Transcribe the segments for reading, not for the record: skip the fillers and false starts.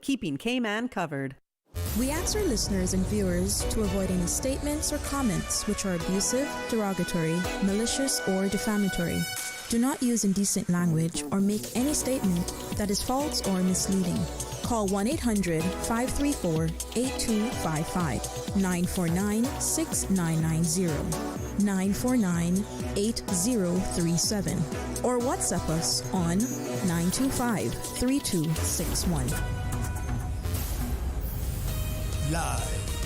keeping Cayman covered. We ask our listeners and viewers to avoid any statements or comments which are abusive, derogatory, malicious, or defamatory. Do not use indecent language or make any statement that is false or misleading. Call 1-800-534-8255, 949-6990, 949-8037, or WhatsApp us on 925-3261. Live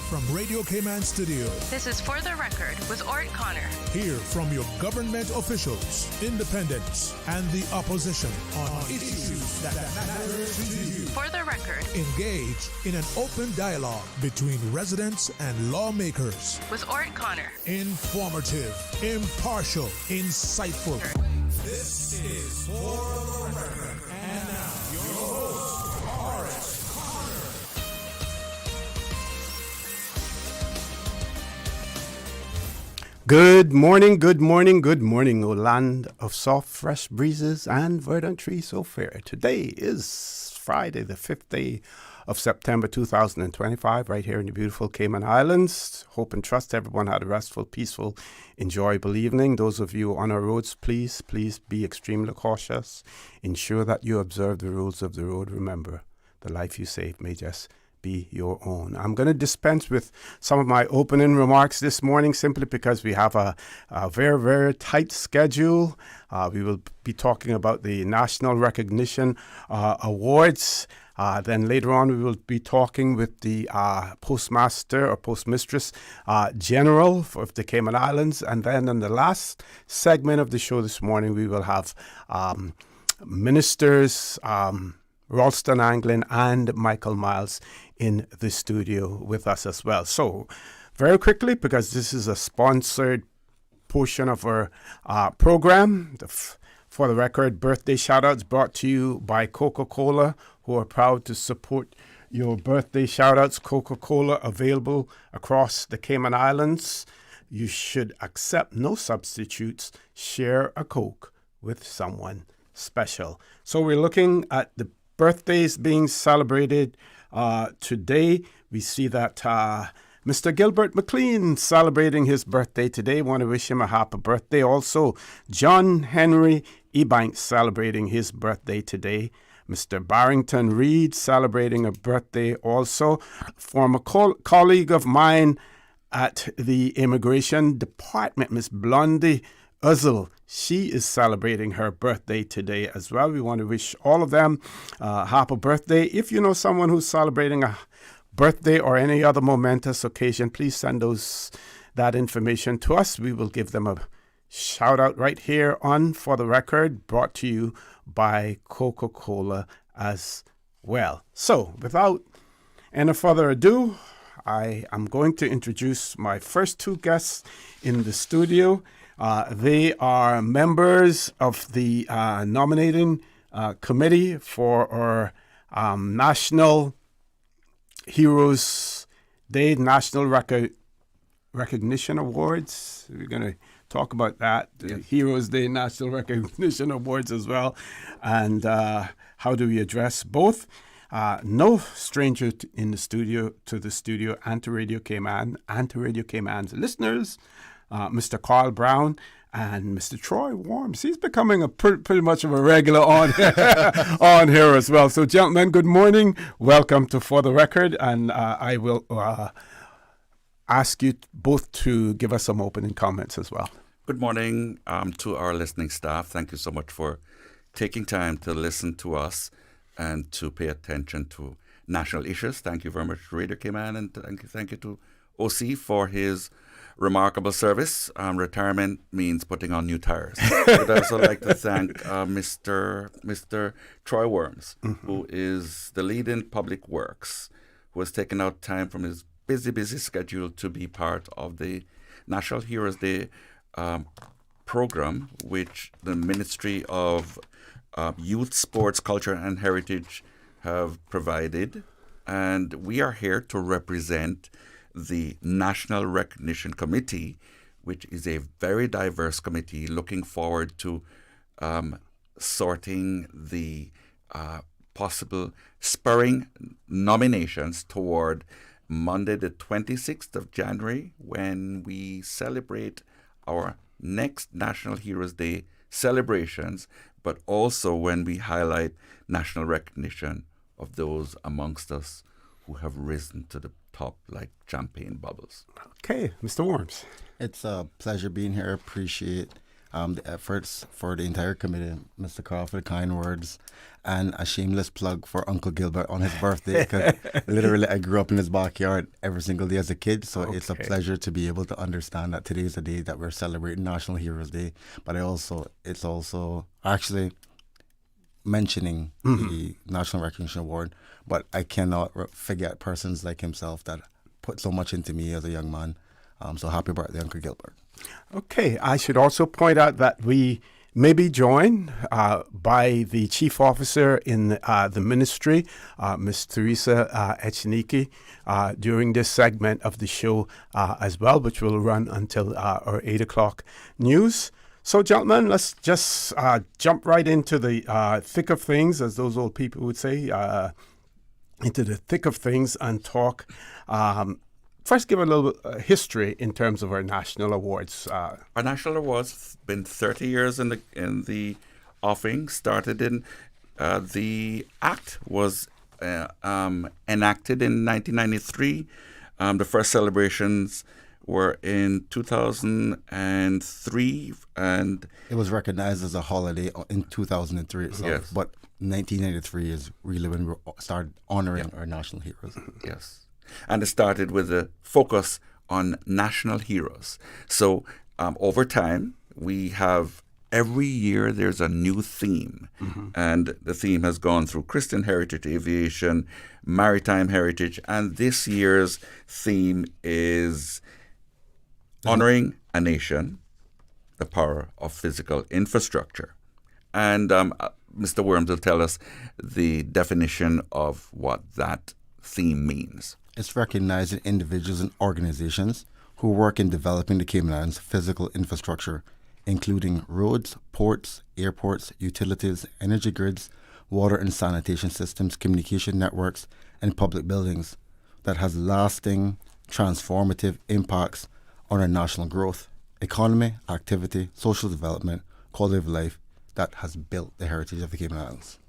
from Radio Cayman Studio. This is For the Record with ORRETT Connor. Hear from your government officials, independents, and the opposition on issues that matter to you. For the Record. Engage in an open dialogue between residents and lawmakers. With ORRETT Connor. Informative, impartial, insightful. This is For the Record. And now, your host, ORRETT. Good morning, good morning, good morning, O land of soft, fresh breezes and verdant trees so fair. Today is Friday, the 5th day of September 2025, right here in the beautiful Cayman Islands. Hope and trust everyone had a restful, peaceful, enjoyable evening. Those of you on our roads, please be extremely cautious. Ensure that you observe the rules of the road. Remember, the life you save may just be your own. I'm going to dispense with some of my opening remarks this morning simply because we have a very, very tight schedule. We will be talking about the National Recognition Awards. Then later on, we will be talking with the Postmaster or Postmistress General of the Cayman Islands. And then in the last segment of the show this morning, we will have ministers, Rolston, Anglin, and Michael Miles in the studio with us as well. So, very quickly, because this is a sponsored portion of our program, For the Record, birthday shoutouts brought to you by Coca-Cola, who are proud to support your birthday shoutouts. Coca-Cola available across the Cayman Islands. You should accept no substitutes. Share a Coke with someone special. So we're looking at the birthdays being celebrated today. We see that Mr. Gilbert McLean celebrating his birthday today. Want to wish him a happy birthday. Also, John Henry Ebanks celebrating his birthday today. Mr. Barrington Reed celebrating a birthday also. Former colleague of mine at the Immigration Department, Miss Blondie Uzzle, she is celebrating her birthday today as well. We want to wish all of them a happy birthday. If you know someone who's celebrating a birthday or any other momentous occasion, please send that information to us. We will give them a shout out right here on For the Record, brought to you by Coca-Cola as well. So without any further ado, I am going to introduce my first two guests in the studio. They are members of the nominating committee for our National Heroes Day, National Recognition Awards. We're going to talk about that, the Heroes Day, National Recognition Awards as well, and how do we address both. No stranger in the studio and to Radio Cayman's listeners, Mr. Carl Brown and Mr. Troy Whorms. He's becoming a pretty much of a regular on here as well. So, gentlemen, good morning. Welcome to For the Record, and I will ask you both to give us some opening comments as well. Good morning to our listening staff. Thank you so much for taking time to listen to us and to pay attention to national issues. Thank you very much to Radio Cayman, and thank you to OC for his remarkable service. Retirement means putting on new tires. I'd also like to thank Mr. Troy Whorms, who is the lead in Public Works, who has taken out time from his busy schedule to be part of the National Heroes Day program, which the Ministry of Youth, Sports, Culture and Heritage have provided. And we are here to represent the National Recognition Committee, which is a very diverse committee looking forward to sorting the possible spurring nominations toward Monday, the 26th of January, when we celebrate our next National Heroes Day celebrations, but also when we highlight national recognition of those amongst us who have risen to the top like champagne bubbles. Okay, Mr. Whorms. It's a pleasure being here. Appreciate the efforts for the entire committee, Mr. Carl, for the kind words, and a shameless plug for Uncle Gilbert on his birthday, because literally I grew up in his backyard every single day as a kid, so it's a pleasure to be able to understand that today is the day that we're celebrating National Heroes Day, but it's also actually mentioning the National Recognition Award, but I cannot forget persons like himself that put so much into me as a young man. So happy birthday, Uncle Gilbert. Okay, I should also point out that we may be joined by the chief officer in the ministry, Ms. Teresa Echeniki, during this segment of the show as well, which will run until our 8 o'clock news. So, gentlemen, let's just jump right into the thick of things, as those old people would say, into the thick of things and talk. First, give a little history in terms of our national awards. Our national awards been 30 years in the offing. Started in the act was enacted in 1993. The first celebrations were in 2003, and it was recognized as a holiday in 2003 itself. Yes. But 1993 is really when we started honoring our national heroes. Yes. And it started with a focus on national heroes. So over time, we have every year there's a new theme. And the theme has gone through Christian heritage, aviation, maritime heritage. And this year's theme is honoring a nation, the power of physical infrastructure. And Mr. Whorms will tell us the definition of what that theme means. It's recognizing individuals and organizations who work in developing the Cayman Islands' physical infrastructure, including roads, ports, airports, utilities, energy grids, water and sanitation systems, communication networks, and public buildings that has lasting, transformative impacts on our national growth, economy, activity, social development, quality of life that has built the heritage of the Cayman Islands.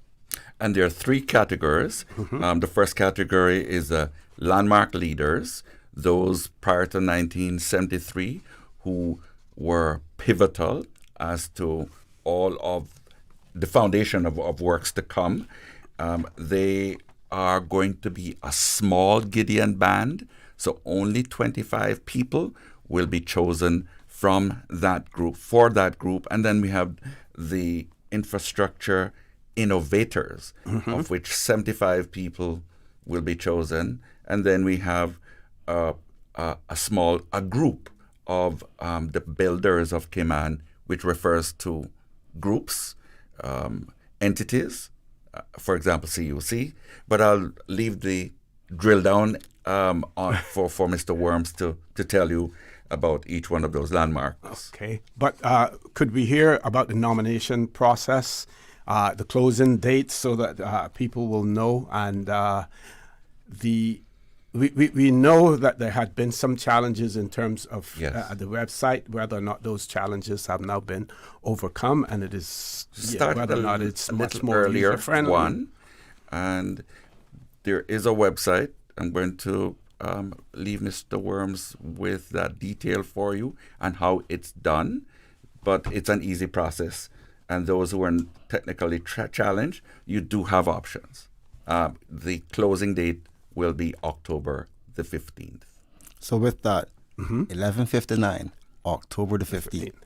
And there are three categories. The first category is landmark leaders, those prior to 1973 who were pivotal as to all of the foundation of works to come. They are going to be a small Gideon band, so only 25 people will be chosen from that group, for that group. And then we have the infrastructure innovators, of which 75 people will be chosen. And then we have a group of the builders of Cayman, which refers to groups, entities, for example, CUC. But I'll leave the drill down for Mr. Whorms to tell you about each one of those landmarks. Okay, but could we hear about the nomination process, the closing dates, so that people will know? And we know that there had been some challenges in terms of the website, whether or not those challenges have now been overcome, and it is whether or not it's much more earlier user-friendly. One, and there is a website. I'm going to leave Mr. Whorms with that detail for you and how it's done, but it's an easy process. And those who are technically challenged, you do have options. The closing date will be October the 15th. So with that, 11:59, October the 15th,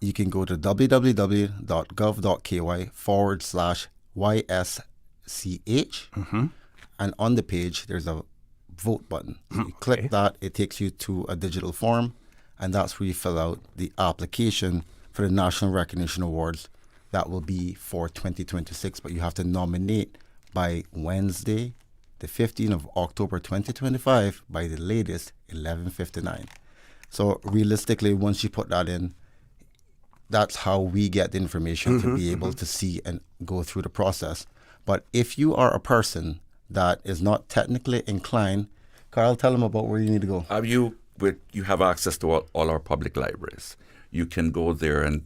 you can go to www.gov.ky/YSCH, and on the page, there's a vote button. So you click that, it takes you to a digital form, and that's where you fill out the application for the National Recognition Awards. That will be for 2026, but you have to nominate by Wednesday, the 15th of October 2025, by the latest 11:59. So realistically, once you put that in, that's how we get the information to be able to see and go through the process. But if you are a person that is not technically inclined, Carl, tell them about where you need to go. You have access to all our public libraries. You can go there and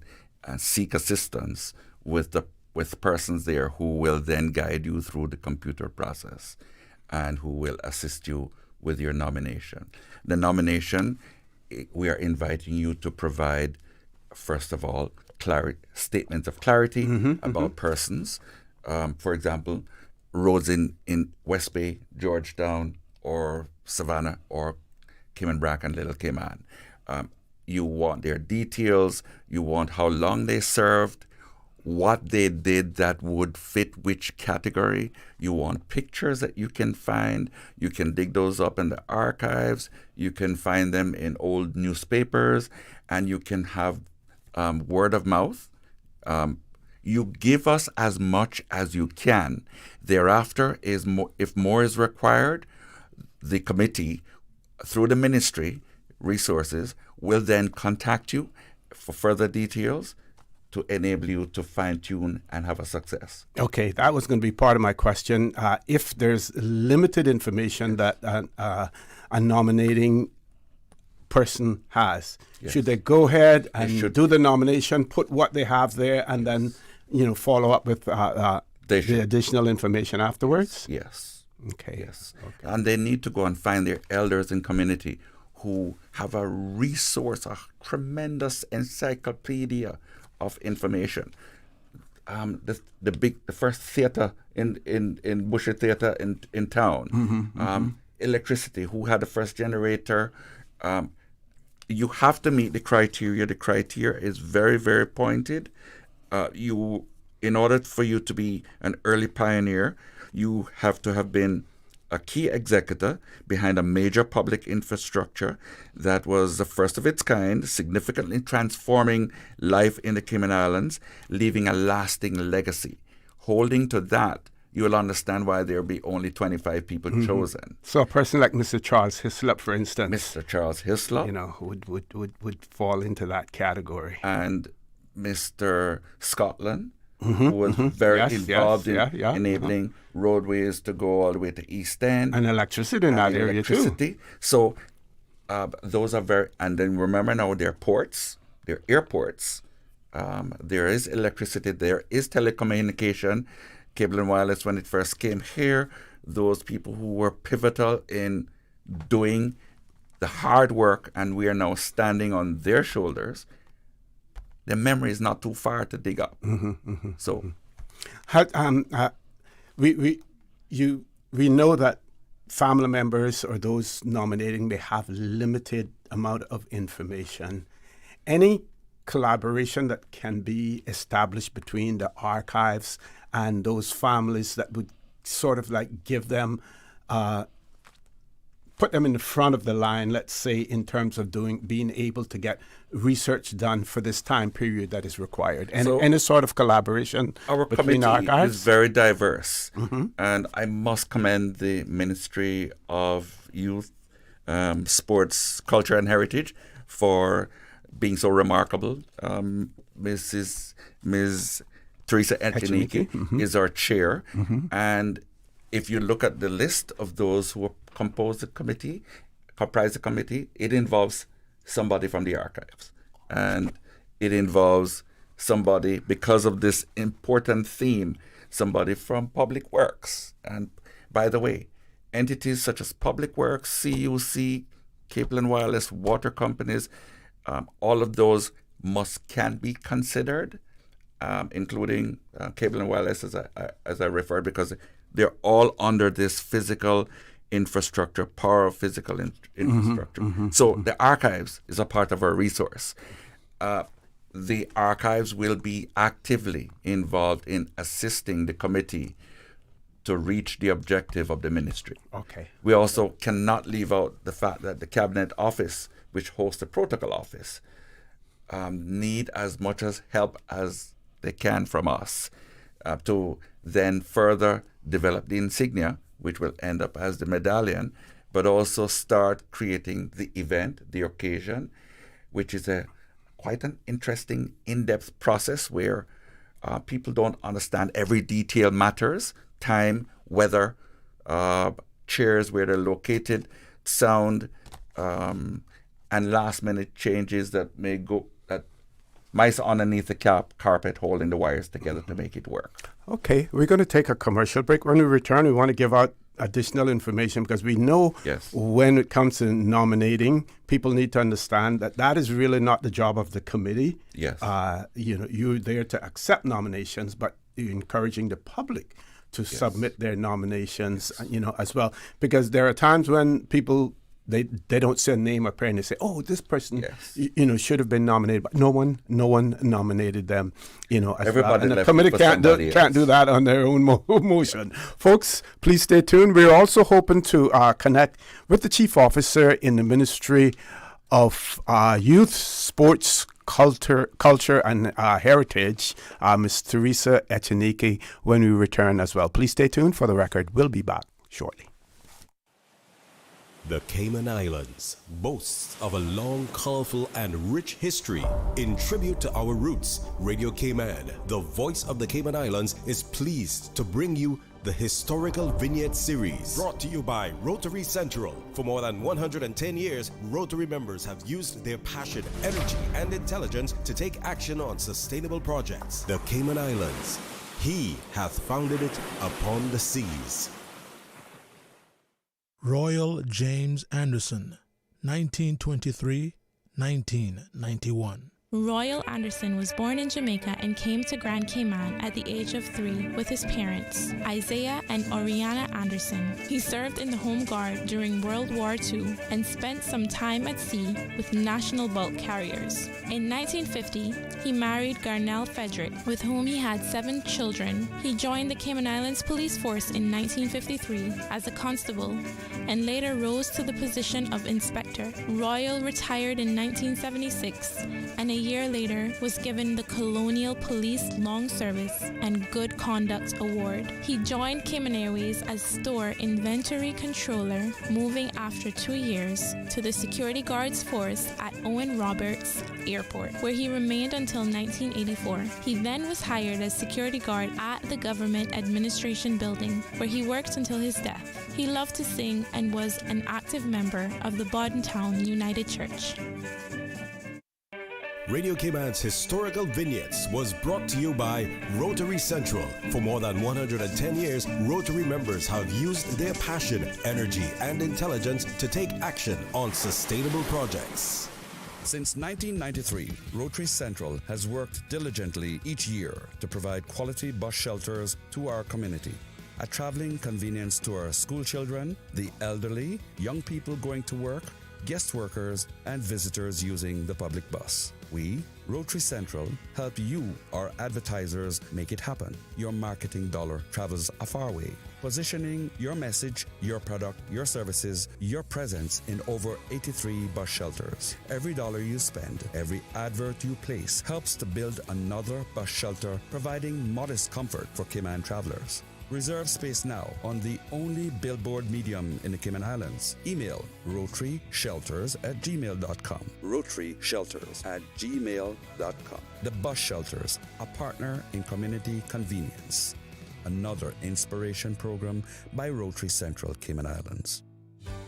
seek assistance with persons there who will then guide you through the computer process and who will assist you with your nomination. The nomination, we are inviting you to provide, first of all, statements of clarity about persons. For example, roads in West Bay, Georgetown, or Savannah, or Cayman Brac and Little Cayman. You want their details. You want how long they served, what they did that would fit which category. You want pictures that you can find. You can dig those up in the archives. You can find them in old newspapers, and you can have word of mouth. You give us as much as you can. Thereafter, if more is required, the committee, through the ministry resources, will then contact you for further details to enable you to fine-tune and have a success. Okay, that was going to be part of my question. If there's limited information that a nominating person has, should they go ahead and do the nomination, put what they have there, and then follow up with the additional information afterwards? Yes. Okay. Yes. Okay. And they need to go and find their elders in community who have a resource, a tremendous encyclopedia of information. The first theater in Bushy Theater in town. Electricity, who had the first generator. You have to meet the criteria. The criteria is very, very pointed. In order for you to be an early pioneer, you have to have been a key executor behind a major public infrastructure that was the first of its kind, significantly transforming life in the Cayman Islands, leaving a lasting legacy. Holding to that, you will understand why there will be only 25 people chosen. So a person like Mr. Charles Hislop, for instance, Mr. Charles Hislop, would fall into that category. And Mr. Scotland, who was very involved in enabling roadways to go all the way to East End. And electricity in that area too. So those are very, and then remember now they're ports, they're airports. There is electricity, there is telecommunication, cable and wireless when it first came here. Those people who were pivotal in doing the hard work, and we are now standing on their shoulders. The memory is not too far to dig up. So, we know that family members or those nominating may have limited amount of information. Any collaboration that can be established between the archives and those families that would sort of like give them, put them in the front of the line, let's say, in terms of being able to get research done for this time period that is required. And any sort of collaboration between archives? Our committee is very diverse. And I must commend the Ministry of Youth, Sports, Culture and Heritage for being so remarkable. Ms. Teresa Echenike is our chair. And if you look at the list of those who comprise the committee, it involves somebody from the archives. And it involves somebody, because of this important theme, somebody from Public Works. And by the way, entities such as Public Works, CUC, Cable and Wireless, water companies, all of those can be considered, including Cable and Wireless, as I referred, because they're all under this physical infrastructure, power of physical infrastructure. So the archives is a part of our resource. The archives will be actively involved in assisting the committee to reach the objective of the ministry. Okay. We also cannot leave out the fact that the Cabinet Office, which hosts the Protocol Office, need as much as help as they can from us to then further develop the insignia, which will end up as the medallion, but also start creating the event, the occasion, which is quite an interesting, in-depth process where people don't understand every detail matters. Time, weather, chairs, where they're located, sound, and last-minute changes that may go, that mice underneath the carpet holding the wires together to make it work. Okay, we're going to take a commercial break. When we return, we want to give out additional information because we know when it comes to nominating, people need to understand that that is really not the job of the committee. Yes. You're there to accept nominations, but you're encouraging the public to submit their nominations, as well. Because there are times when people, they don't see a name appear and they say, oh, this person, should have been nominated, but no one nominated them, as Everybody well. And the left committee for can't do that on their own motion. Folks, please stay tuned. We're also hoping to connect with the chief officer in the Ministry of Youth, Sports, Culture and Heritage, Ms. Teresa Echenike, when we return as well. Please stay tuned. For the record, we'll be back shortly. The Cayman Islands boasts of a long, colorful, and rich history. In tribute to our roots, Radio Cayman, the voice of the Cayman Islands, is pleased to bring you the Historical Vignette Series, brought to you by Rotary Central. For more than 110 years, Rotary members have used their passion, energy, and intelligence to take action on sustainable projects. The Cayman Islands, He hath founded it upon the seas. Royal James Anderson, 1923-1991. Royal Anderson was born in Jamaica and came to Grand Cayman at the age of 3 with his parents, Isaiah and Oriana Anderson. He served in the Home Guard during World War II and spent some time at sea with national bulk carriers. In 1950, he married Garnell Frederick, with whom he had 7 children. He joined the Cayman Islands Police Force in 1953 as a constable and later rose to the position of inspector. Royal retired in 1976 and a year later was given the Colonial Police Long Service and Good Conduct Award. He joined Cayman Airways as store inventory controller, moving after 2 years to the security guards force at Owen Roberts Airport, where he remained until 1984. He then was hired as security guard at the Government Administration Building, where he worked until his death. He loved to sing and was an active member of the Bordentown United Church. Radio Cayman's Historical Vignettes was brought to you by Rotary Central. For more than 110 years, Rotary members have used their passion, energy, and intelligence to take action on sustainable projects. Since 1993, Rotary Central has worked diligently each year to provide quality bus shelters to our community. A traveling convenience to our school children, the elderly, young people going to work, guest workers, and visitors using the public bus. We, Rotary Central, help you, our advertisers, make it happen. Your marketing dollar travels a far way. Positioning your message, your product, your services, your presence in over 83 bus shelters. Every dollar you spend, every advert you place helps to build another bus shelter, providing modest comfort for Cayman travelers. Reserve space now on the only billboard medium in the Cayman Islands. Email rotaryshelters@gmail.com. rotaryshelters@gmail.com. The Bus Shelters, a partner in community convenience. Another inspiration program by Rotary Central Cayman Islands.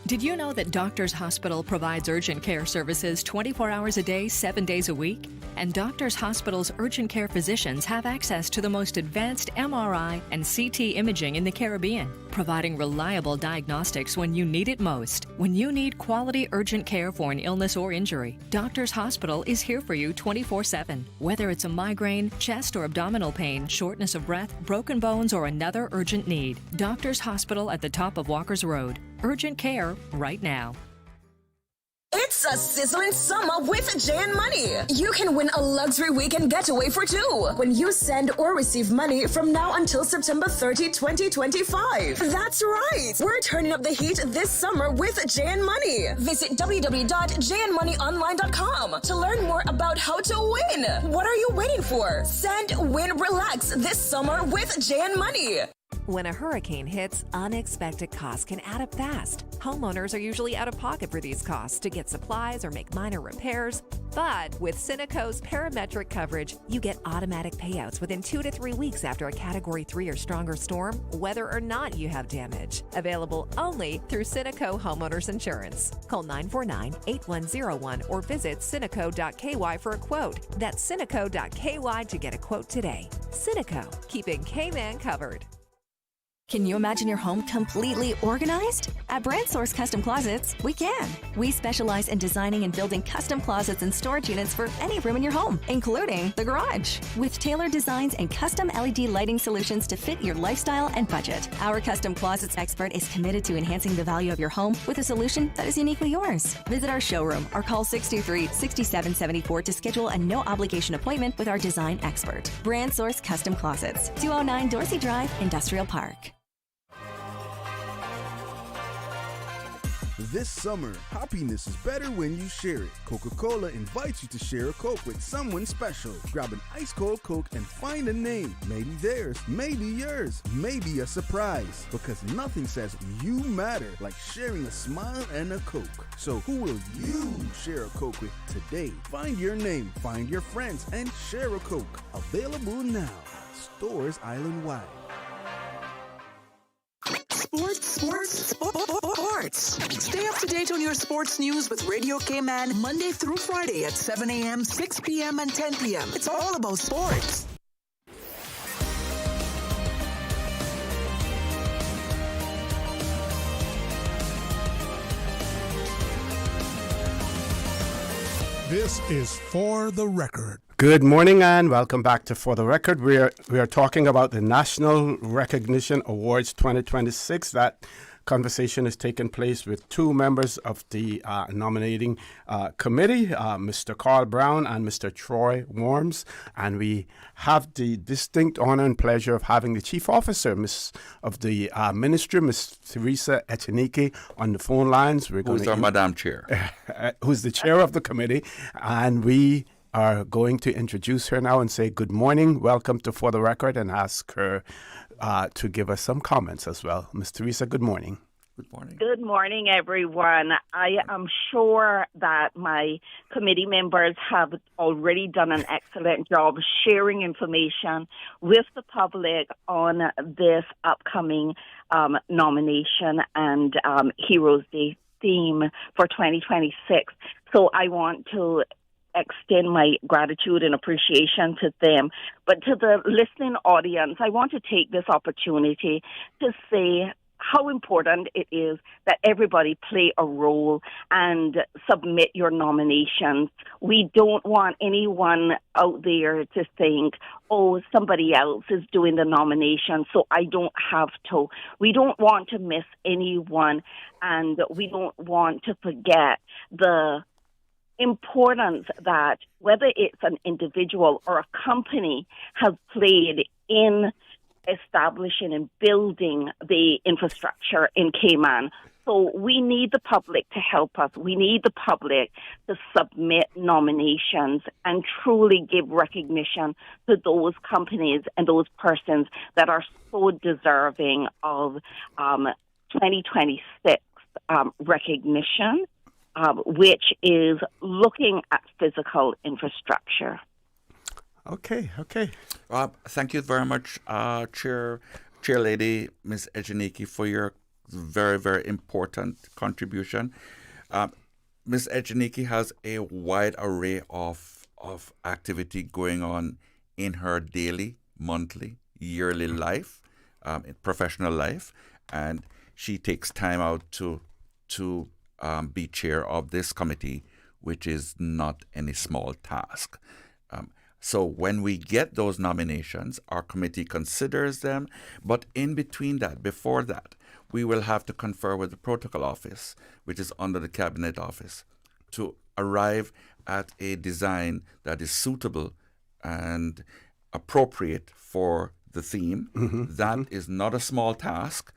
Did you know that Doctors Hospital provides urgent care services 24 hours a day, 7 days a week? And Doctors Hospital's urgent care physicians have access to the most advanced MRI and CT imaging in the Caribbean, providing reliable diagnostics when you need it most. When you need quality urgent care for an illness or injury, Doctors Hospital is here for you 24/7. Whether it's a migraine, chest or abdominal pain, shortness of breath, broken bones, or another urgent need, Doctors Hospital at the top of Walker's Road. Urgent care right now. It's a sizzling summer with J&M Money. You can win a luxury weekend getaway for 2 when you send or receive money from now until September 30, 2025. That's right. We're turning up the heat this summer with J&M Money. Visit www.jnmoneyonline.com to learn more about how to win. What are you waiting for? Send, win, relax this summer with J&M Money. When a hurricane hits, unexpected costs can add up fast. Homeowners are usually out of pocket for these costs to get supplies or make minor repairs. But with Cineco's parametric coverage, you get automatic payouts within 2 to 3 weeks after a Category 3 or stronger storm, whether or not you have damage. Available only through Cineco Homeowners Insurance. Call 949-8101 or visit Cineco.ky for a quote. That's Cineco.ky to get a quote today. Cineco, keeping Cayman covered. Can you imagine your home completely organized? At Brand Source Custom Closets, we can. We specialize in designing and building custom closets and storage units for any room in your home, including the garage. With tailored designs and custom LED lighting solutions to fit your lifestyle and budget, our custom closets expert is committed to enhancing the value of your home with a solution that is uniquely yours. Visit our showroom or call 623-6774 to schedule a no-obligation appointment with our design expert. Brand Source Custom Closets, 209 Dorsey Drive, Industrial Park. This summer, happiness is better when you share it. Coca-Cola invites you to share a Coke with someone special. Grab an ice-cold Coke and find a name. Maybe theirs, maybe yours, maybe a surprise. Because nothing says you matter like sharing a smile and a Coke. So who will you share a Coke with today? Find your name, find your friends, and share a Coke. Available now. Stores island-wide. Sports. Stay up to date on your sports news with Radio Cayman Monday through Friday at 7 a.m., 6 p.m., and 10 p.m. It's all about sports. This is For the Record. Good morning and welcome back to For the Record. We are talking about the National Recognition Awards 2026. That conversation is taking place with two members of the nominating committee, Mr. Carl Brown and Mr. Troy Whorms. And we have the distinct honor and pleasure of having the Chief Officer of the Ministry, Ms. Teresa Echenike, on the phone lines. Who's our Madam Chair? Who's the chair of the committee. And we are going to introduce her now and say good morning, welcome to For the Record, and ask her to give us some comments as well. Ms. Teresa, good morning. Good morning. Good morning, everyone. I am sure that my committee members have already done an excellent job sharing information with the public on this upcoming nomination and Heroes Day theme for 2026. So I want to extend my gratitude and appreciation to them. But to the listening audience, I want to take this opportunity to say how important it is that everybody play a role and submit your nominations. We don't want anyone out there to think, oh, somebody else is doing the nomination, so I don't have to. We don't want to miss anyone, and we don't want to forget the importance that whether it's an individual or a company has played in establishing and building the infrastructure in Cayman. So we need the public to help us. We need the public to submit nominations and truly give recognition to those companies and those persons that are so deserving of 2026 recognition, which is looking at physical infrastructure. Okay. Thank you very much, Chair Lady Ms. Echenike, for your very, very important contribution. Ms. Echenike has a wide array of activity going on in her daily, monthly, yearly life, professional life, and she takes time out to be chair of this committee, which is not any small task. So when we get those nominations, our committee considers them. But in between that, before that, we will have to confer with the protocol office, which is under the cabinet office, to arrive at a design that is suitable and appropriate for the theme. Mm-hmm. That is not a small task.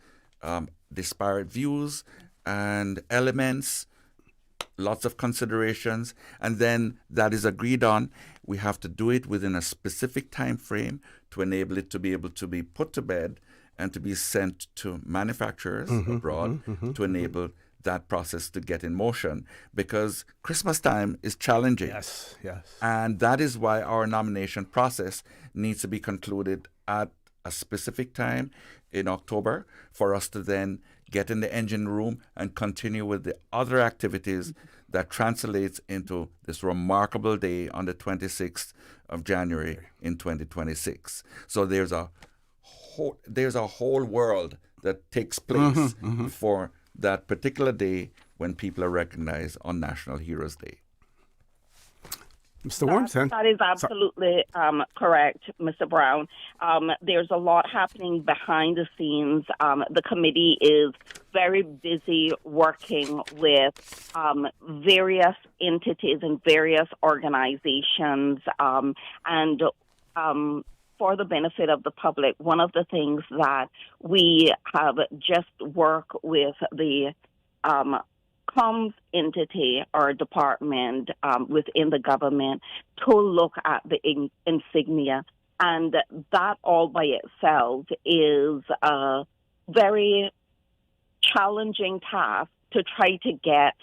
Disparate views and elements, lots of considerations, and then that is agreed on. We have to do it within a specific time frame to enable it to be able to be put to bed and to be sent to manufacturers abroad to enable that process to get in motion, because Christmas time is challenging. Yes. And that is why our nomination process needs to be concluded at a specific time in October for us to then get in the engine room and continue with the other activities that translates into this remarkable day on the 26th of January in 2026. So there's a whole world that takes place for that particular day when people are recognized on National Heroes Day. Mr. Whorms? That is absolutely correct, Mr. Brown. There's a lot happening behind the scenes. The committee is very busy working with various entities and various organizations. And for the benefit of the public, one of the things that we have just worked with the comms entity or department within the government to look at the insignia. And that all by itself is a very challenging task to try to get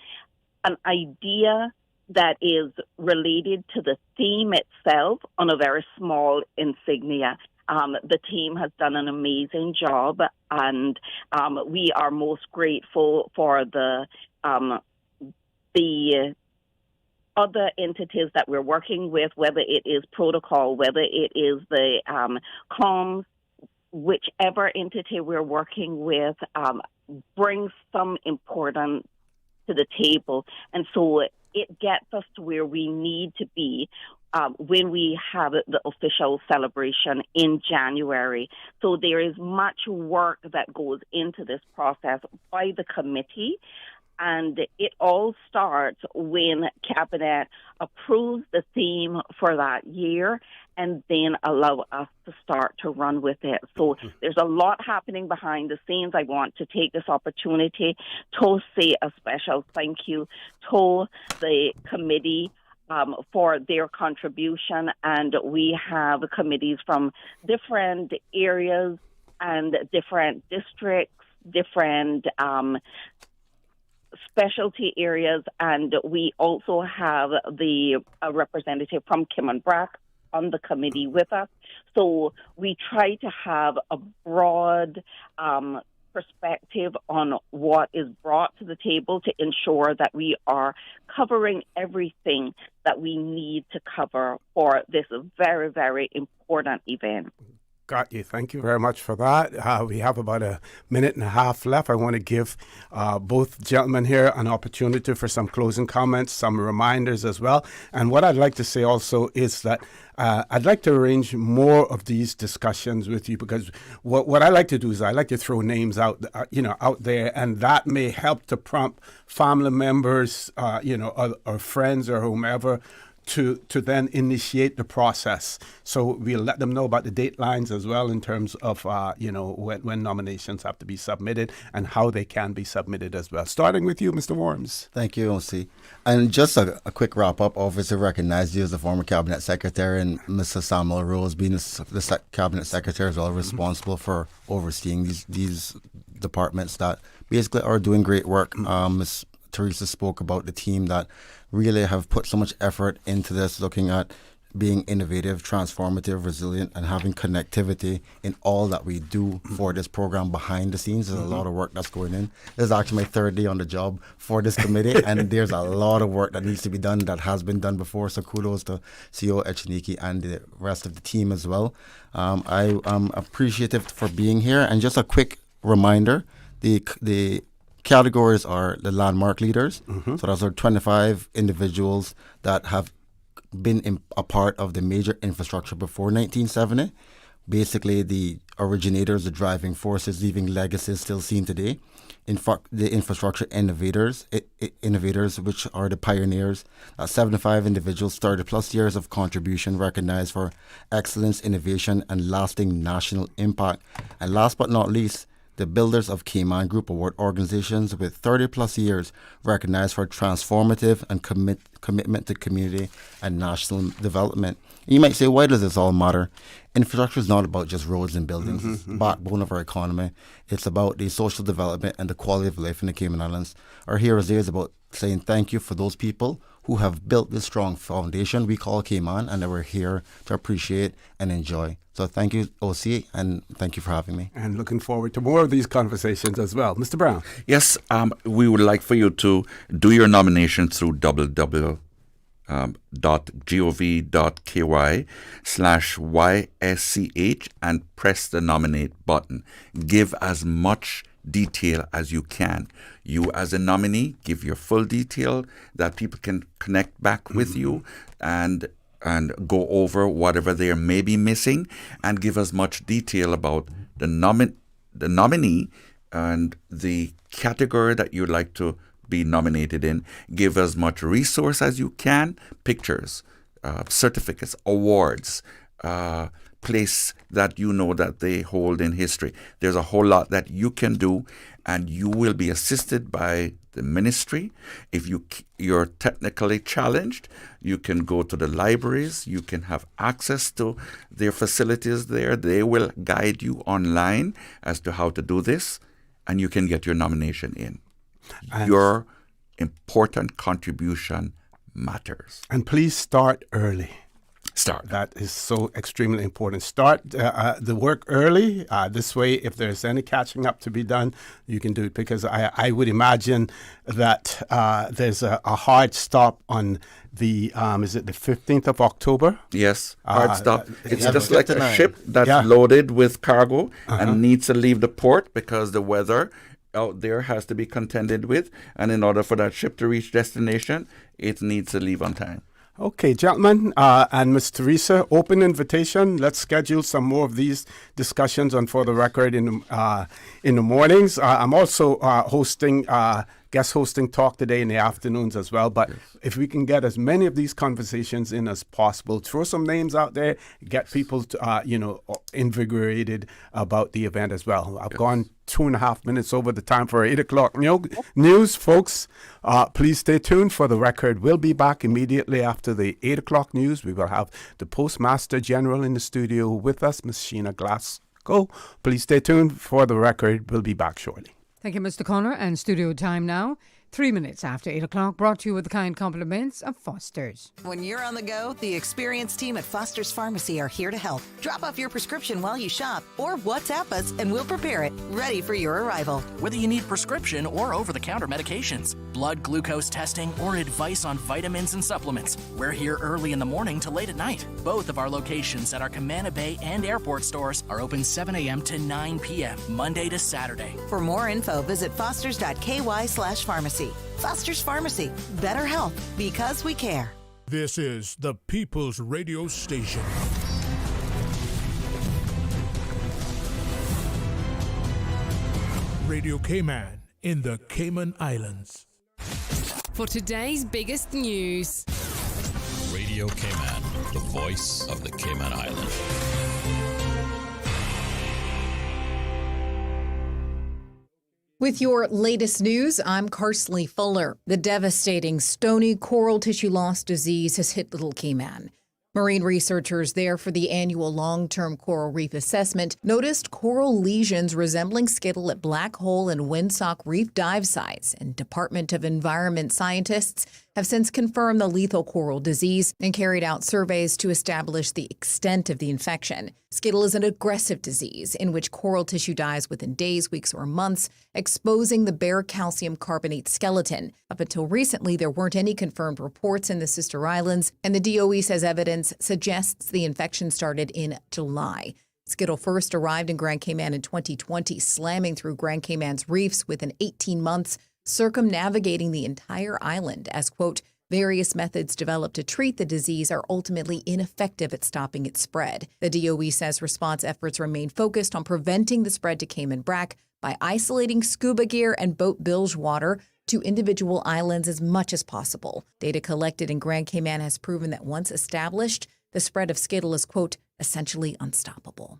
an idea that is related to the theme itself on a very small insignia. The team has done an amazing job, and we are most grateful for the other entities that we're working with, whether it is protocol, whether it is the comms, whichever entity we're working with brings some importance to the table. And so it gets us to where we need to be when we have the official celebration in January. So there is much work that goes into this process by the committee, and it all starts when Cabinet approves the theme for that year and then allow us to start to run with it. So there's a lot happening behind the scenes. I want to take this opportunity to say a special thank you to the committee for their contribution. And we have committees from different areas and different districts, different specialty areas, and we also have the representative from Cayman on the committee with us. So we try to have a broad perspective on what is brought to the table to ensure that we are covering everything that we need to cover for this very, very important event. Got you. Thank you very much for that. We have about a minute and a half left. I want to give both gentlemen here an opportunity for some closing comments, some reminders as well. And what I'd like to say also is that I'd like to arrange more of these discussions with you, because what I like to do is I like to throw names out there, and that may help to prompt family members, or friends or whomever to then initiate the process. So we'll let them know about the datelines as well in terms of, when nominations have to be submitted and how they can be submitted as well. Starting with you, Mr. Whorms. Thank you, OC. And just a quick wrap-up. Obviously recognize you as the former Cabinet Secretary, and Mr. Samuel Rose being the Cabinet Secretary as well, responsible for overseeing these departments that basically are doing great work. Ms. Teresa spoke about the team that really have put so much effort into this, looking at being innovative, transformative, resilient, and having connectivity in all that we do for this program behind the scenes. There's a lot of work that's going in. This is actually my third day on the job for this committee, and there's a lot of work that needs to be done that has been done before. So kudos to CEO Echeniki and the rest of the team as well. I am appreciative for being here. And just a quick reminder, the categories are the landmark leaders. So those are 25 individuals that have been a part of the major infrastructure before 1970. Basically, the originators, the driving forces, leaving legacies still seen today. The infrastructure innovators, which are the pioneers. 75 individuals, 30 plus years of contribution recognized for excellence, innovation, and lasting national impact. And last but not least, the Builders of Cayman Group Award organizations with 30 plus years recognized for transformative and commitment to community and national development. You might say, why does this all matter? Infrastructure is not about just roads and buildings. It's the backbone of our economy. It's about the social development and the quality of life in the Cayman Islands. Our Heroes Day is about saying thank you for those people who have built this strong foundation we call Cayman, and that we're here to appreciate and enjoy. So thank you, OC, and thank you for having me. And looking forward to more of these conversations as well. Mr. Brown. Yes, we would like for you to do your nomination through www.gov.ky/YSCH and press the nominate button. Give as much detail as you can. You as a nominee, give your full detail that people can connect back with you and go over whatever they may be missing, and give as much detail about the nominee and the category that you'd like to be nominated in. Give as much resource as you can, pictures, certificates, awards, place that you know that they hold in history. There's a whole lot that you can do, and you will be assisted by the ministry. If you're technically challenged, you can go to the libraries. You can have access to their facilities there. They will guide you online as to how to do this, and you can get your nomination in. Your important contribution matters. And please start early. Start. That is so extremely important. Start the work early. This way, if there's any catching up to be done, you can do it. Because I would imagine that there's a hard stop on the, is it the 15th of October? Yes, hard stop. It's just like a 59. ship that's loaded with cargo and needs to leave the port because the weather out there has to be contended with. And in order for that ship to reach destination, it needs to leave on time. Okay, gentlemen, and Ms. Teresa, open invitation. Let's schedule some more of these discussions on For the Record in the mornings. I'm also guest hosting talk today in the afternoons as well. But if we can get as many of these conversations in as possible, throw some names out there, get people invigorated about the event as well. I've gone 2.5 minutes over the time for 8 o'clock news, folks. Please stay tuned. For the Record, we'll be back immediately after the 8 o'clock news. We will have the Postmaster General in the studio with us, Ms. Sheena Glasgow. Please stay tuned. For the Record, we'll be back shortly. Thank you, Mr. Connor. And studio time now, 3 minutes after 8 o'clock, brought to you with the kind compliments of Foster's. When you're on the go, the experienced team at Foster's Pharmacy are here to help. Drop off your prescription while you shop or WhatsApp us and we'll prepare it, ready for your arrival. Whether you need prescription or over-the-counter medications, blood glucose testing, or advice on vitamins and supplements, we're here early in the morning to late at night. Both of our locations at our Camana Bay and airport stores are open 7 a.m. to 9 p.m., Monday to Saturday. For more info, visit fosters.ky/pharmacy. Foster's Pharmacy. Better health because we care. This is the People's Radio Station. Radio Cayman in the Cayman Islands. For today's biggest news. Radio Cayman, the voice of the Cayman Islands. With your latest news, I'm Carsley Fuller. The devastating stony coral tissue loss disease has hit Little Cayman. Marine researchers there for the annual long-term coral reef assessment noticed coral lesions resembling skittle at Black Hole and Windsock Reef dive sites, and Department of Environment scientists have since confirmed the lethal coral disease and carried out surveys to establish the extent of the infection. Skittle is an aggressive disease in which coral tissue dies within days, weeks, or months, exposing the bare calcium carbonate skeleton. Up until recently, there weren't any confirmed reports in the sister islands, and the DOE says evidence suggests the infection started in July. Skittle first arrived in Grand Cayman in 2020, slamming through Grand Cayman's reefs within 18 months, circumnavigating the entire island as, quote, various methods developed to treat the disease are ultimately ineffective at stopping its spread. The DOE says response efforts remain focused on preventing the spread to Cayman brack by isolating scuba gear and boat bilge water to individual islands as much as possible. Data collected in Grand Cayman has proven that once established, the spread of skittle is, quote, essentially unstoppable.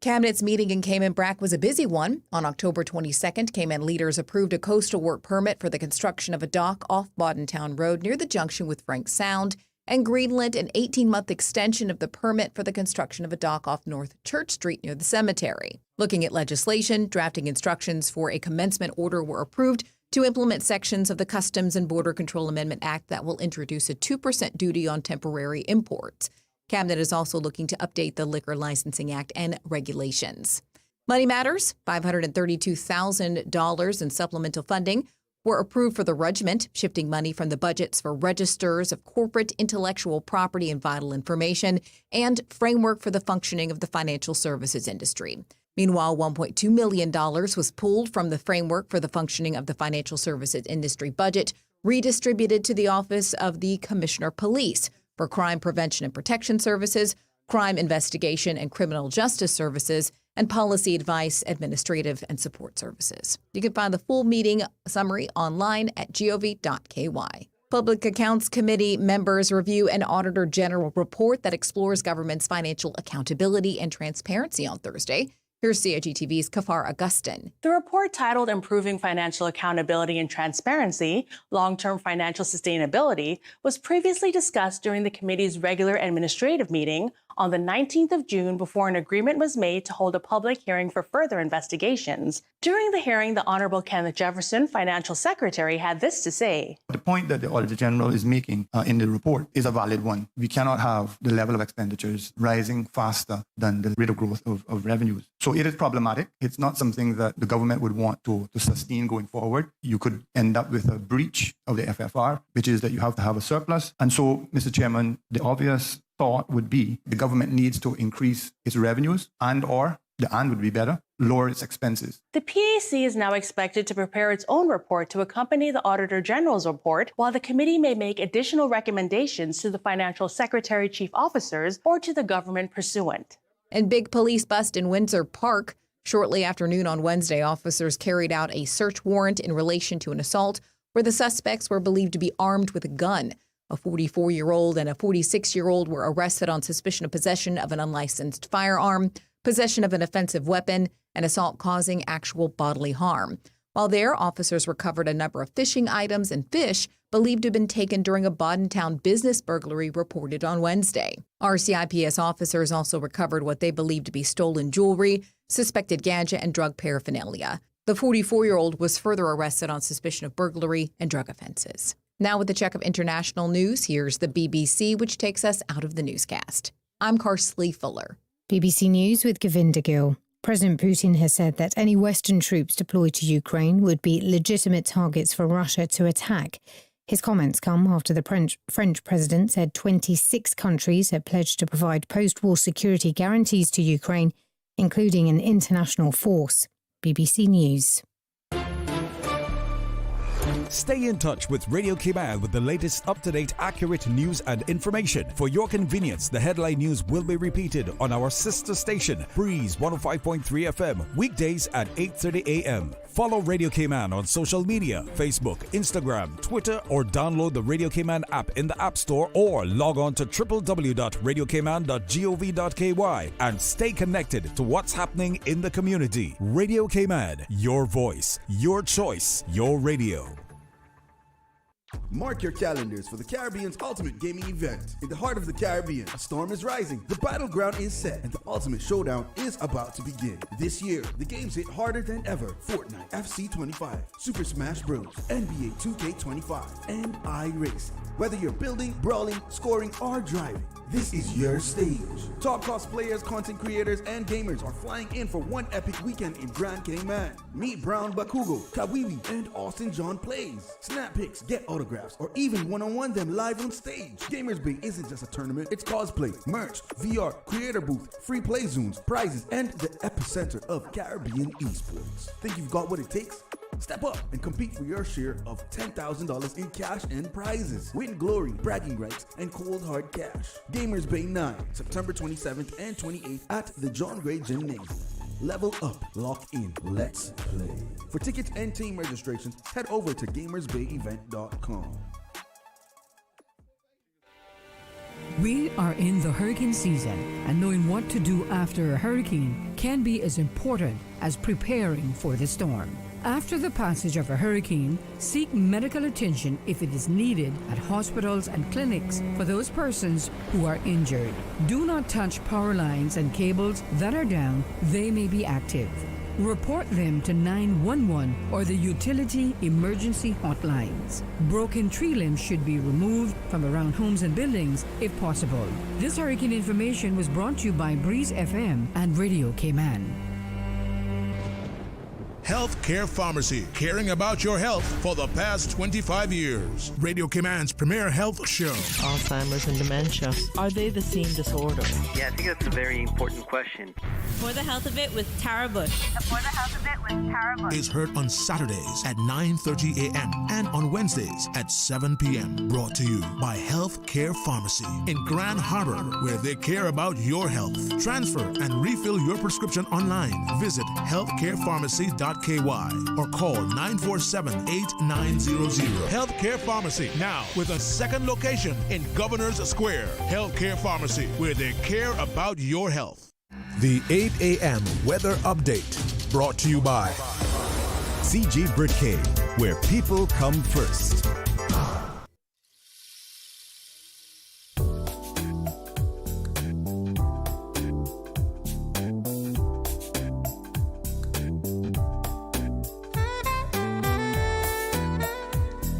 Cabinet's meeting in Cayman Brac was a busy one. On October 22nd, Cayman leaders approved a coastal work permit for the construction of a dock off Boddentown Road near the junction with Frank Sound, and Greenland an 18-month extension of the permit for the construction of a dock off North Church Street near the cemetery. Looking at legislation, drafting instructions for a commencement order were approved to implement sections of the Customs and Border Control Amendment Act that will introduce a 2% duty on temporary imports. Cabinet is also looking to update the Liquor Licensing Act and regulations. Money matters. $532,000 in supplemental funding were approved for the regiment, shifting money from the budgets for registers of corporate intellectual property and vital information and framework for the functioning of the financial services industry. Meanwhile, $1.2 million was pulled from the framework for the functioning of the financial services industry budget, redistributed to the Office of the Commissioner of Police for crime prevention and protection services, crime investigation and criminal justice services, and policy advice, administrative, and support services. You can find the full meeting summary online at gov.ky. Public Accounts Committee members review an Auditor General report that explores government's financial accountability and transparency on Thursday. Here's CIGTV's Kafar Augustin. The report, titled Improving Financial Accountability and Transparency, Long-Term Financial Sustainability, was previously discussed during the committee's regular administrative meeting on the 19th of June before an agreement was made to hold a public hearing for further investigations. During the hearing, the Honorable Kenneth Jefferson, Financial Secretary, had this to say. The point that the Auditor General is making in the report is a valid one. We cannot have the level of expenditures rising faster than the rate of growth of revenues. So it is problematic. It's not something that the government would want to sustain going forward. You could end up with a breach of the FFR, which is that you have to have a surplus. And so, Mr. Chairman, the obvious thought would be the government needs to increase its revenues and would be better, lower its expenses. The PAC is now expected to prepare its own report to accompany the Auditor General's report, while the committee may make additional recommendations to the Financial Secretary, Chief Officers, or to the government pursuant. And big police bust in Windsor Park. Shortly after noon on Wednesday, officers carried out a search warrant in relation to an assault where the suspects were believed to be armed with a gun. A 44-year-old and a 46-year-old were arrested on suspicion of possession of an unlicensed firearm, possession of an offensive weapon, and assault causing actual bodily harm. While there, officers recovered a number of fishing items and fish believed to have been taken during a Boddentown business burglary reported on Wednesday. RCIPS officers also recovered what they believed to be stolen jewelry, suspected ganja, and drug paraphernalia. The 44-year-old was further arrested on suspicion of burglary and drug offenses. Now with a check of international news, here's the BBC, which takes us out of the newscast. I'm Karsley Fuller. BBC News with Govinda Gill. President Putin has said that any Western troops deployed to Ukraine would be legitimate targets for Russia to attack. His comments come after the French president said 26 countries had pledged to provide post-war security guarantees to Ukraine, including an international force. BBC News. Stay in touch with Radio Cayman with the latest up-to-date, accurate news and information. For your convenience, the headline news will be repeated on our sister station, Breeze 105.3 FM, weekdays at 8:30 a.m. Follow Radio Cayman on social media, Facebook, Instagram, Twitter, or download the Radio Cayman app in the App Store or log on to www.radiocayman.gov.ky and stay connected to what's happening in the community. Radio Cayman, your voice, your choice, your radio. Mark your calendars for the Caribbean's ultimate gaming event. In the heart of the Caribbean, a storm is rising, the battleground is set, and the ultimate showdown is about to begin. This year, the games hit harder than ever. Fortnite, FC 25, Super Smash Bros, NBA 2K25, and iRacing. Whether you're building, brawling, scoring, or driving, this is your stage. Top cosplayers, content creators, and gamers are flying in for one epic weekend in Grand Cayman. Meet Brown Bakugo, Kawiwi, and Austin John Plays. Snap pics, get autographs, or even one-on-one them live on stage. Gamers Bay isn't just a tournament, it's cosplay, merch, VR, creator booth, free play zones, prizes, and the epicenter of Caribbean esports. Think you've got what it takes? Step up and compete for your share of $10,000 in cash and prizes. Win glory, bragging rights, and cold hard cash. Gamers Bay 9, September 27th and 28th at the John Gray Gymnasium. Level up, lock in, let's play. For tickets and team registrations, head over to gamersbayevent.com. We are in the hurricane season, and knowing what to do after a hurricane can be as important as preparing for the storm. After the passage of a hurricane, seek medical attention if it is needed at hospitals and clinics for those persons who are injured. Do not touch power lines and cables that are down; they may be active. Report them to 911 or the utility emergency hotlines. Broken tree limbs should be removed from around homes and buildings if possible. This hurricane information was brought to you by Breeze FM and Radio Cayman. Healthcare Pharmacy, caring about your health for the past 25 years. Radio Cayman's premier health show. Alzheimer's and dementia, are they the same disorder? Yeah, I think that's a very important question. For the Health of It with Tara Bush. For the Health of It with Tara Bush. Is heard on Saturdays at 9:30 a.m. and on Wednesdays at 7 p.m. Brought to you by Healthcare Pharmacy in Grand Harbor, where they care about your health. Transfer and refill your prescription online. Visit healthcarepharmacy.com or call 947-8900. Healthcare Pharmacy, now with a second location in Governor's Square. Healthcare Pharmacy, where they care about your health. The 8 a.m. weather update, brought to you by CG Brickade, where people come first.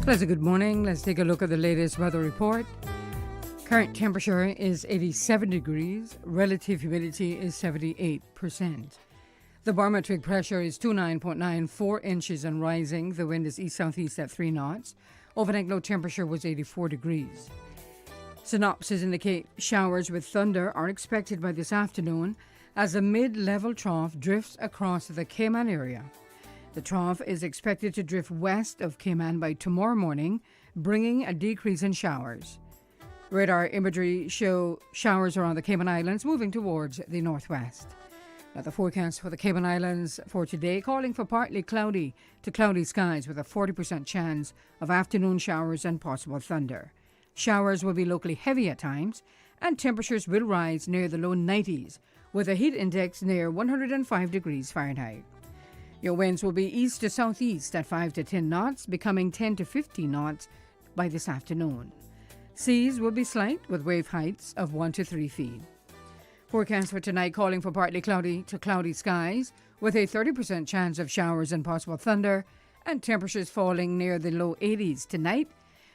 Pleasant good morning. Let's take a look at the latest weather report. Current temperature is 87 degrees. Relative humidity is 78%. The barometric pressure is 29.94 inches and rising. The wind is east-southeast at 3 knots. Overnight low temperature was 84 degrees. Synopsis indicate showers with thunder are expected by this afternoon as a mid-level trough drifts across the Cayman area. The trough is expected to drift west of Cayman by tomorrow morning, bringing a decrease in showers. Radar imagery show showers around the Cayman Islands moving towards the northwest. Now the forecast for the Cayman Islands for today, calling for partly cloudy to cloudy skies with a 40% chance of afternoon showers and possible thunder. Showers will be locally heavy at times, and temperatures will rise near the low 90s, with a heat index near 105 degrees Fahrenheit. Your winds will be east to southeast at 5 to 10 knots, becoming 10 to 15 knots by this afternoon. Seas will be slight with wave heights of 1 to 3 feet. Forecast for tonight calling for partly cloudy to cloudy skies with a 30% chance of showers and possible thunder, and temperatures falling near the low 80s tonight.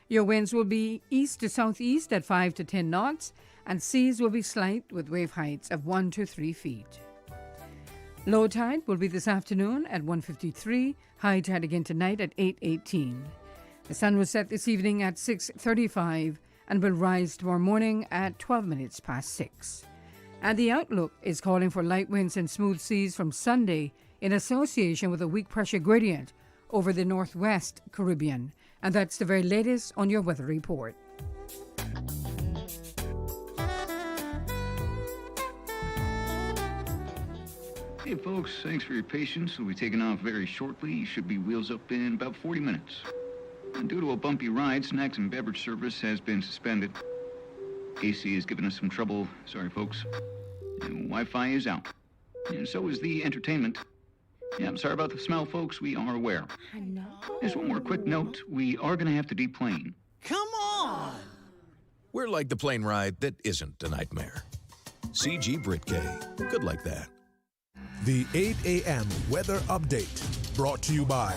Your winds will be east to southeast at 5 to 10 knots, and seas will be slight with wave heights of 1 to 3 feet. Low tide will be this afternoon at 1:53, high tide again tonight at 8:18. The sun will set this evening at 6:35 and will rise tomorrow morning at 12 minutes past 6. And the outlook is calling for light winds and smooth seas from Sunday in association with a weak pressure gradient over the northwest Caribbean. And that's the very latest on your weather report. Hey folks, thanks for your patience. We'll be taking off very shortly. Should be wheels up in about 40 minutes. And due to a bumpy ride, snacks and beverage service has been suspended. AC has given us some trouble. Sorry folks. And Wi-Fi is out. And so is the entertainment. Yeah, I'm sorry about the smell, folks. We are aware. I know. Just one more quick note. We are going to have to deplane. Come on! We're like the plane ride that isn't a nightmare. CG Britkay. Good like that. The 8 a.m. weather update, brought to you by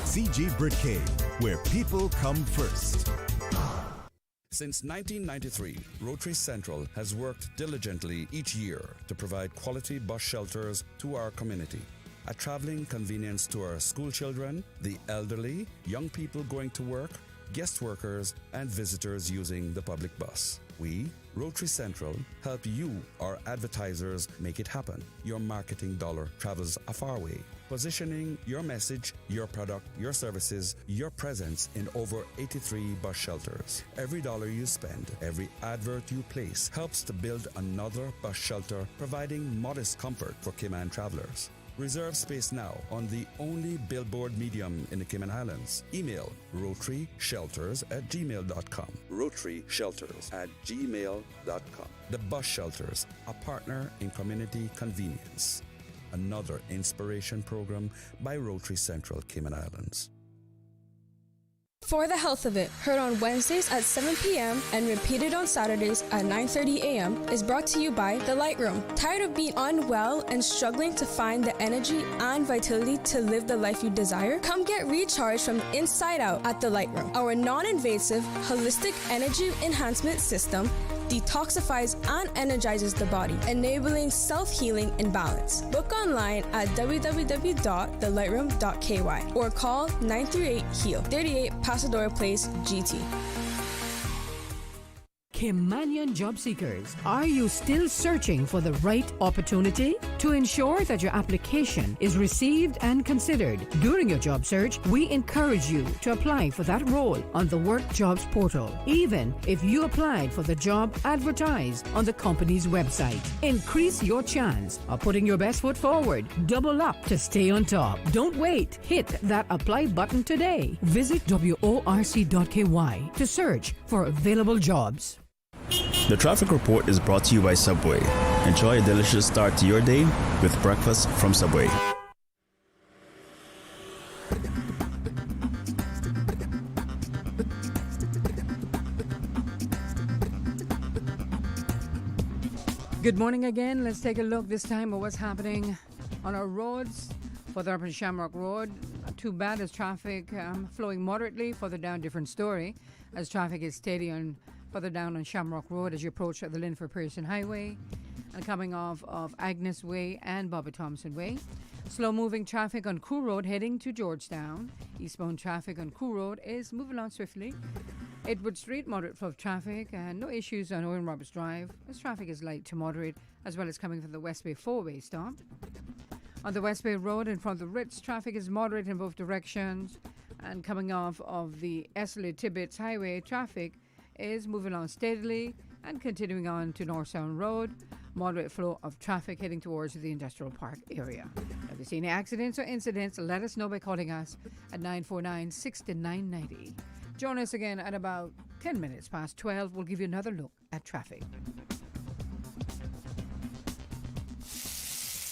CG Brickade, where people come first. Since 1993, Rotary Central has worked diligently each year to provide quality bus shelters to our community. A traveling convenience to our school children, the elderly, young people going to work, guest workers, and visitors using the public bus. We, Rotary Central, help you, our advertisers, make it happen. Your marketing dollar travels a far way. Positioning your message, your product, your services, your presence in over 83 bus shelters. Every dollar you spend, every advert you place helps to build another bus shelter, providing modest comfort for Cayman travelers. Reserve space now on the only billboard medium in the Cayman Islands. Email rotaryshelters@gmail.com. rotaryshelters@gmail.com. The Bus Shelters, a partner in community convenience. Another inspiration program by Rotary Central Cayman Islands. For the Health of It, heard on Wednesdays at 7 p.m. and repeated on Saturdays at 9:30 a.m. is brought to you by The Light Room. Tired of being unwell and struggling to find the energy and vitality to live the life you desire? Come get recharged from the inside out at The Light Room. Our non-invasive, holistic energy enhancement system detoxifies and energizes the body, enabling self-healing and balance. Book online at www.thelightroom.ky or call 938-HEAL, 38 Pasadora Place, GT. Caymanian job seekers, are you still searching for the right opportunity? To ensure that your application is received and considered during your job search, we encourage you to apply for that role on the Work Jobs portal, even if you applied for the job advertised on the company's website. Increase your chance of putting your best foot forward. Double up to stay on top. Don't wait. Hit that apply button today. Visit worc.ky to search for available jobs. The traffic report is brought to you by Subway. Enjoy a delicious start to your day with breakfast from Subway. Good morning again. Let's take a look this time at what's happening on our roads. Further up on Shamrock Road, not too bad as traffic flowing moderately. Further down, different story, as traffic is steady on further down on Shamrock Road as you approach the Linford Pearson Highway and coming off of Agnes Way and Bobby Thompson Way. Slow moving traffic on Crew Road heading to Georgetown. Eastbound traffic on Crew Road is moving on swiftly. Edward Street, moderate flow of traffic and no issues on Owen Roberts Drive as traffic is light to moderate, as well as coming from the West Bay 4-way stop. On the West Bay Road in front of the Ritz, traffic is moderate in both directions, and coming off of the Esley Tibbetts Highway, traffic is moving on steadily and continuing on to North Sound Road. Moderate flow of traffic heading towards the Industrial Park area. If you see any accidents or incidents, let us know by calling us at 949-6990. Join us again at about 10 minutes past 12. We'll give you another look at traffic.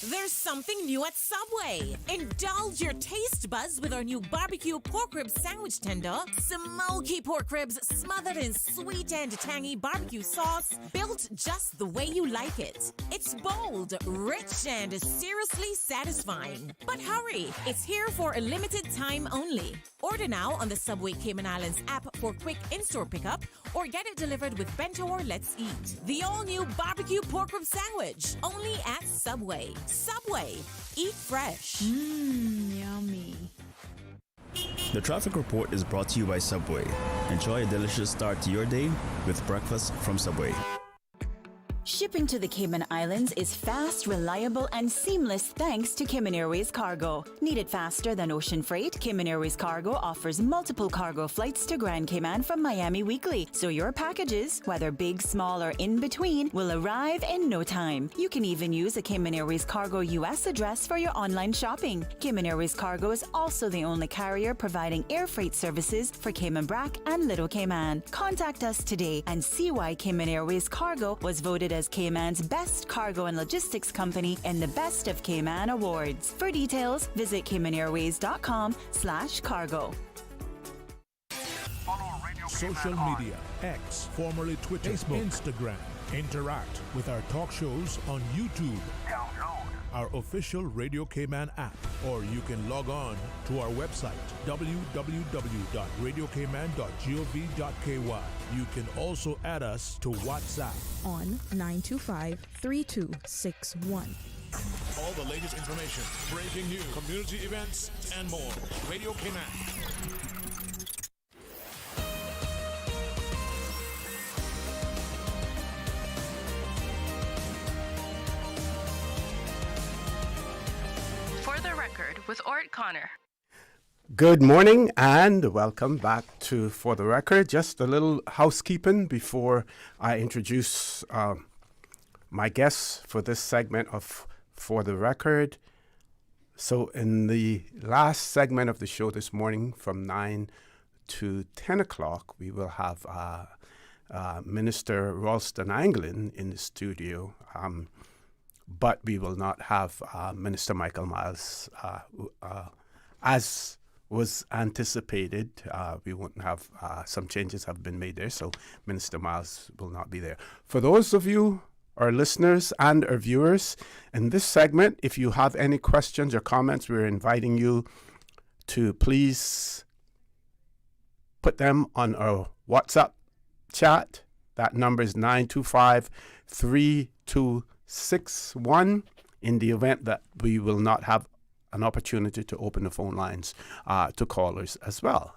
There's something new at Subway. Indulge your taste buds with our new barbecue pork rib sandwich tender. Smoky pork ribs smothered in sweet and tangy barbecue sauce, built just the way you like it. It's bold, rich, and seriously satisfying. But hurry, it's here for a limited time only. Order now on the Subway Cayman Islands app for quick in-store pickup, or get it delivered with Bento or Let's Eat. The all-new barbecue pork rib sandwich, only at Subway. Subway, eat fresh. Yummy. The traffic report is brought to you by Subway. Enjoy a delicious start to your day with breakfast from Subway. Shipping to the Cayman Islands is fast, reliable, and seamless thanks to Cayman Airways Cargo. Need it faster than ocean freight? Cayman Airways Cargo offers multiple cargo flights to Grand Cayman from Miami weekly, so your packages, whether big, small, or in between, will arrive in no time. You can even use a Cayman Airways Cargo US address for your online shopping. Cayman Airways Cargo is also the only carrier providing air freight services for Cayman Brac and Little Cayman. Contact us today and see why Cayman Airways Cargo was voted as Cayman's best cargo and logistics company in the Best of Cayman Awards. For details, visit CaymanAirways.com/cargo. Social media, X, formerly Twitter, Facebook, Instagram. Interact with our talk shows on YouTube. Download our official Radio Cayman app, or you can log on to our website, www.radiocayman.gov.ky. You can also add us to WhatsApp on 925-3261. All the latest information, breaking news, community events, and more. Radio Cayman. For the record, with ORRETT Connor. Good morning and welcome back to For the Record. Just a little housekeeping before I introduce my guests for this segment of For the Record. So in the last segment of the show this morning from 9 to 10 o'clock, we will have Minister Rolston Anglin in the studio, but we will not have Minister Michael Miles as was anticipated. We won't have, some changes have been made there, so Minister Miles will not be there. For those of you, our listeners and our viewers, in this segment, if you have any questions or comments, we're inviting you to please put them on our WhatsApp chat. That number is 925-3261 in the event that we will not have an opportunity to open the phone lines to callers as well.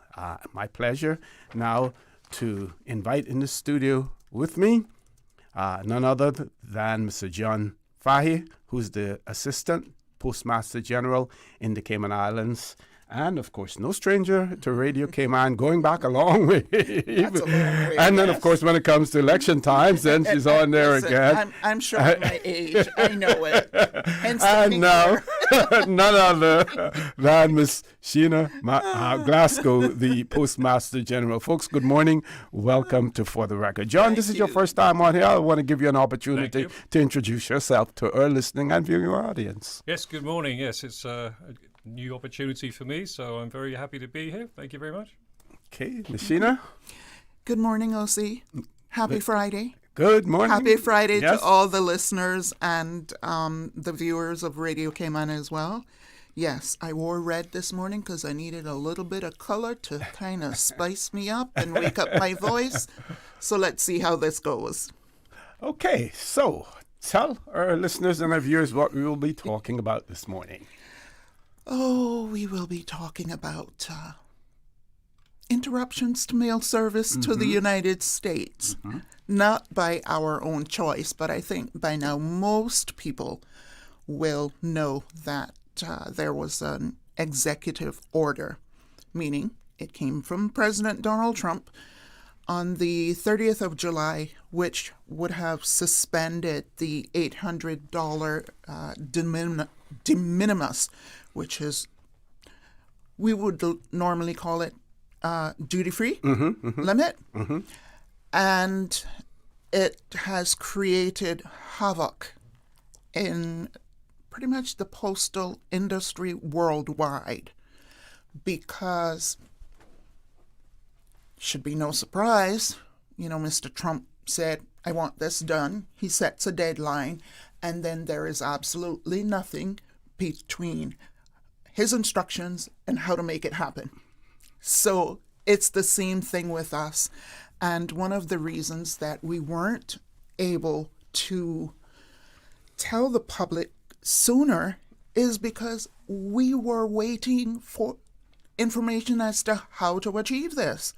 My pleasure now to invite in the studio with me none other than Mr. John Fahy, who's the Assistant Postmaster General in the Cayman Islands, and of course, no stranger to Radio Cayman, going back a long way. That's a long way, and then, of course, when it comes to election times, then she's on there again. I'm sure of my age. I know it. Hence and now, none other than Miss Sheena Glasgow, the Postmaster General. Folks, good morning. Welcome to For the Record. John, this is your first time on here. I want to give you an opportunity to introduce yourself to our listening and viewing audience. Yes, good morning. Yes, it's a new opportunity for me, so I'm very happy to be here. Thank you very much. Okay, Ms. Sheena. Good morning, OC. Happy Friday. Good morning. Happy Friday to all the listeners and the viewers of Radio Cayman as well. Yes, I wore red this morning because I needed a little bit of color to kind of spice me up and wake up my voice. So let's see how this goes. Okay, so tell our listeners and our viewers what we will be talking about this morning. Oh, we will be talking about interruptions to mail service to the United States. Not by our own choice, but I think by now most people will know that there was an executive order, meaning it came from President Donald Trump on the 30th of July, which would have suspended the $800 de minimis, which is, we would normally call it duty-free limit. And it has created havoc in pretty much the postal industry worldwide because, should be no surprise, you know, Mr. Trump said, I want this done. He sets a deadline, and then there is absolutely nothing between his instructions and how to make it happen. So it's the same thing with us. And one of the reasons that we weren't able to tell the public sooner is because we were waiting for information as to how to achieve this.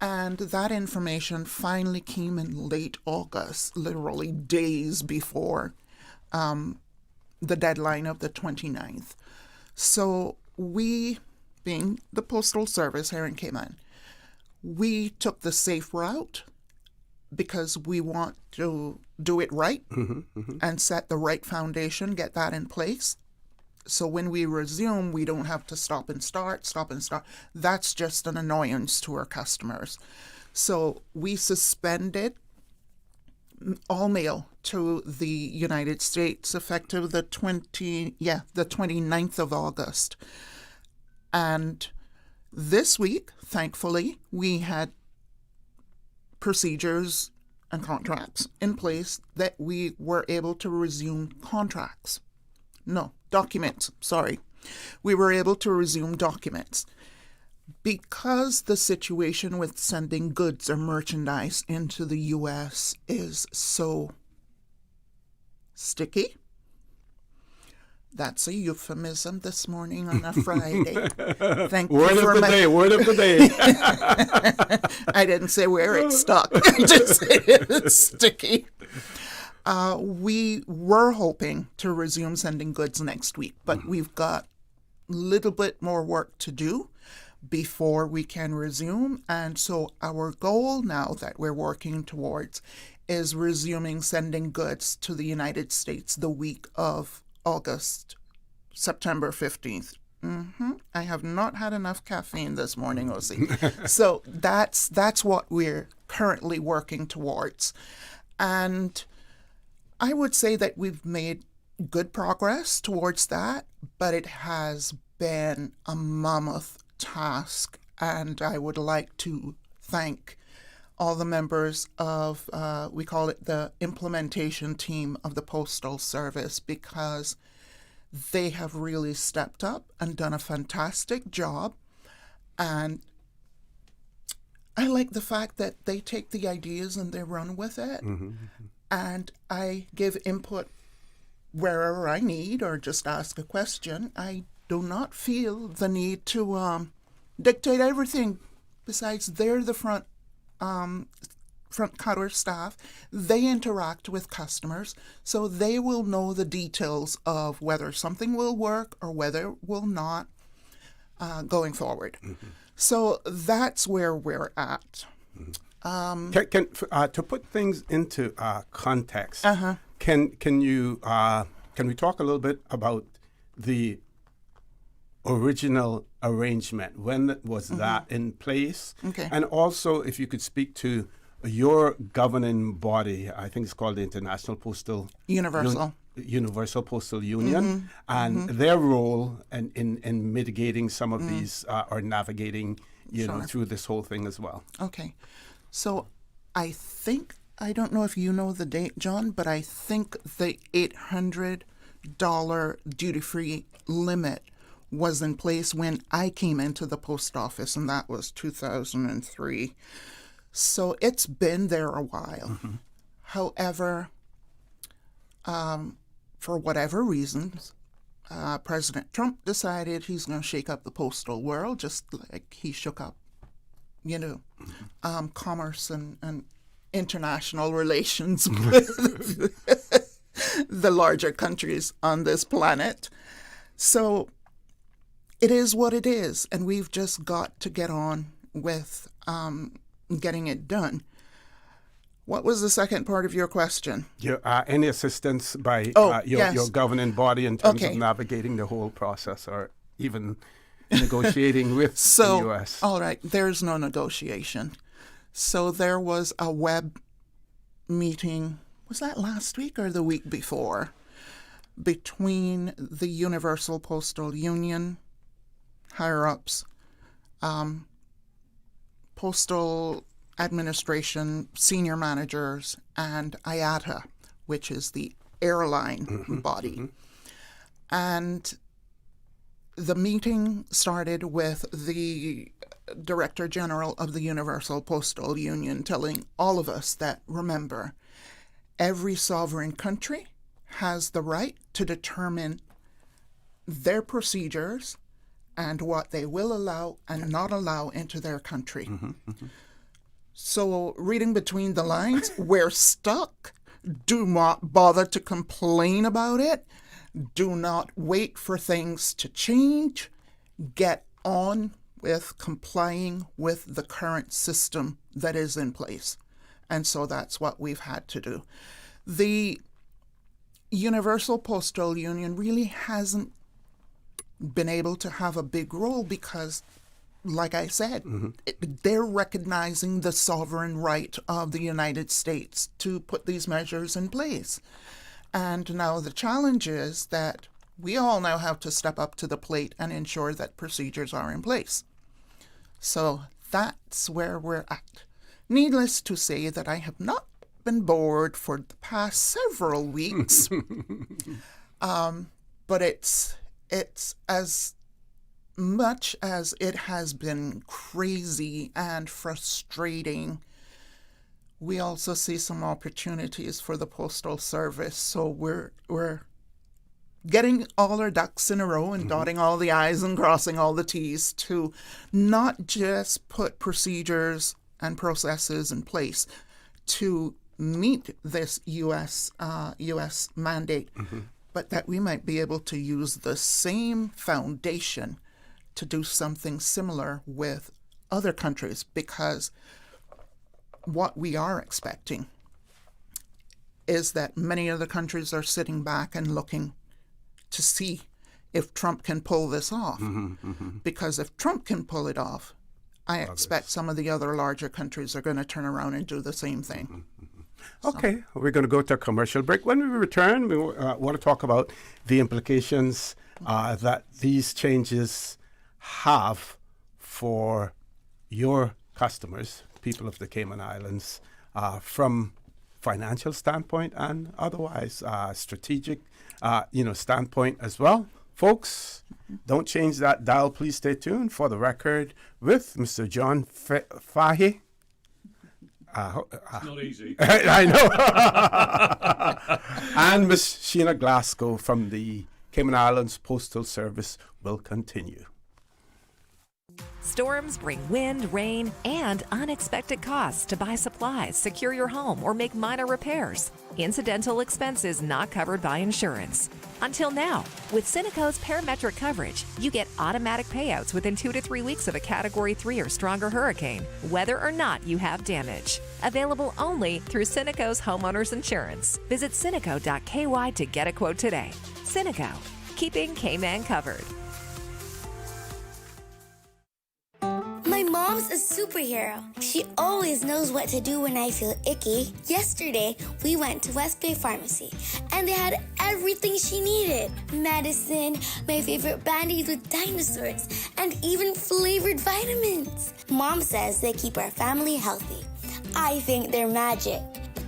And that information finally came in late August, literally days before the deadline of the 29th. So we, being the Postal Service here in Cayman, we took the safe route because we want to do it right and set the right foundation, get that in place. So when we resume, we don't have to stop and start. That's just an annoyance to our customers. So we suspended all mail to the United States effective the 29th of August. And this week, thankfully, we had procedures and contracts in place that we were able to resume documents. We were able to resume documents. Because the situation with sending goods or merchandise into the U.S. is so sticky. That's a euphemism this morning on a Friday. Thank you for word of the day. I didn't say where it's stuck. I just said it's sticky. We were hoping to resume sending goods next week, but we've got a little bit more work to do before we can resume. And so our goal now that we're working towards is resuming sending goods to the United States the week of August September 15th. I have not had enough caffeine this morning, OC. So that's what we're currently working towards. And I would say that we've made good progress towards that, but it has been a mammoth task. And I would like to thank all the members of, we call it the implementation team of the Postal Service, because they have really stepped up and done a fantastic job. And I like the fact that they take the ideas and they run with it. And I give input wherever I need or just ask a question. I do not feel the need to dictate everything. Besides, they're the front counter staff. They interact with customers, so they will know the details of whether something will work or whether it will not going forward. So that's where we're at. To put things into context, can we talk a little bit about the original arrangement? When was that in place? Okay. And also, if you could speak to your governing body, I think it's called the International Postal Universal Postal Union, and their role in mitigating some of these or navigating, through this whole thing as well. Okay. So I think, I don't know if you know the date, John, but I think the $800 duty-free limit was in place when I came into the post office, and that was 2003. So it's been there a while. However, for whatever reasons, President Trump decided he's going to shake up the postal world, just like he shook up, commerce and international relations with the larger countries on this planet. So it is what it is, and we've just got to get on with getting it done. What was the second part of your question? Any assistance by your governing body in terms of navigating the whole process, or even negotiating with the U.S.? All right, there's no negotiation. So there was a web meeting, was that last week or the week before, between the Universal Postal Union higher-ups, Postal Administration senior managers, and IATA, which is the airline body. And the meeting started with the Director General of the Universal Postal Union telling all of us that, remember, every sovereign country has the right to determine their procedures and what they will allow and not allow into their country. So, reading between the lines, we're stuck. Do not bother to complain about it. Do not wait for things to change. Get on with complying with the current system that is in place. And so that's what we've had to do. The Universal Postal Union really hasn't been able to have a big role because, like I said, they're recognizing the sovereign right of the United States to put these measures in place. And now the challenge is that we all now have to step up to the plate and ensure that procedures are in place. So that's where we're at. Needless to say that I have not been bored for the past several weeks, but it's as much as it has been crazy and frustrating, we also see some opportunities for the Postal Service. So we're getting all our ducks in a row and dotting all the I's and crossing all the T's to not just put procedures and processes in place to meet this U.S. mandate, but that we might be able to use the same foundation to do something similar with other countries, because what we are expecting is that many other countries are sitting back and looking to see if Trump can pull this off. Because if Trump can pull it off, I expect some of the other larger countries are going to turn around and do the same thing. Okay, we're going to go to a commercial break. When we return, we want to talk about the implications that these changes have for your customers, people of the Cayman Islands, from financial standpoint and otherwise strategic, standpoint as well. Folks, don't change that dial. Please stay tuned for the record with Mr. John Fahy. It's not easy. I know. And Miss Sheena Glasgow from the Cayman Islands Postal Service will continue. Storms bring wind, rain, and unexpected costs to buy supplies, secure your home, or make minor repairs. Incidental expenses not covered by insurance. Until now, with Cineco's parametric coverage, you get automatic payouts within 2 to 3 weeks of a Category 3 or stronger hurricane, whether or not you have damage. Available only through Cineco's homeowners insurance. Visit Cineco.ky to get a quote today. Cineco, keeping Cayman covered. My mom's a superhero. She always knows what to do when I feel icky. Yesterday, we went to West Bay Pharmacy, and they had everything she needed. Medicine, my favorite Band-Aids with dinosaurs, and even flavored vitamins. Mom says they keep our family healthy. I think they're magic.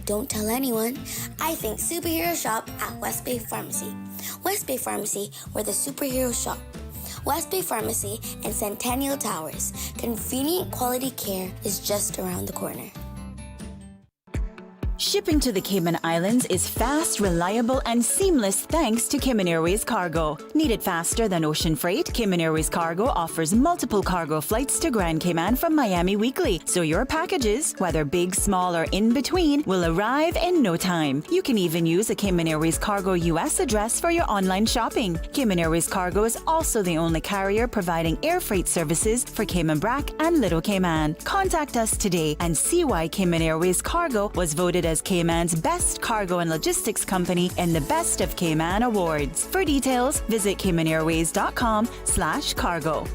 Don't tell anyone. I think superheroes shop at West Bay Pharmacy. West Bay Pharmacy, where the superheroes shop. West Bay Pharmacy and Centennial Towers. Convenient quality care is just around the corner. Shipping to the Cayman Islands is fast, reliable, and seamless thanks to Cayman Airways Cargo. Need it faster than ocean freight? Cayman Airways Cargo offers multiple cargo flights to Grand Cayman from Miami weekly, so your packages, whether big, small, or in between, will arrive in no time. You can even use a Cayman Airways Cargo US address for your online shopping. Cayman Airways Cargo is also the only carrier providing air freight services for Cayman Brac and Little Cayman. Contact us today and see why Cayman Airways Cargo was voted as Cayman's best cargo and logistics company in the Best of Cayman Awards. For details, visit CaymanAirways.com/cargo.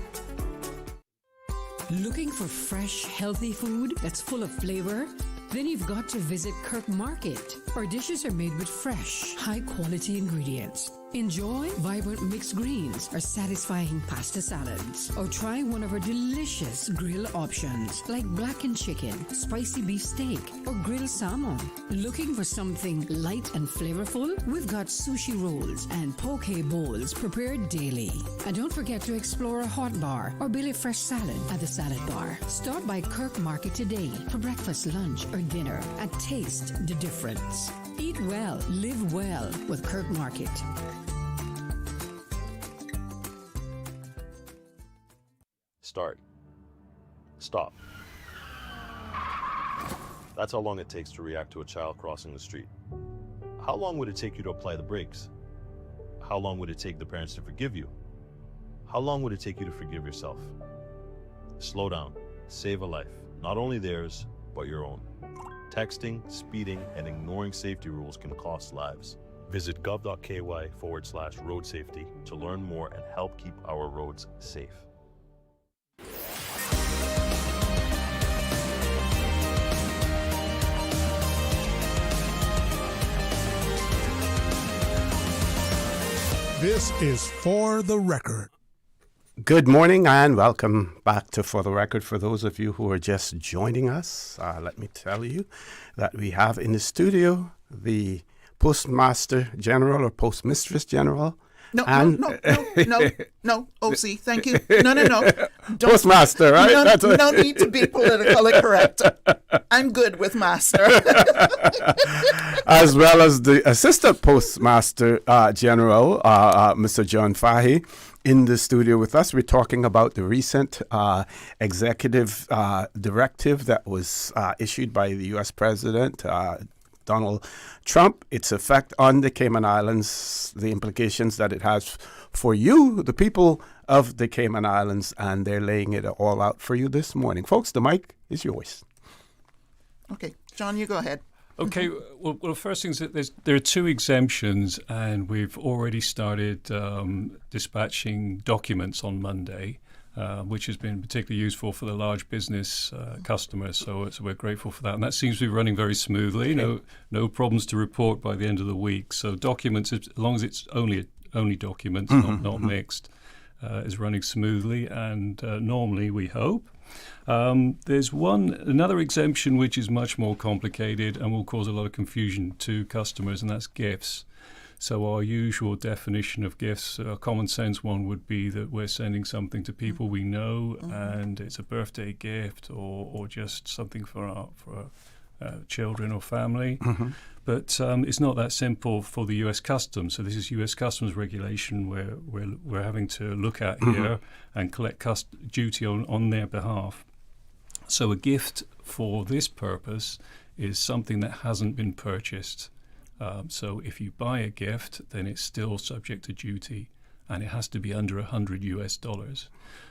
Looking for fresh, healthy food that's full of flavor? Then you've got to visit Kirk Market. Our dishes are made with fresh, high-quality ingredients. Enjoy vibrant mixed greens or satisfying pasta salads. Or try one of our delicious grill options like blackened chicken, spicy beef steak, or grilled salmon. Looking for something light and flavorful? We've got sushi rolls and poke bowls prepared daily. And don't forget to explore a hot bar or Billy Fresh salad at the salad bar. Stop by Kirk Market today for breakfast, lunch, or dinner and taste the difference. Eat well, live well with Kirk Market. Start. Stop. That's how long it takes to react to a child crossing the street. How long would it take you to apply the brakes? How long would it take the parents to forgive you? How long would it take you to forgive yourself? Slow down. Save a life. Not only theirs, but your own. Texting, speeding, and ignoring safety rules can cost lives. Visit gov.ky/road safety to learn more and help keep our roads safe. This is For the Record. Good morning and welcome back to For the Record. For those of you who are just joining us, let me tell you that we have in the studio the Postmaster General or Postmistress General. No, OC, thank you. No. Don't, Postmaster, right? No need to be politically correct. I'm good with master. As well as the Assistant Postmaster General, Mr. John Fahy, in the studio with us. We're talking about the recent executive directive that was issued by the U.S. President, Donald Trump, its effect on the Cayman Islands, the implications that it has for you, the people of the Cayman Islands, and they're laying it all out for you this morning. Folks, the mic is yours. Okay, John, you go ahead. Okay, well, first thing is that there are 2 exemptions, and we've already started dispatching documents on Monday, which has been particularly useful for the large business customers. So we're grateful for that, and that seems to be running very smoothly. Okay. No problems to report by the end of the week. So documents, as long as it's only documents, not mixed, is running smoothly, and normally we hope. There's another exemption which is much more complicated and will cause a lot of confusion to customers, and that's gifts. So our usual definition of gifts, a common sense one would be that we're sending something to people we know, and it's a birthday gift or just something for our children or family. But it's not that simple for the U.S. Customs. So this is U.S. Customs regulation where we're having to look at here and collect duty on their behalf. So a gift for this purpose is something that hasn't been purchased. So if you buy a gift, then it's still subject to duty, and it has to be under $100 US.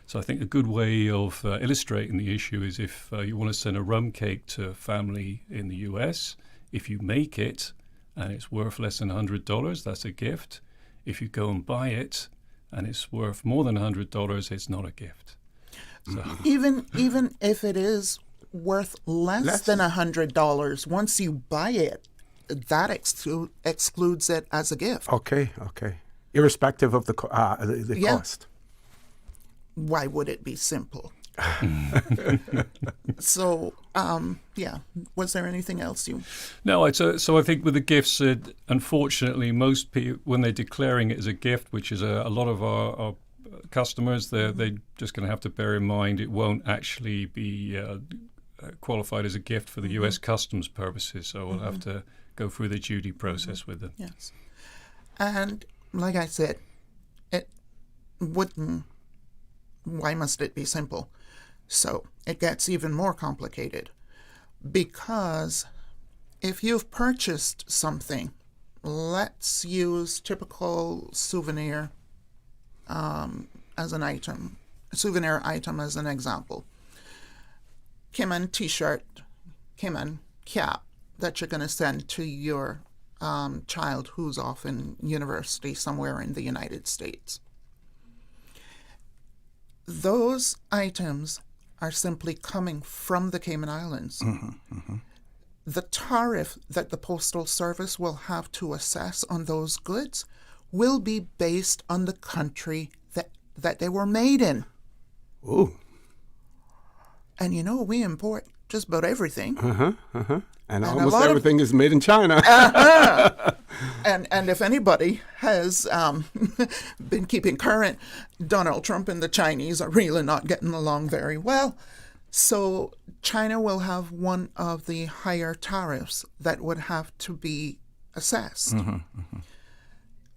So I think a good way of illustrating the issue is if you want to send a rum cake to family in the US, if you make it and it's worth less than $100, that's a gift. If you go and buy it and it's worth more than $100, it's not a gift. So Even if it is worth less than $100, once you buy it, that excludes it as a gift. Okay. Irrespective of the cost. Why would it be simple? So, was there anything else you... No, so I think with the gifts, unfortunately, most people, when they're declaring it as a gift, which is a lot of our customers, they're just going to have to bear in mind it won't actually be qualified as a gift for the U.S. Customs purposes. So we'll have to go through the duty process with them. Yes. And like I said, it wouldn't... Why must it be simple? So it gets even more complicated, because if you've purchased something, let's use typical souvenir as an item, souvenir item as an example. Cayman t-shirt, Cayman cap that you're going to send to your child who's off in university somewhere in the United States. Those items are simply coming from the Cayman Islands. The tariff that the Postal Service will have to assess on those goods will be based on the country that they were made in. Ooh. And we import just about everything. And almost everything is made in China. And if anybody has been keeping current, Donald Trump and the Chinese are really not getting along very well. So China will have one of the higher tariffs that would have to be assessed.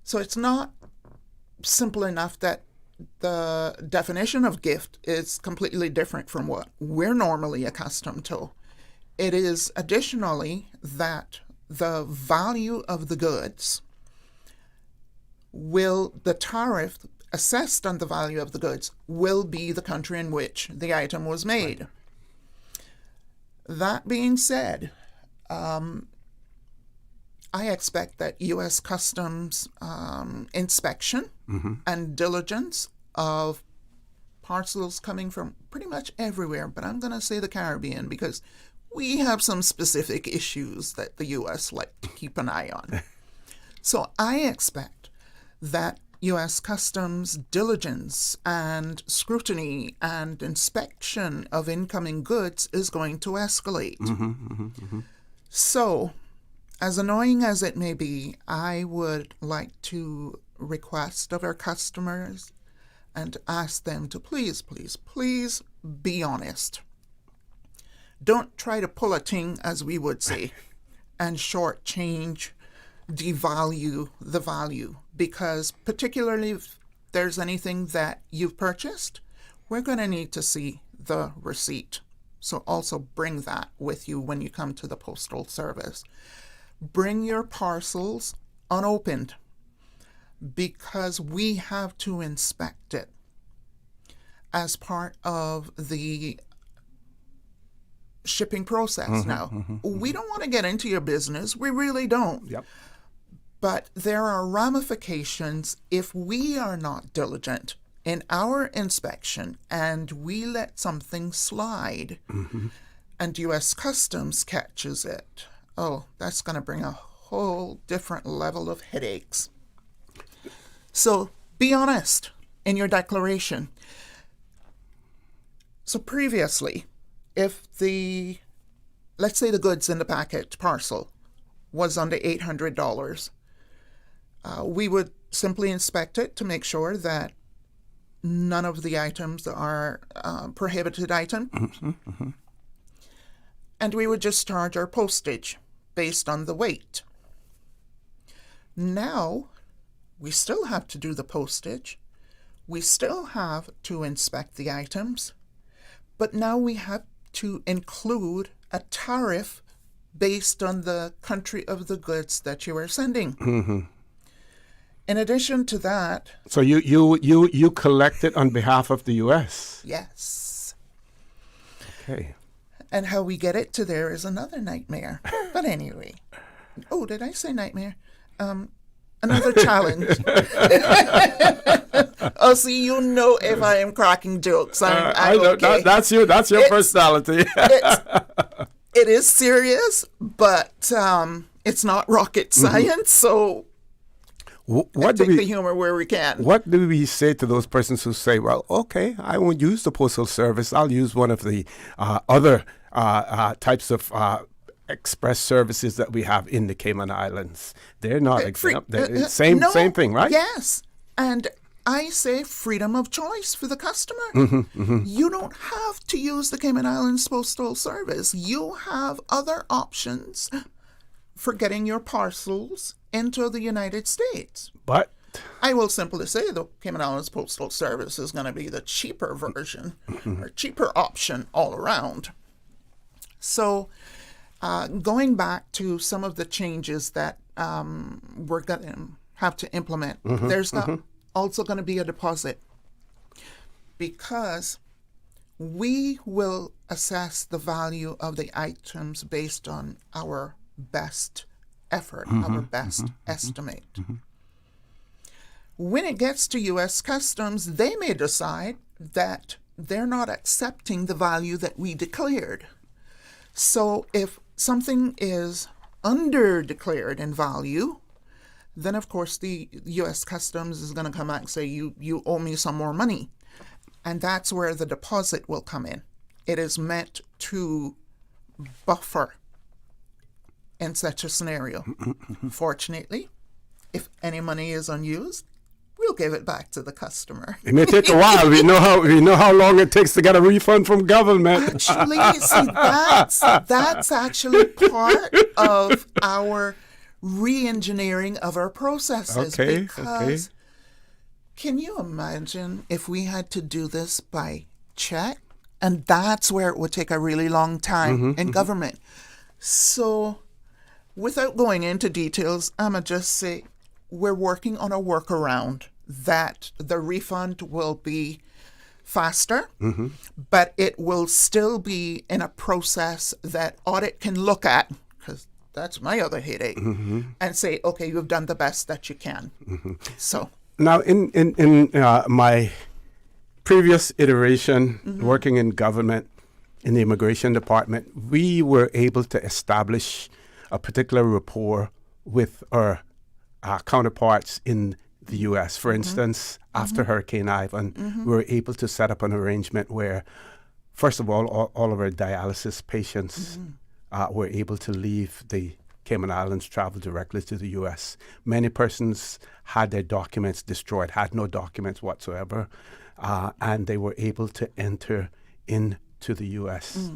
So it's not simple enough that the definition of gift is completely different from what we're normally accustomed to. It is additionally that the value of the goods the tariff assessed on the value of the goods will be the country in which the item was made. Right. That being said, I expect that U.S. Customs inspection and diligence of parcels coming from pretty much everywhere, but I'm going to say the Caribbean because we have some specific issues that the U.S. like to keep an eye on. So I expect that U.S. Customs diligence and scrutiny and inspection of incoming goods is going to escalate. So, as annoying as it may be, I would like to request of our customers and ask them to please be honest. Don't try to pull a ting, as we would say, and shortchange, devalue the value, because particularly if there's anything that you've purchased, we're going to need to see the receipt. So also bring that with you when you come to the Postal Service. Bring your parcels unopened, because we have to inspect it as part of the shipping process now. We don't want to get into your business. We really don't. Yep. But there are ramifications if we are not diligent in our inspection and we let something slide and U.S. Customs catches it. Oh, that's going to bring a whole different level of headaches. So be honest in your declaration. So previously, if let's say the goods in the packet parcel was under $800, we would simply inspect it to make sure that none of the items are prohibited items. And we would just charge our postage based on the weight. Now, we still have to do the postage. We still have to inspect the items. But now we have to include a tariff based on the country of the goods that you are sending. In addition to that... So you collect it on behalf of the U.S.? Yes. Okay. And how we get it to there is another nightmare. But anyway. Oh, did I say nightmare? Another challenge. Oh, see, you know if I am cracking jokes. I'm know, okay. That's your personality. It is serious, but it's not rocket science, so... What take the humor where we can. What do we say to those persons who say, well, okay, I won't use the Postal Service. I'll use one of the other types of express services that we have in the Cayman Islands. They're not exempt. Same thing, right? Yes. And I say freedom of choice for the customer. You don't have to use the Cayman Islands Postal Service. You have other options for getting your parcels into the United States. But I will simply say the Cayman Islands Postal Service is going to be the cheaper version or cheaper option all around. So going back to some of the changes that we're going to have to implement, there's also going to be a deposit because we will assess the value of the items based on our best effort, our best estimate. When it gets to U.S. Customs, they may decide that they're not accepting the value that we declared. So if something is under-declared in value, then of course the U.S. Customs is going to come back and say, you owe me some more money. And that's where the deposit will come in. It is meant to buffer in such a scenario. Fortunately, if any money is unused, we'll give it back to the customer. It may take a while. We know how long it takes to get a refund from government. Actually, see, that's actually part of our re-engineering of our processes. Because can you imagine if we had to do this by check? And that's where it would take a really long time in government. So without going into details, I'm going to just say we're working on a workaround that the refund will be faster, but it will still be in a process that audit can look at, because that's my other headache, and say, okay, you've done the best that you can. So now in my previous iteration, working in government, in the immigration department, we were able to establish a particular rapport with our counterparts in the U.S. For instance, after Hurricane Ivan, we were able to set up an arrangement where, first of all of our dialysis patients were able to leave the Cayman Islands, travel directly to the U.S. Many persons had their documents destroyed, had no documents whatsoever, and they were able to enter into the U.S.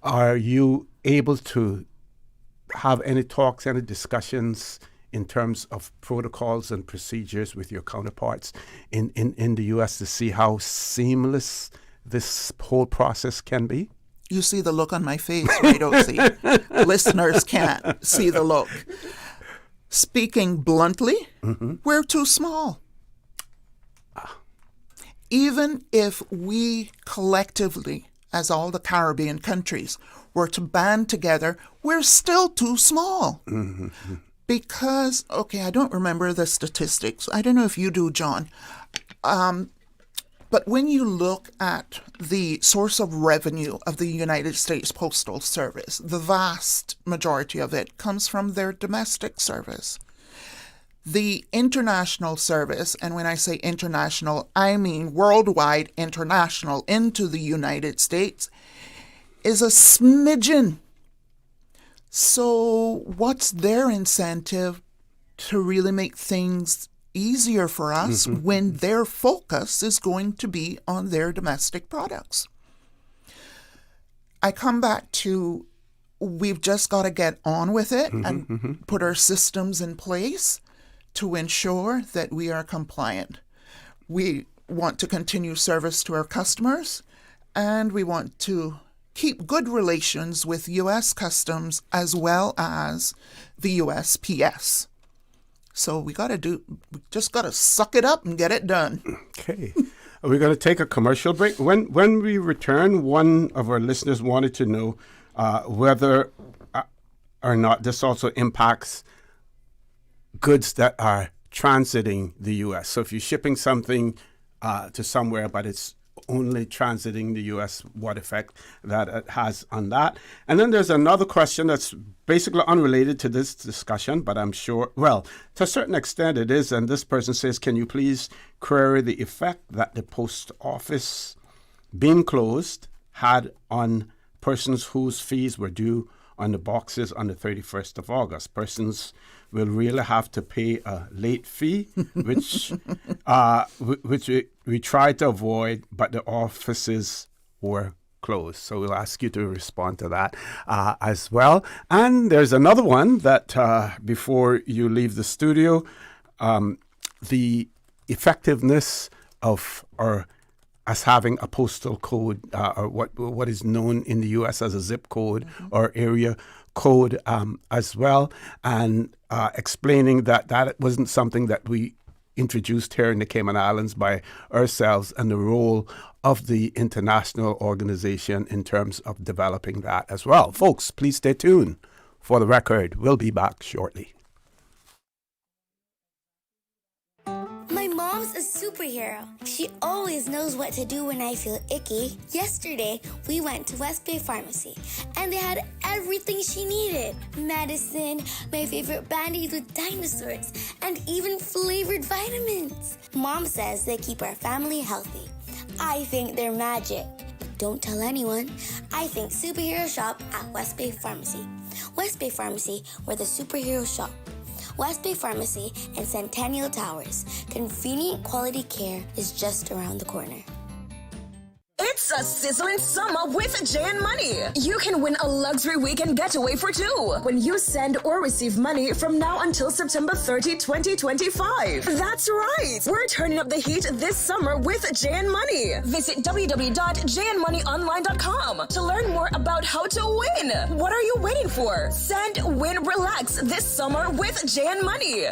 Are you able to have any talks, any discussions in terms of protocols and procedures with your counterparts in the U.S. to see how seamless this whole process can be? You see the look on my face, right, OC? Listeners can't see the look. Speaking bluntly, we're too small. Even if we collectively, as all the Caribbean countries were to band together, we're still too small. Because, okay, I don't remember the statistics. I don't know if you do, John. But when you look at the source of revenue of the United States Postal Service, the vast majority of it comes from their domestic service. The international service, and when I say international, I mean worldwide international into the United States, is a smidgen. So what's their incentive to really make things easier for us when their focus is going to be on their domestic products? I come back to, we've just got to get on with it and put our systems in place to ensure that we are compliant. We want to continue service to our customers, and we want to keep good relations with U.S. Customs as well as the USPS. So we just got to suck it up and get it done. Okay. We're going to take a commercial break. When we return, one of our listeners wanted to know whether or not this also impacts goods that are transiting the U.S. So if you're shipping something to somewhere, but it's only transiting the U.S., what effect that it has on that. And then there's another question that's basically unrelated to this discussion, but I'm sure, well, to a certain extent it is. And this person says, can you please query the effect that the post office being closed had on persons whose fees were due on the boxes on the 31st of August? Persons will really have to pay a late fee, which we tried to avoid, but the offices were closed. So we'll ask you to respond to that as well. And there's another one that before you leave the studio, the effectiveness of us having a postal code, or what is known in the U.S. as a zip code or area code as well, and explaining that wasn't something that we introduced here in the Cayman Islands by ourselves, and the role of the international organization in terms of developing that as well. Folks, please stay tuned for the record. We'll be back shortly. My mom's a superhero. She always knows what to do when I feel icky. Yesterday, we went to West Bay Pharmacy, and they had everything she needed. Medicine, my favorite band-aids with dinosaurs, and even flavored vitamins. Mom says they keep our family healthy. I think they're magic. But don't tell anyone. I think superhero shop at West Bay Pharmacy. West Bay Pharmacy, where the superheroes shop. West Bay Pharmacy and Centennial Towers. Convenient quality care is just around the corner. It's a sizzling summer with JN Money. You can win a luxury weekend getaway for two when you send or receive money from now until September 30, 2025. That's right. We're turning up the heat this summer with JN Money. Visit www.jnmoneyonline.com to learn more about how to win. What are you waiting for? Send, win, relax this summer with JN Money.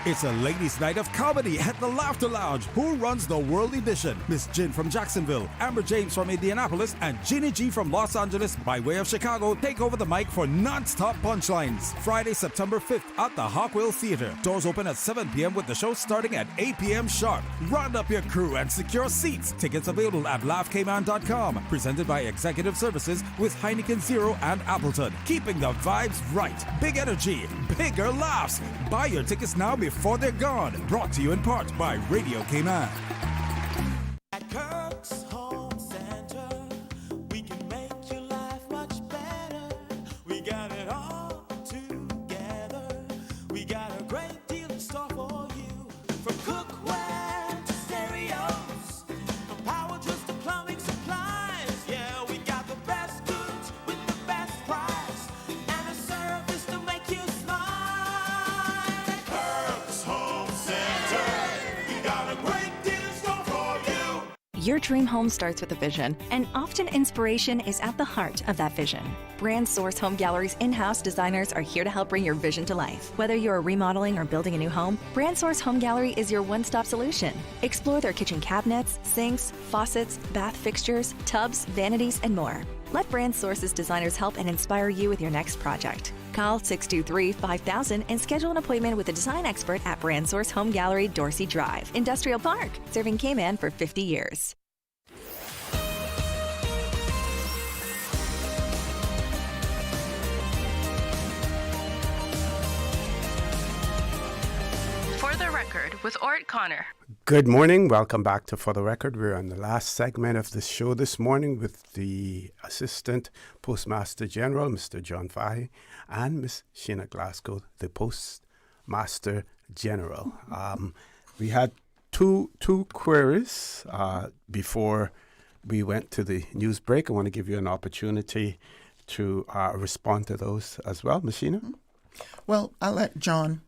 It's a ladies' night of comedy at the Laughter Lounge. Who runs the World Edition? Miss Jin from Jacksonville, Amber James from Indianapolis, and Ginny G from Los Angeles by way of Chicago take over the mic for non-stop punchlines. Friday, September 5th at the Hawkwell Theater. Doors open at 7 p.m. with the show starting at 8 p.m. sharp. Round up your crew and secure seats. Tickets available at laughcayman.com. Presented by Executive Services with Heineken Zero and Appleton. Keeping the vibes right. Big energy, bigger laughs. Buy your tickets now before they're gone. Brought to you in part by Radio Cayman. At Kirk's Home Center, we can make your life much better. We got it all together. We got a great deal in store for you. From cookware to stereos, from power tools to plumbing supplies. Yeah, we got the best goods with the best price and a service to make you smile. Kirk's Home Center, we got a great deal in Your dream home starts with a vision, and often inspiration is at the heart of that vision. Brand Source Home Gallery's in-house designers are here to help bring your vision to life. Whether you're remodeling or building a new home, Brand Source Home Gallery is your one-stop solution. Explore their kitchen cabinets, sinks, faucets, bath fixtures, tubs, vanities, and more. Let Brand Source's designers help and inspire you with your next project. Call 623-5000 and schedule an appointment with a design expert at Brand Source Home Gallery, Dorsey Drive, Industrial Park, serving Cayman for 50 years. For the Record with ORRETT Connor. Good morning. Welcome back to For the Record. We're on the last segment of the show this morning with the Assistant Postmaster General, Mr. John Fahy, and Ms. Sheena Glasgow, the Postmaster General. We had two queries before we went to the news break. I want to give you an opportunity to respond to those as well. Ms. Sheena? Well, I'll let John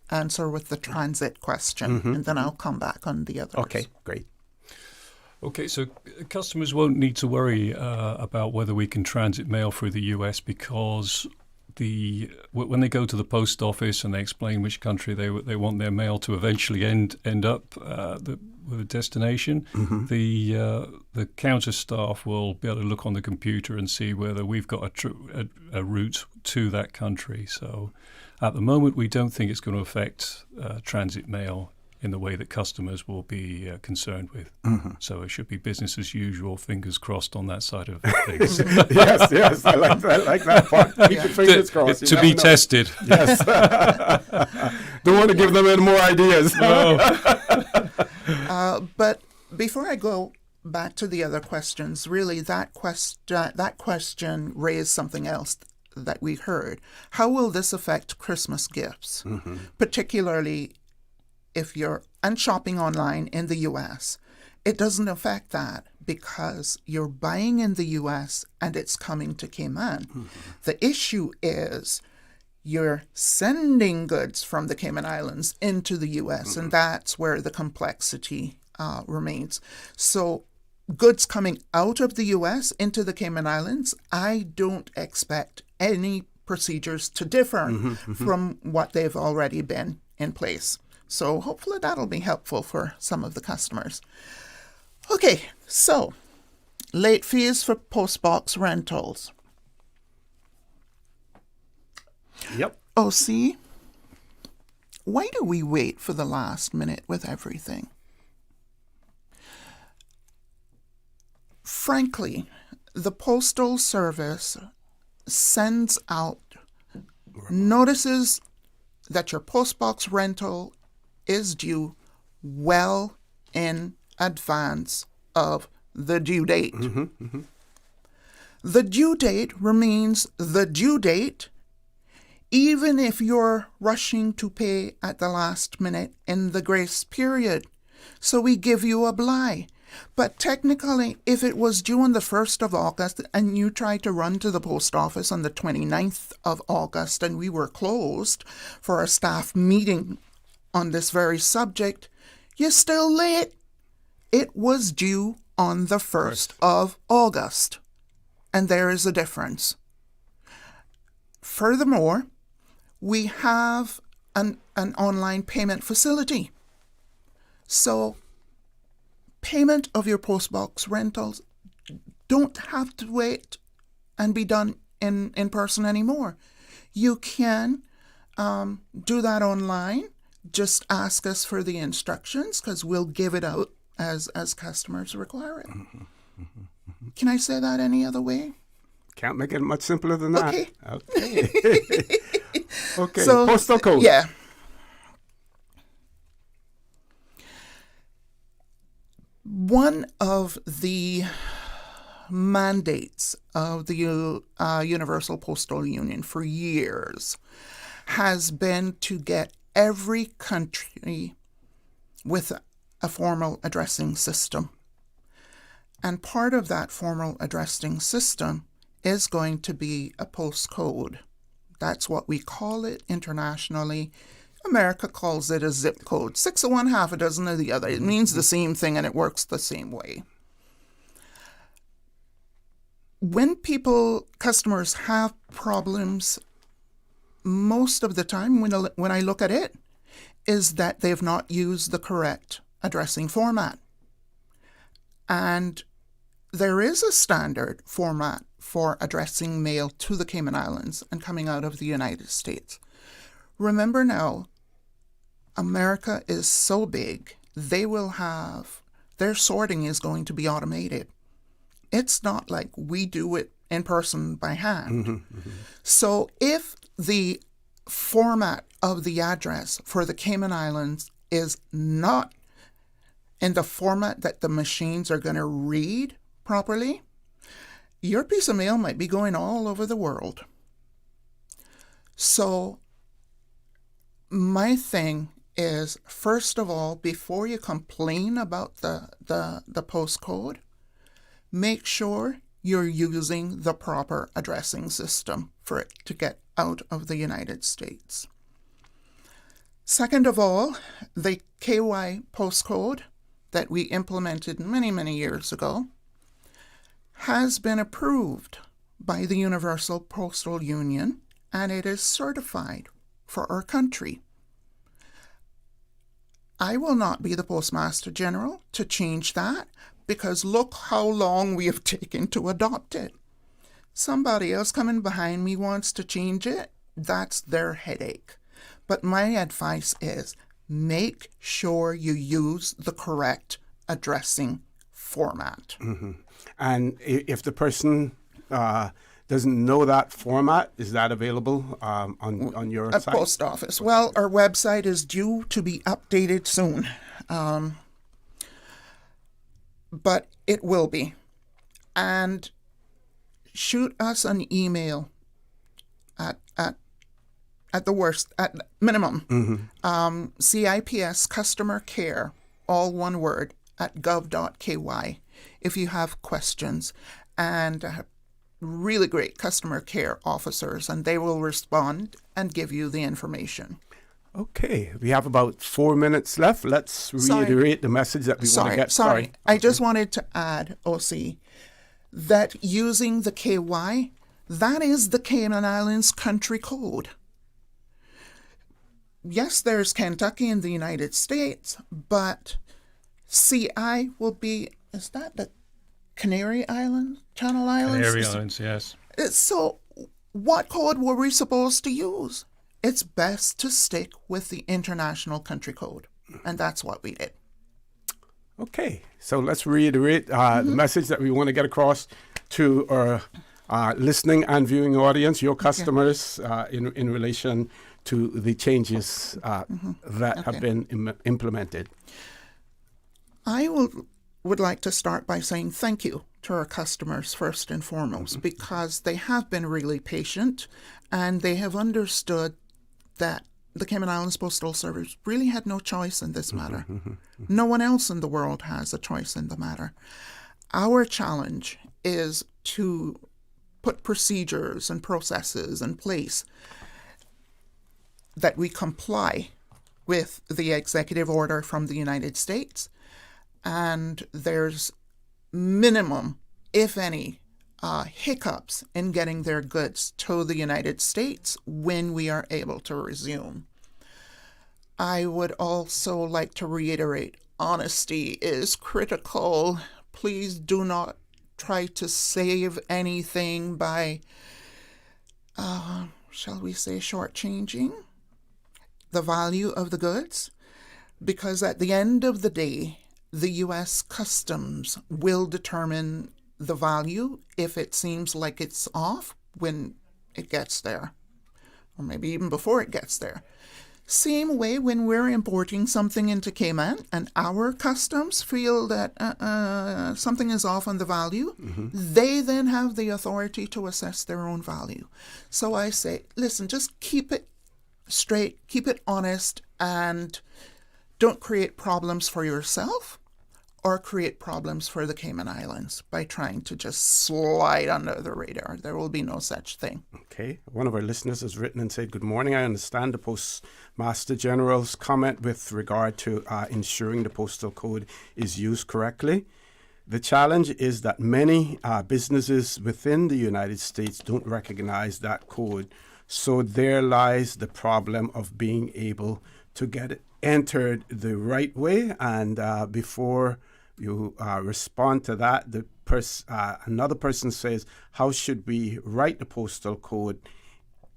answer with the transit question, and then I'll come back on the others. Okay, great. Okay, so customers won't need to worry about whether we can transit mail through the US because when they go to the post office and they explain which country they want their mail to eventually end up with a destination, the counter staff will be able to look on the computer and see whether we've got a route to that country. So at the moment, we don't think it's going to affect transit mail in the way that customers will be concerned with. So it should be business as usual, fingers crossed on that side of things. yes, I like that part. Keep your fingers crossed. To be tested. Yes. Don't want to give them any more ideas. No. But before I go back to the other questions, really that question raised something else that we heard. How will this affect Christmas gifts, particularly if you're shopping online in the U.S.? It doesn't affect that because you're buying in the U.S. and it's coming to Cayman. The issue is you're sending goods from the Cayman Islands into the U.S., and that's where the complexity remains. So goods coming out of the U.S. into the Cayman Islands, I don't expect any procedures to differ from what they've already been in place. So hopefully that'll be helpful for some of the customers. Okay, so late fees for postbox rentals. Yep. Oh, see? Why do we wait for the last minute with everything? Frankly, the Postal Service sends out notices that your postbox rental is due well in advance of the due date. The due date remains the due date even if you're rushing to pay at the last minute in the grace period. So we give you a bly. But technically, if it was due on the 1st of August and you tried to run to the post office on the 29th of August and we were closed for a staff meeting on this very subject, you're still late. It was due on the 1st of August. And there is a difference. Furthermore, we have an online payment facility. So payment of your postbox rentals don't have to wait and be done in person anymore. You can do that online. Just ask us for the instructions because we'll give it out as customers require it. Can I say that any other way? Can't make it much simpler than that. Okay. Okay. So, postal code. Yeah. One of the mandates of the Universal Postal Union for years has been to get every country with a formal addressing system. And part of that formal addressing system is going to be a postcode. That's what we call it internationally, America calls it a zip code. 6 of one, half a dozen of the other. It means the same thing and it works the same way. When customers have problems, most of the time when I look at it, is that they've not used the correct addressing format. And there is a standard format for addressing mail to the Cayman Islands and coming out of the United States. Remember now, America is so big, their sorting is going to be automated. It's not like we do it in person by hand. So if the format of the address for the Cayman Islands is not in the format that the machines are going to read properly, your piece of mail might be going all over the world. So my thing is, first of all, before you complain about the postcode, make sure you're using the proper addressing system for it to get out of the United States. Second of all, the KY postcode that we implemented many, many years ago has been approved by the Universal Postal Union, and it is certified for our country. I will not be the Postmaster General to change that, because look how long we have taken to adopt it. Somebody else coming behind me wants to change it, that's their headache. But my advice is, make sure you use the correct addressing format. And if the person doesn't know that format, is that available on your site? At Post Office. Well, our website is due to be updated soon. But it will be. And shoot us an email at minimum. CIPS customer care, all one word, at gov.ky if you have questions. And really great customer care officers, and they will respond and give you the information. Okay, we have about 4 minutes left. Let's reiterate the message that we want to get. Sorry. I just wanted to add, OC, that using the KY, that is the Cayman Islands country code. Yes, there's Kentucky in the United States, but CI will be, is that the Canary Islands, Channel Islands? Canary Islands, yes. So what code were we supposed to use? It's best to stick with the international country code, and that's what we did. Okay, so let's reiterate the message that we want to get across to our listening and viewing audience, your customers, in relation to the changes that have been implemented. I would like to start by saying thank you to our customers first and foremost, because they have been really patient and they have understood that the Cayman Islands Postal Service really had no choice in this matter. No one else in the world has a choice in the matter. Our challenge is to put procedures and processes in place that we comply with the executive order from the United States, and there's minimum, if any, hiccups in getting their goods to the United States when we are able to resume. I would also like to reiterate, honesty is critical. Please do not try to save anything by, shall we say, shortchanging the value of the goods, because at the end of the day, the U.S. Customs will determine the value if it seems like it's off when it gets there, or maybe even before it gets there. Same way when we're importing something into Cayman and our customs feel that something is off on the value, they then have the authority to assess their own value. So I say, listen, just keep it straight, keep it honest, and don't create problems for yourself or create problems for the Cayman Islands by trying to just slide under the radar. There will be no such thing. Okay. One of our listeners has written and said, "Good morning. I understand the Postmaster General's comment with regard to ensuring the postal code is used correctly. The challenge is that many businesses within the United States don't recognize that code. So there lies the problem of being able to get it entered the right way." And before you respond to that, another person says, "How should we write the postal code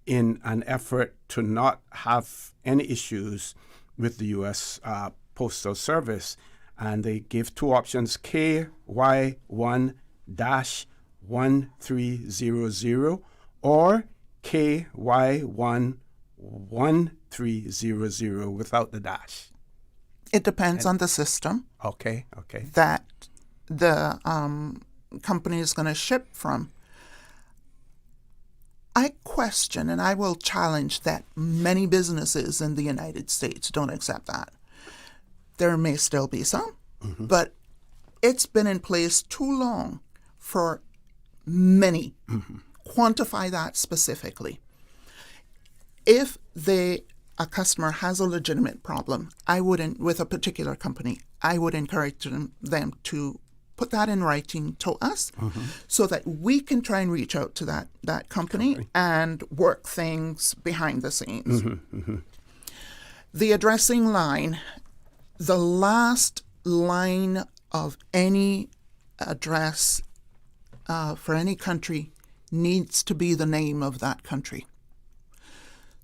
in an effort to not have any issues with the U.S. Postal Service?" And they give two options: KY1-1300 or KY1-1300 without the dash. It depends on the system. Okay. That the company is going to ship from. I question, and I will challenge that many businesses in the United States don't accept that. There may still be some, but it's been in place too long for many. Quantify that specifically. If a customer has a legitimate problem, with a particular company, I would encourage them to put that in writing to us so that we can try and reach out to that company and work things behind the scenes. The addressing line, the last line of any address for any country needs to be the name of that country.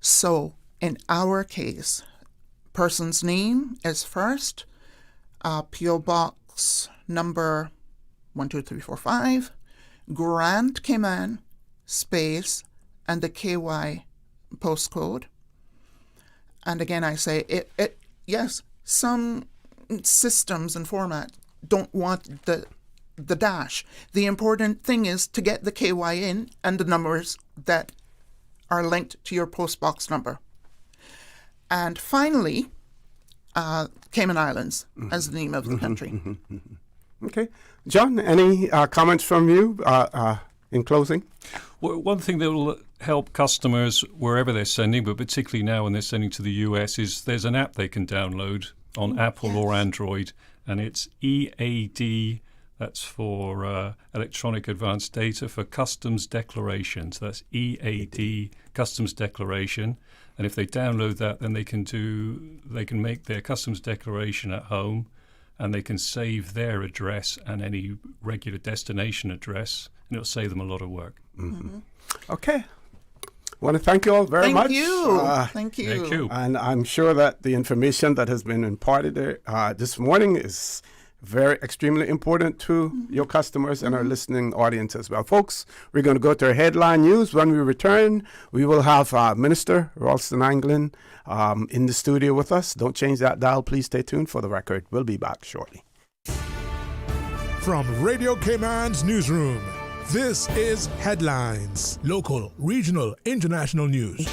So in our case, person's name is first, P.O. Box number 12345, Grand Cayman, space, and the KY postcode. And again, I say, yes, some systems and formats don't want the dash. The important thing is to get the KY in and the numbers that are linked to your post box number. And finally, Cayman Islands as the name of the country. Okay. John, any comments from you in closing? Well, one thing that will help customers wherever they're sending, but particularly now when they're sending to the US, is there's an app they can download on Apple or Android, and it's EAD. That's for Electronic Advanced Data for Customs Declarations. That's EAD, Customs Declaration. And if they download that, then they can make their customs declaration at home, and they can save their address and any regular destination address, and it'll save them a lot of work. Okay. I want to thank you all very much. Thank you. And I'm sure that the information that has been imparted this morning is extremely important to your customers and our listening audience as well. Folks, we're going to go to our headline news. When we return, we will have Minister Rolston Anglin in the studio with us. Don't change that dial. Please stay tuned for the record. We'll be back shortly. From Radio Cayman's newsroom, this is Headlines. Local, regional, international news.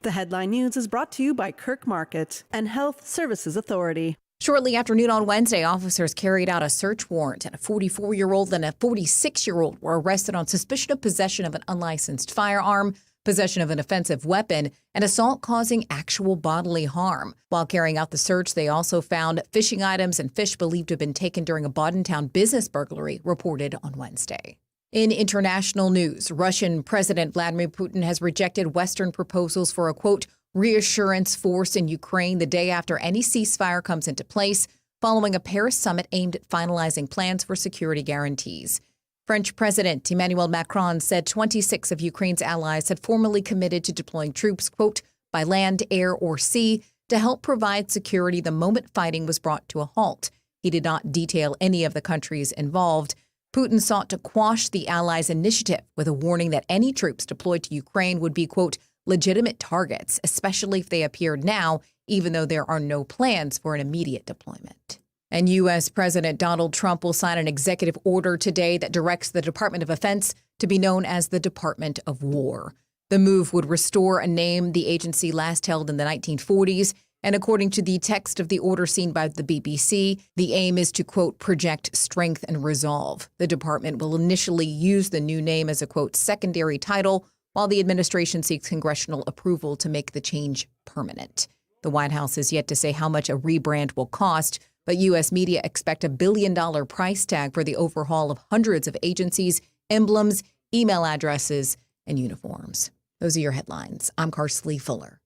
The Headline News is brought to you by Kirk Market and Health Services Authority. Shortly after noon on Wednesday, officers carried out a search warrant, and a 44-year-old and a 46-year-old were arrested on suspicion of possession of an unlicensed firearm, possession of an offensive weapon, and assault causing actual bodily harm. While carrying out the search, they also found fishing items and fish believed to have been taken during a Boddentown business burglary, reported on Wednesday. In international news, Russian President Vladimir Putin has rejected Western proposals for a, quote, reassurance force in Ukraine the day after any ceasefire comes into place, following a Paris summit aimed at finalizing plans for security guarantees. French President Emmanuel Macron said 26 of Ukraine's allies had formally committed to deploying troops, quote, by land, air, or sea to help provide security the moment fighting was brought to a halt. He did not detail any of the countries involved. Putin sought to quash the allies' initiative with a warning that any troops deployed to Ukraine would be, quote, legitimate targets, especially if they appeared now, even though there are no plans for an immediate deployment. And U.S. President Donald Trump will sign an executive order today that directs the Department of Defense to be known as the Department of War. The move would restore a name the agency last held in the 1940s And according to the text of the order seen by the BBC, the aim is to, quote, project strength and resolve. The department will initially use the new name as a, quote, secondary title, while the administration seeks congressional approval to make the change permanent. The White House has yet to say how much a rebrand will cost, but U.S. media expect $1 billion price tag for the overhaul of hundreds of agencies, emblems, email addresses, and uniforms. Those are your headlines. I'm Karsley Fuller.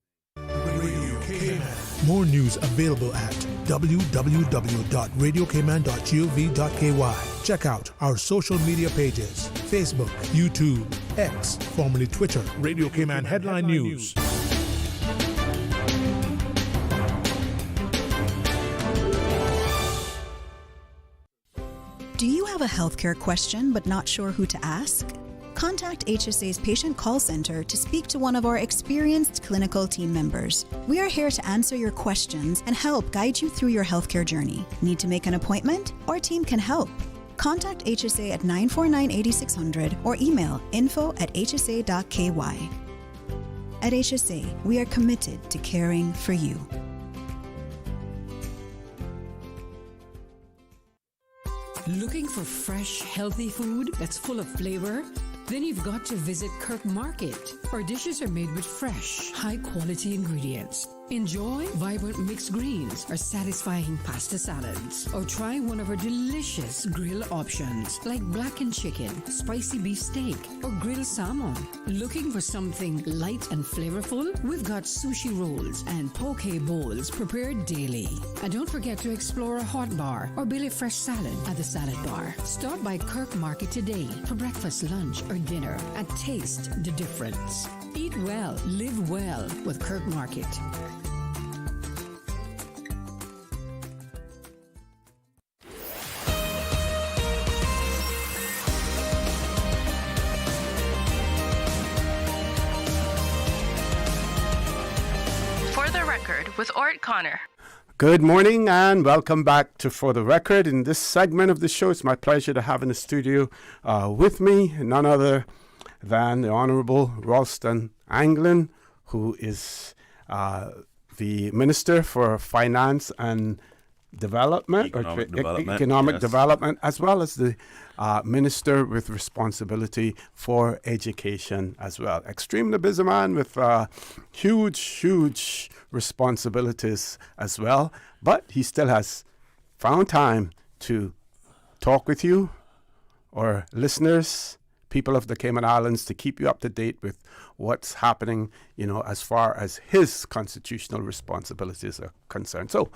More news available at www.radiocayman.gov.ky. Check out our social media pages: Facebook, YouTube, X, formerly Twitter, Radio Cayman Headline News. Do you have a healthcare question but not sure who to ask? Contact HSA's Patient Call Center to speak to one of our experienced clinical team members. We are here to answer your questions and help guide you through your healthcare journey. Need to make an appointment? Our team can help. Contact HSA at 949-8600 or email info@hsa.ky. At HSA, we are committed to caring for you. Looking for fresh, healthy food that's full of flavor? Then you've got to visit Kirk Market. Our dishes are made with fresh, high-quality ingredients. Enjoy vibrant mixed greens or satisfying pasta salads. Or try one of our delicious grill options like blackened chicken, spicy beef steak, or grilled salmon. Looking for something light and flavorful? We've got sushi rolls and poke bowls prepared daily. And don't forget to explore a hot bar or Billy Fresh salad at the salad bar. Stop by Kirk Market today for breakfast, lunch, or dinner and taste the difference. Eat well, live well with Kirk Market. For the Record with ORRETT Connor. Good morning and welcome back to For the Record. In this segment of the show, it's my pleasure to have in the studio with me none other than the Honorable Rolston Anglin, who is the Minister for Finance and Development, Economic Development, as well as the Minister with responsibility for education as well. Extremely busy man with huge responsibilities as well, but he still has found time to talk with you, or listeners, people of the Cayman Islands, to keep you up to date with what's happening, as far as his constitutional responsibilities are concerned. So,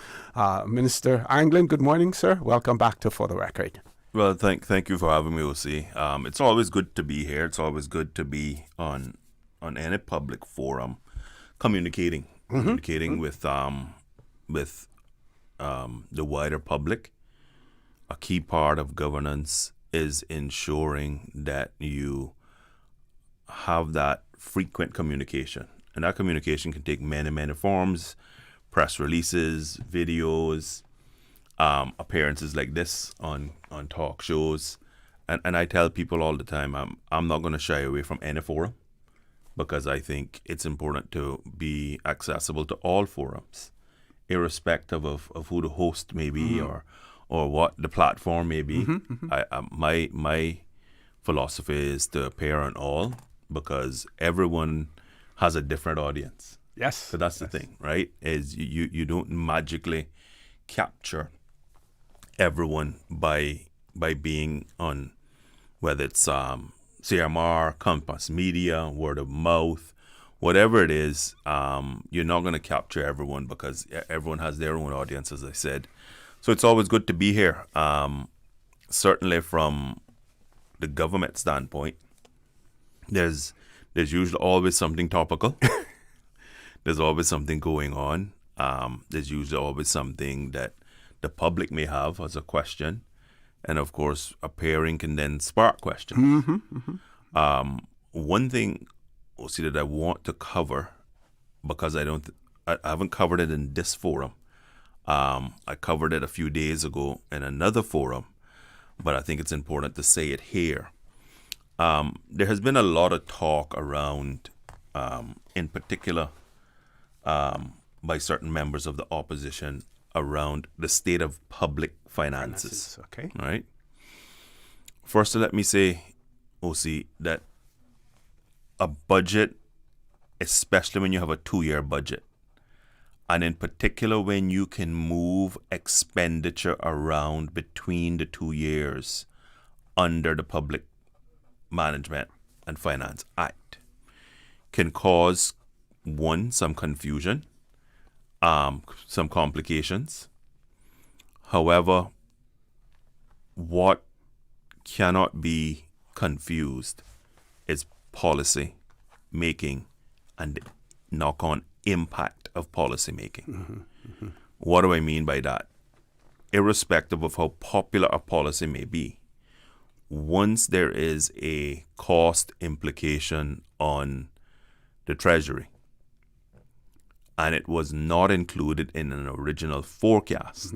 Minister Anglin, good morning, sir. Welcome back to For the Record. Well, thank you for having me, OC. It's always good to be here. It's always good to be on any public forum, communicating with the wider public. A key part of governance is ensuring that you have that frequent communication. And that communication can take many forms: press releases, videos, appearances like this on talk shows. And I tell people all the time, I'm not going to shy away from any forum, because I think it's important to be accessible to all forums, irrespective of who the host may be or what the platform may be. My philosophy is to appear on all, because everyone has a different audience. Yes. So that's the thing, right? Is you don't magically capture everyone by being on, whether it's CMR, Compass Media, word of mouth, whatever it is. You're not going to capture everyone, because everyone has their own audience, as I said. So it's always good to be here. Certainly from the government standpoint, there's usually always something topical. There's always something going on. There's usually always something that the public may have as a question. And of course, appearing can then spark questions. One thing, OC, that I want to cover, because I haven't covered it in this forum. I covered it a few days ago in another forum, but I think it's important to say it here. There has been a lot of talk around, in particular, by certain members of the opposition around the state of public finances. Okay. Right? First, let me say, OC, that a budget, especially when you have a 2-year budget, and in particular when you can move expenditure around between the 2 years under the Public Management and Finance Act, can cause, one, some confusion, some complications. However, what cannot be confused is policy making and the knock-on impact of policy making. What do I mean by that? Irrespective of how popular a policy may be, once there is a cost implication on the Treasury and it was not included in an original forecast,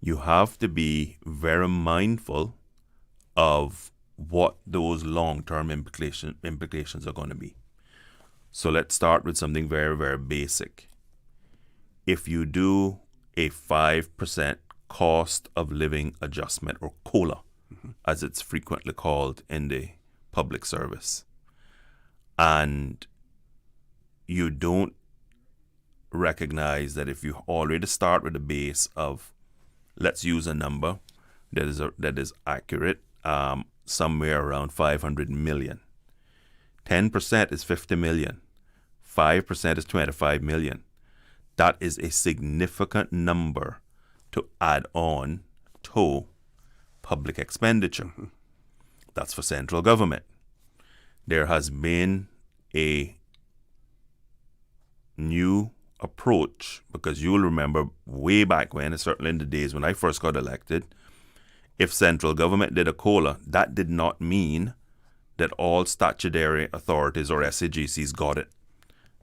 you have to be very mindful of what those long-term implications are going to be. So let's start with something very, very basic. If you do a 5% cost of living adjustment, or COLA, as it's frequently called in the public service, and you don't recognize that if you already start with a base of, let's use a number that is accurate, somewhere around 500 million. 10% is 50 million. 5% is 25 million. That is a significant number to add on to public expenditure. That's for central government. There has been a new approach, because you'll remember way back when, certainly in the days when I first got elected, if central government did a COLA, that did not mean that all statutory authorities or SAGCs got it.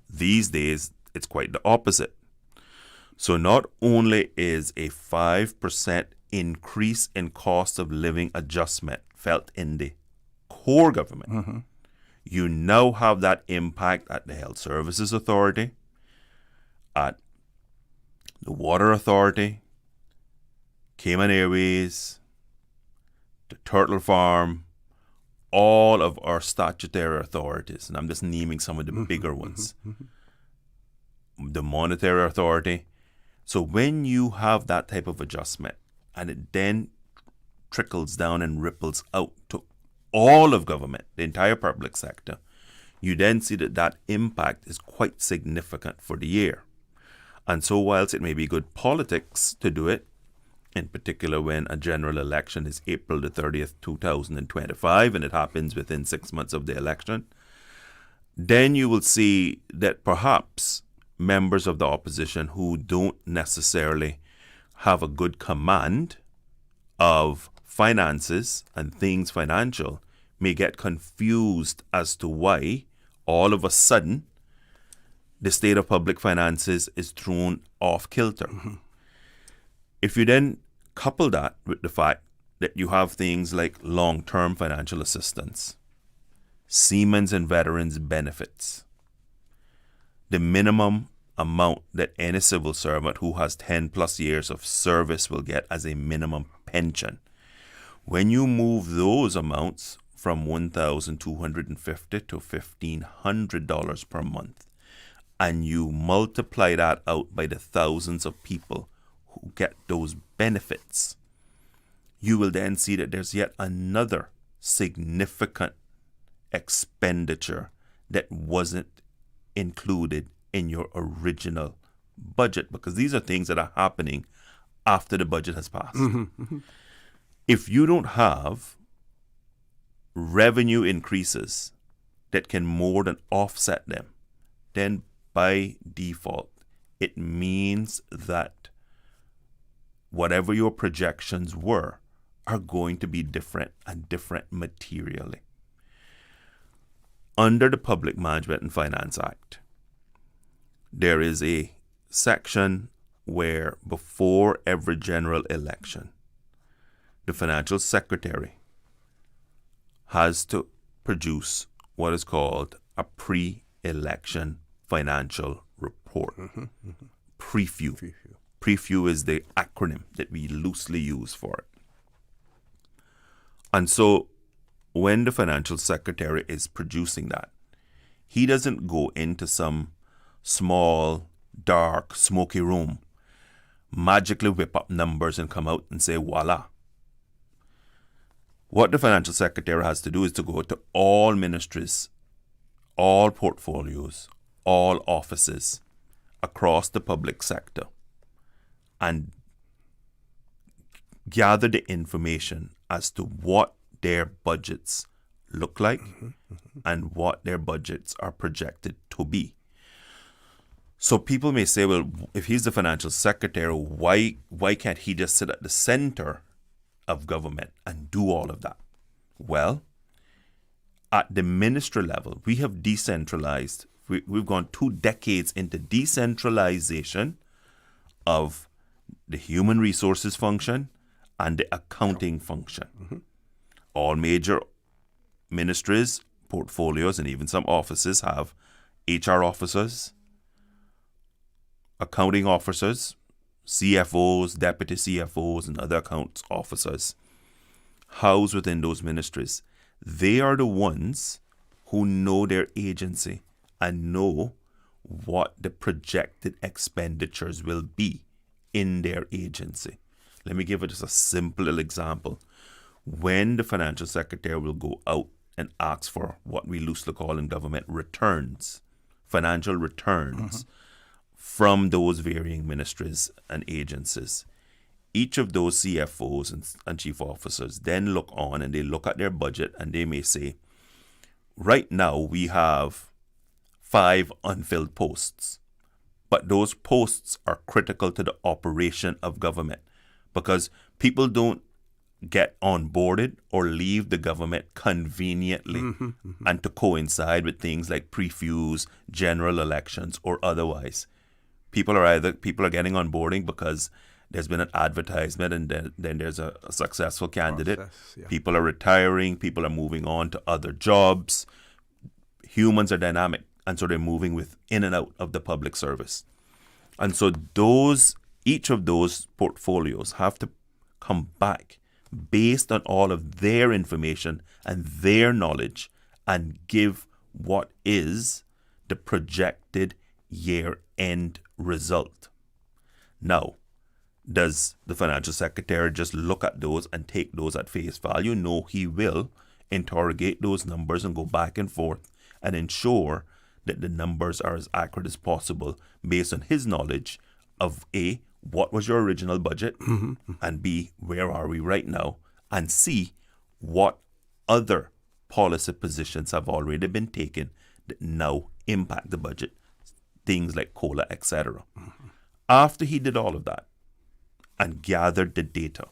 These days, it's quite the opposite. So not only is a 5% increase in cost of living adjustment felt in the core government, you now have that impact at the Health Services Authority, at the Water Authority, Cayman Airways, the Turtle Farm, all of our statutory authorities, and I'm just naming some of the bigger ones, the Monetary Authority. So when you have that type of adjustment, and it then trickles down and ripples out to all of government, the entire public sector, you then see that that impact is quite significant for the year. And so whilst it may be good politics to do it, in particular when a general election is April the 30th, 2025, and it happens within 6 months of the election, then you will see that perhaps members of the opposition who don't necessarily have a good command of finances and things financial may get confused as to why all of a sudden the state of public finances is thrown off kilter. If you then couple that with the fact that you have things like long-term financial assistance, seamen's and veterans benefits, the minimum amount that any civil servant who has 10 plus years of service will get as a minimum pension. When you move those amounts from $1,250 to $1,500 per month, and you multiply that out by the thousands of people who get those benefits, you will then see that there's yet another significant expenditure that wasn't included in your original budget, because these are things that are happening after the budget has passed. If you don't have revenue increases that can more than offset them, then by default, it means that whatever your projections were are going to be different, and different materially. Under the Public Management and Finance Act, there is a section where before every general election, the financial secretary has to produce what is called a pre-election financial report. report. Preview. Preview is the acronym that we loosely use for it. And so when the financial secretary is producing that, he doesn't go into some small, dark, smoky room, magically whip up numbers and come out and say, voila. What the financial secretary has to do is to go to all ministries, all portfolios, all offices across the public sector and gather the information as to what their budgets look like and what their budgets are projected to be. So people may say, well, if he's the financial secretary, why can't he just sit at the center of government and do all of that? Well, at the ministry level, we have decentralized. We've gone 2 decades into decentralization of the human resources function and the accounting function. All major ministries, portfolios, and even some offices have HR officers, accounting officers, CFOs, deputy CFOs, and other accounts officers housed within those ministries. They are the ones who know their agency and know what the projected expenditures will be in their agency. Let me give it just a simple example. When the financial secretary will go out and ask for what we loosely call in government returns, financial returns from those varying ministries and agencies, each of those CFOs and chief officers then look on and they look at their budget and they may say, right now we have 5 unfilled posts, but those posts are critical to the operation of government because people don't get onboarded or leave the government conveniently and to coincide with things like previews, general elections, or otherwise. People are getting onboarding because there's been an advertisement and then there's a successful candidate. People are retiring. People are moving on to other jobs. Humans are dynamic, and so they're moving in and out of the public service. And so each of those portfolios have to come back based on all of their information and their knowledge and give what is the projected year-end result. Now, does the financial secretary just look at those and take those at face value? No, he will interrogate those numbers and go back and forth and ensure that the numbers are as accurate as possible based on his knowledge of A, what was your original budget, and B, where are we right now, and C, what other policy positions have already been taken that now impact the budget, things like COLA, etc. After he did all of that and gathered the data,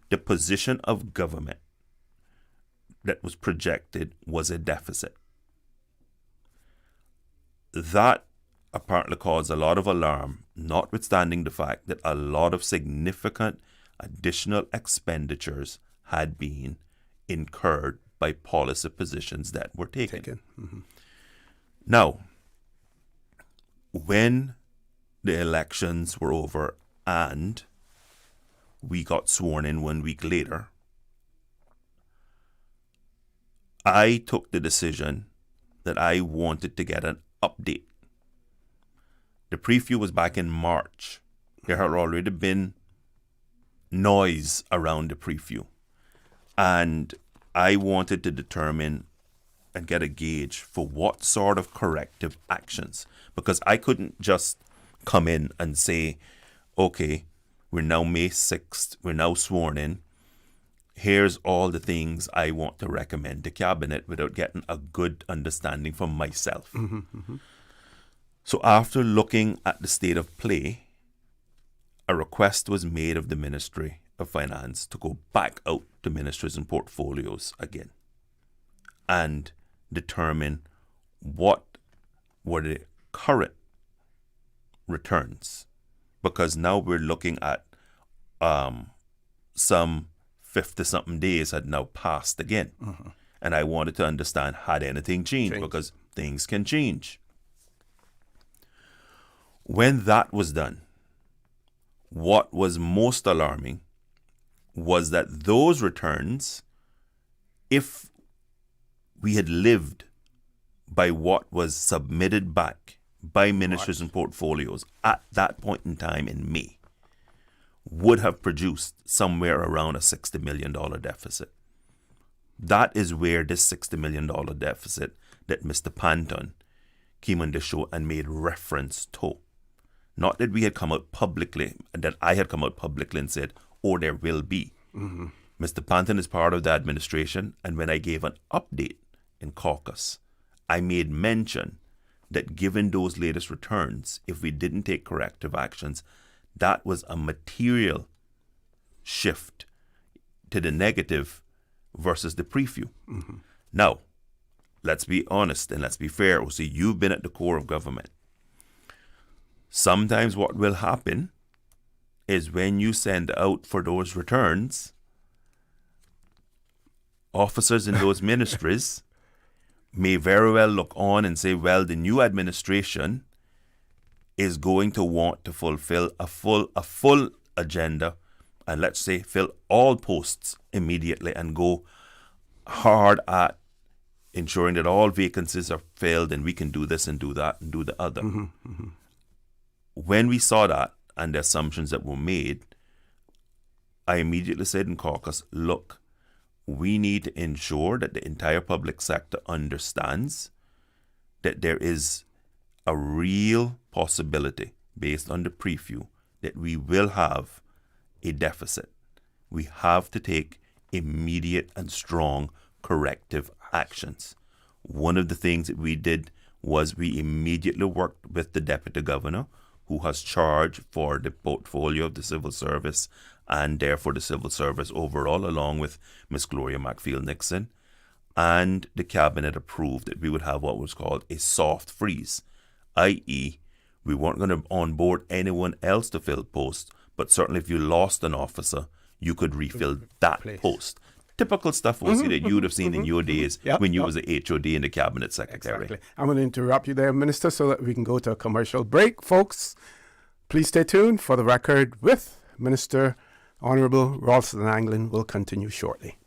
the position of government that was projected was a deficit. That apparently caused a lot of alarm, notwithstanding the fact that a lot of significant additional expenditures had been incurred by policy positions that were taken. Now, when the elections were over and we got sworn in 1 week later, I took the decision that I wanted to get an update. The preview was back in March. There had already been noise around the preview. And I wanted to determine and get a gauge for what sort of corrective actions. Because I couldn't just come in and say, okay, we're now May 6th, we're now sworn in. Here's all the things I want to recommend to Cabinet without getting a good understanding from myself. So after looking at the state of play, a request was made of the Ministry of Finance to go back out to ministries and portfolios again and determine what were the current returns. Because now we're looking at some 50-something days had now passed again. And I wanted to understand, had anything changed? Because things can change. When that was done, what was most alarming was that those returns, if we had lived by what was submitted back by ministries and portfolios at that point in time in May, would have produced somewhere around a $60 million deficit. That is where this $60 million deficit that Mr. Panton came on the show and made reference to. Not that we had come out publicly, that I had come out publicly and said, oh, there will be. Mm-hmm. Mr. Panton is part of the administration, and when I gave an update in caucus, I made mention that given those latest returns, if we didn't take corrective actions, that was a material shift to the negative versus the preview. Mm-hmm. Now, let's be honest and let's be fair. See, you've been at the core of government. Sometimes what will happen is when you send out for those returns, officers in those ministries may very well look on and say, well, the new administration is going to want to fulfill a full agenda, and let's say fill all posts immediately and go hard at ensuring that all vacancies are filled and we can do this and do that and do the other. Mm-hmm. Mm-hmm. When we saw that and the assumptions that were made, I immediately said in caucus, look, we need to ensure that the entire public sector understands that there is a real possibility based on the preview that we will have a deficit. We have to take immediate and strong corrective actions. One of the things that we did was we immediately worked with the Deputy Governor, who has charge for the portfolio of the civil service and therefore the civil service overall, along with Miss Gloria McField-Nixon, and the Cabinet approved that we would have what was called a soft freeze, i.e. we weren't going to onboard anyone else to fill posts, but certainly if you lost an officer, you could refill that post. Typical stuff, Osi, that you would have seen in your days when you was a HOD and the Cabinet Secretary. Exactly. I'm going to interrupt you there, Minister, so that we can go to a commercial break. Folks, please stay tuned. For the record, with Minister Honourable Rolston Anglin will continue shortly.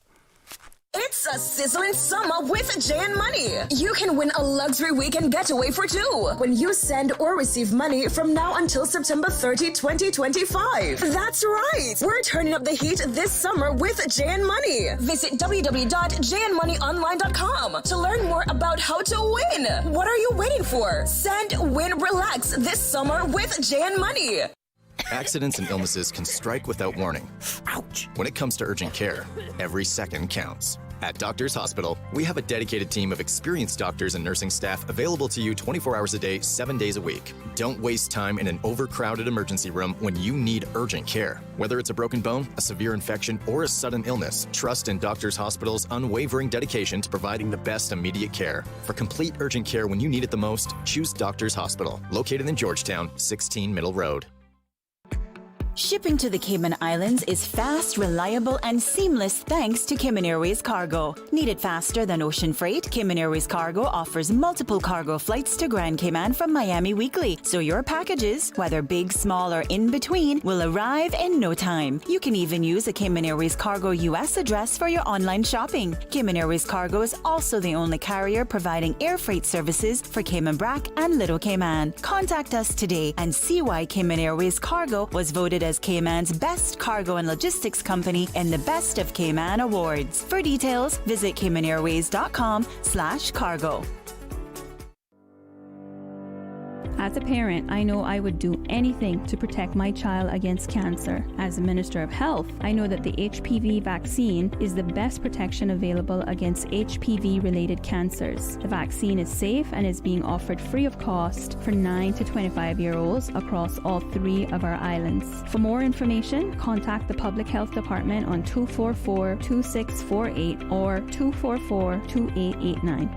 It's a sizzling summer with JN Money. You can win a luxury weekend getaway for two when you send or receive money from now until September 30, 2025. That's right. We're turning up the heat this summer with JN Money. Visit www.jnmoneyonline.com to learn more about how to win. What are you waiting for? Send, win, relax this summer with JN Money. Accidents and illnesses can strike without warning. Ouch! When it comes to urgent care, every second counts. At Doctors Hospital, we have a dedicated team of experienced doctors and nursing staff available to you 24 hours a day, 7 days a week. Don't waste time in an overcrowded emergency room when you need urgent care. Whether it's a broken bone, a severe infection, or a sudden illness, trust in Doctors Hospital's unwavering dedication to providing the best immediate care. For complete urgent care when you need it the most, choose Doctors Hospital, located in Georgetown, 16 Middle Road. Shipping to the Cayman Islands is fast, reliable, and seamless thanks to Cayman Airways Cargo. Need it faster than ocean freight? Cayman Airways Cargo offers multiple cargo flights to Grand Cayman from Miami weekly, so your packages, whether big, small, or in between, will arrive in no time. You can even use a Cayman Airways Cargo US address for your online shopping. Cayman Airways Cargo is also the only carrier providing air freight services for Cayman Brac and Little Cayman. Contact us today and see why Cayman Airways Cargo was voted as Cayman's best cargo and logistics company in the Best of Cayman Awards. For details, visit caymanairways.com/cargo. As a parent, I know I would do anything to protect my child against cancer. As a Minister of Health, I know that the HPV vaccine is the best protection available against HPV-related cancers. The vaccine is safe and is being offered free of cost for 9 to 25-year-olds across all 3 of our islands. For more information, contact the Public Health Department on 244-2648 or 244-2889.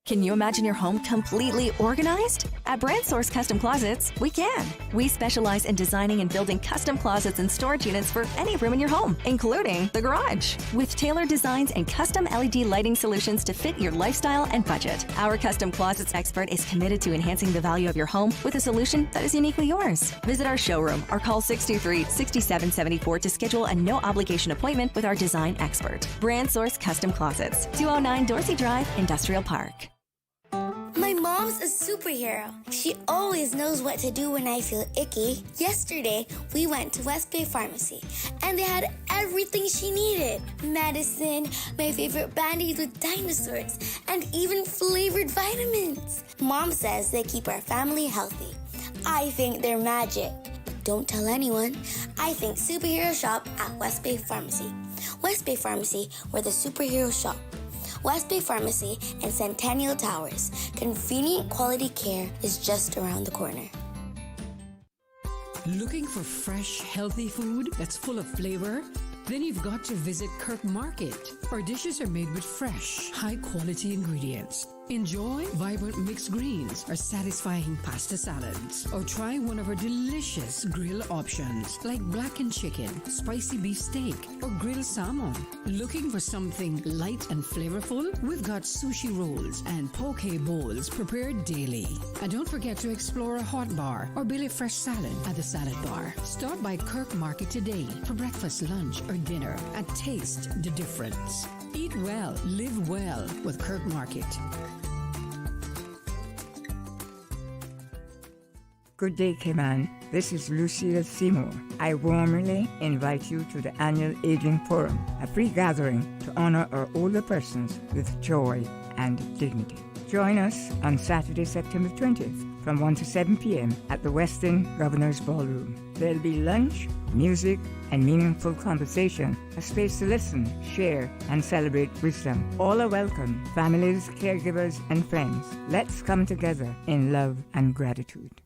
Can you imagine your home completely organized? At Brand Source Custom Closets, we can. We specialize in designing and building custom closets and storage units for any room in your home, including the garage. With tailored designs and custom LED lighting solutions to fit your lifestyle and budget, our custom closets expert is committed to enhancing the value of your home with a solution that is uniquely yours. Visit our showroom or call 623-6774 to schedule a no-obligation appointment with our design expert. Brand Source Custom Closets, 209 Dorsey Drive, Industrial Park. My mom's a superhero. She always knows what to do when I feel icky. Yesterday, we went to West Bay Pharmacy, and they had everything she needed. Medicine, my favorite Band-Aid with dinosaurs, and even flavored vitamins. Mom says they keep our family healthy. I think they're magic. Don't tell anyone. I think superhero shop at West Bay Pharmacy. West Bay Pharmacy, where the superheroes shop. West Bay Pharmacy and Centennial Towers. Convenient quality care is just around the corner. Looking for fresh, healthy food that's full of flavor? Then you've got to visit Kirk Market. Our dishes are made with fresh, high-quality ingredients. Enjoy vibrant mixed greens or satisfying pasta salads. Or try one of our delicious grill options like blackened chicken, spicy beef steak, or grilled salmon. Looking for something light and flavorful? We've got sushi rolls and poke bowls prepared daily. And don't forget to explore a hot bar or Billy Fresh salad at the salad bar. Stop by Kirk Market today for breakfast, lunch, or dinner and taste the difference. Eat well, live well with Kirk Market. Good day, Cayman. This is Lucille Seymour. I warmly invite you to the annual Aging Forum, a free gathering to honor our older persons with joy and dignity. Join us on Saturday, September 20th from 1 to 7 p.m. at the Westin Governor's Ballroom. There'll be lunch, music, and meaningful conversation, a space to listen, share, and celebrate wisdom. All are welcome, families, caregivers, and friends. Let's come together in love and gratitude.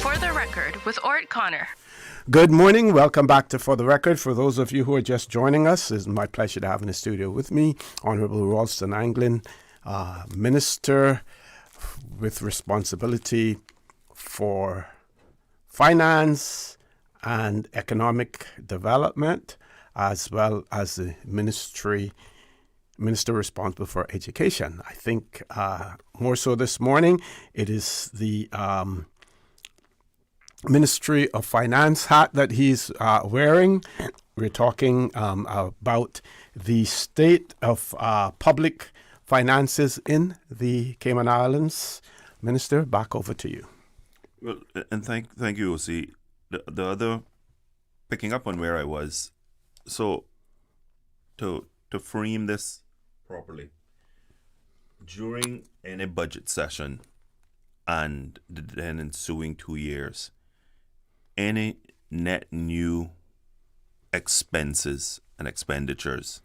For the Record with ORRETT Connor. Good morning. Welcome back to For the Record. For those of you who are just joining us, it's my pleasure to have in the studio with me Honorable Rolston Anglin, Minister with responsibility for finance and economic development, as well as the minister responsible for education. I think more so this morning, it is the Ministry of Finance hat that he's wearing. We're talking about the state of public finances in the Cayman Islands. Minister, back over to you. Well, and thank you, OC. The other, picking up on where I was, so to frame this properly, during any budget session and the then ensuing 2 years, any net new expenses and expenditures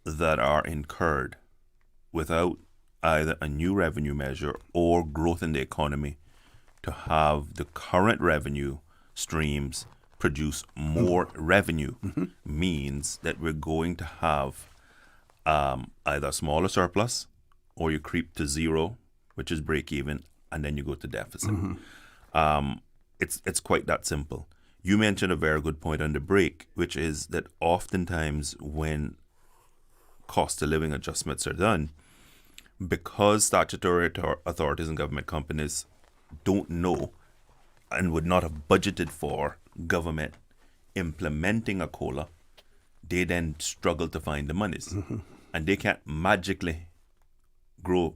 that are incurred without either a new revenue measure or growth in the economy to have the current revenue streams produce more revenue means that we're going to have either a smaller surplus or you creep to zero, which is break even, and then you go to deficit. It's quite that simple. You mentioned a very good point on the break, which is that oftentimes when cost of living adjustments are done, because statutory authorities and government companies don't know and would not have budgeted for government implementing a COLA, they then struggle to find the monies. And they can't magically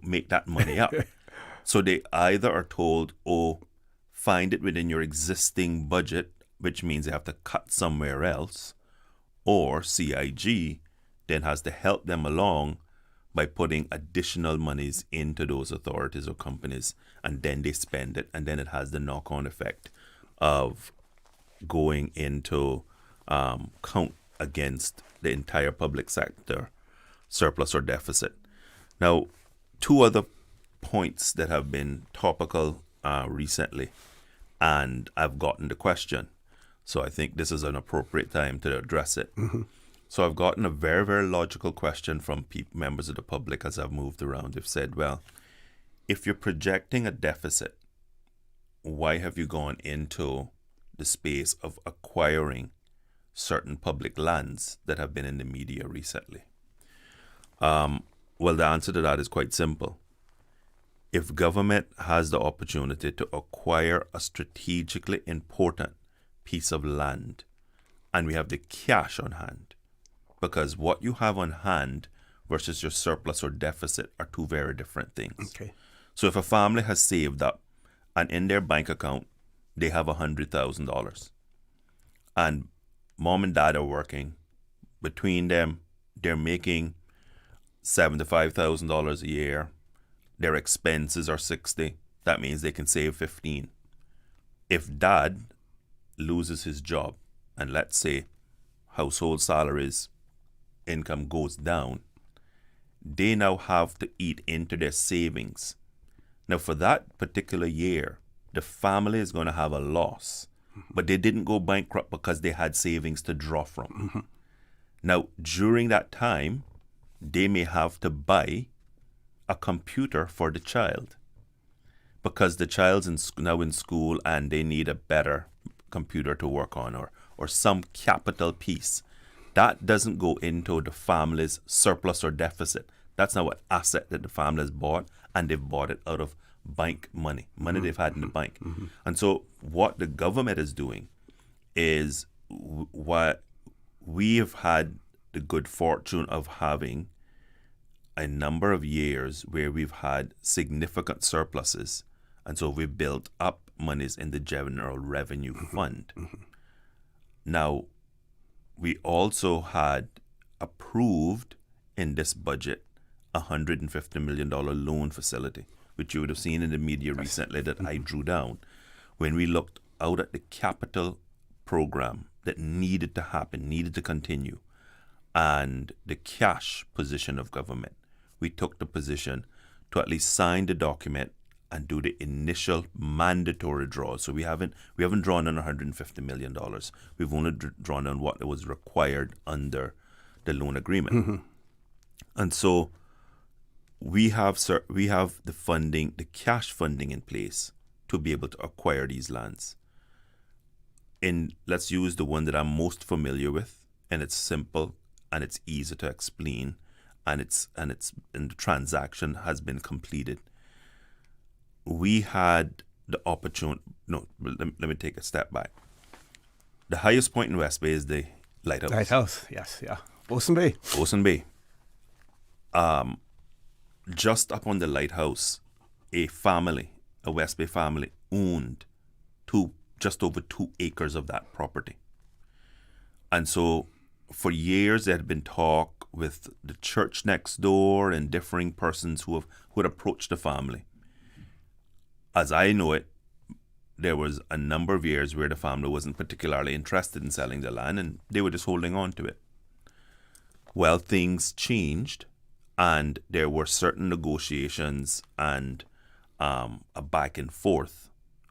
make that money up. So they either are told, find it within your existing budget, which means they have to cut somewhere else, or CIG then has to help them along by putting additional monies into those authorities or companies, and then they spend it, and then it has the knock-on effect of going into count against the entire public sector surplus or deficit. Now, two other points that have been topical recently. and I've gotten the question. So I think this is an appropriate time to address it. So I've gotten a very, very logical question from members of the public as I've moved around. They've said, well, if you're projecting a deficit, why have you gone into the space of acquiring certain public lands that have been in the media recently? Well, the answer to that is quite simple. If government has the opportunity to acquire a strategically important piece of land, and we have the cash on hand, because what you have on hand versus your surplus or deficit are two very different things. Okay. So if a family has saved up and in their bank account they have $100,000 and mom and dad are working, between them they're making $75,000 a year, their expenses are $60,000, that means they can save $15,000. If dad loses his job and let's say household salaries, income goes down, they now have to eat into their savings. Now for that particular year, the family is going to have a loss, but they didn't go bankrupt because they had savings to draw from. Now during that time, they may have to buy a computer for the child because the child's now in school and they need a better computer to work on, or some capital piece. That doesn't go into the family's surplus or deficit. That's now an asset that the family has bought, and they've bought it out of bank money they've had in the bank. And so what the government is doing is what we have had the good fortune of having a number of years where we've had significant surpluses. And so we've built up monies in the General Revenue Fund. Now, we also had approved in this budget a $150 million loan facility, which you would have seen in the media recently that I drew down. When we looked out at the capital program that needed to happen, needed to continue, and the cash position of government, we took the position to at least sign the document and do the initial mandatory draws. So we haven't drawn on $150 million. We've only drawn on what was required under the loan agreement. And so we have the funding, the cash funding in place to be able to acquire these lands. Let's use the one that I'm most familiar with, and it's simple and it's easy to explain, and the transaction has been completed. We had the opportunity. No, let me take a step back. The highest point in West Bay is the lighthouse. Lighthouse, yes, yeah. Ocean Bay. Ocean Bay. Just up on the lighthouse, a West Bay family, owned just over 2 acres of that property. And so for years there had been talk with the church next door and differing persons who had approached the family. As I know it, there was a number of years where the family wasn't particularly interested in selling the land and they were just holding on to it. Well, things changed and there were certain negotiations and a back and forth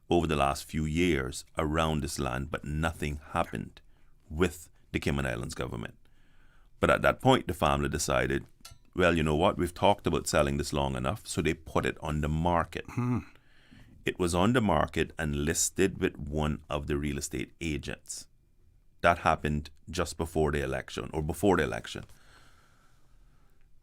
over the last few years around this land, but nothing happened with the Cayman Islands government. But at that point, the family decided, well, you know what, we've talked about selling this long enough, so they put it on the market. It was on the market and listed with one of the real estate agents. That happened just before the election, or before the election.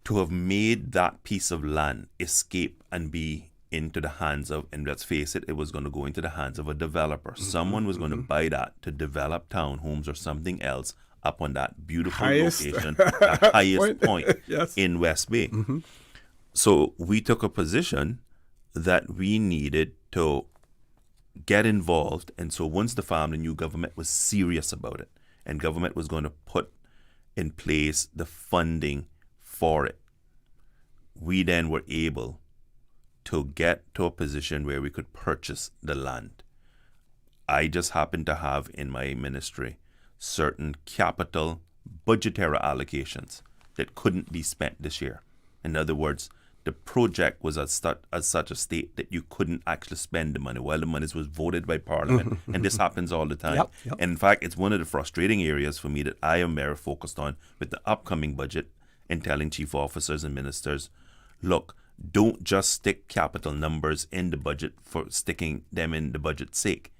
To have made that piece of land escape and be into the hands of, and let's face it, it was going to go into the hands of a developer. Someone was going to buy that to develop townhomes or something else up on that beautiful location, the highest point yes. in West Bay. So we took a position that we needed to get involved. And so once the family knew government was serious about it and government was going to put in place the funding for it, we then were able to get to a position where we could purchase the land. I just happened to have in my ministry certain capital budgetary allocations that couldn't be spent this year. In other words, the project was at such a state that you couldn't actually spend the money while the money was voted by Parliament. And this happens all the time. Yep. And in fact, it's one of the frustrating areas for me that I am very focused on with the upcoming budget and telling chief officers and ministers, look, don't just stick capital numbers in the budget for sticking them in the budget's sake.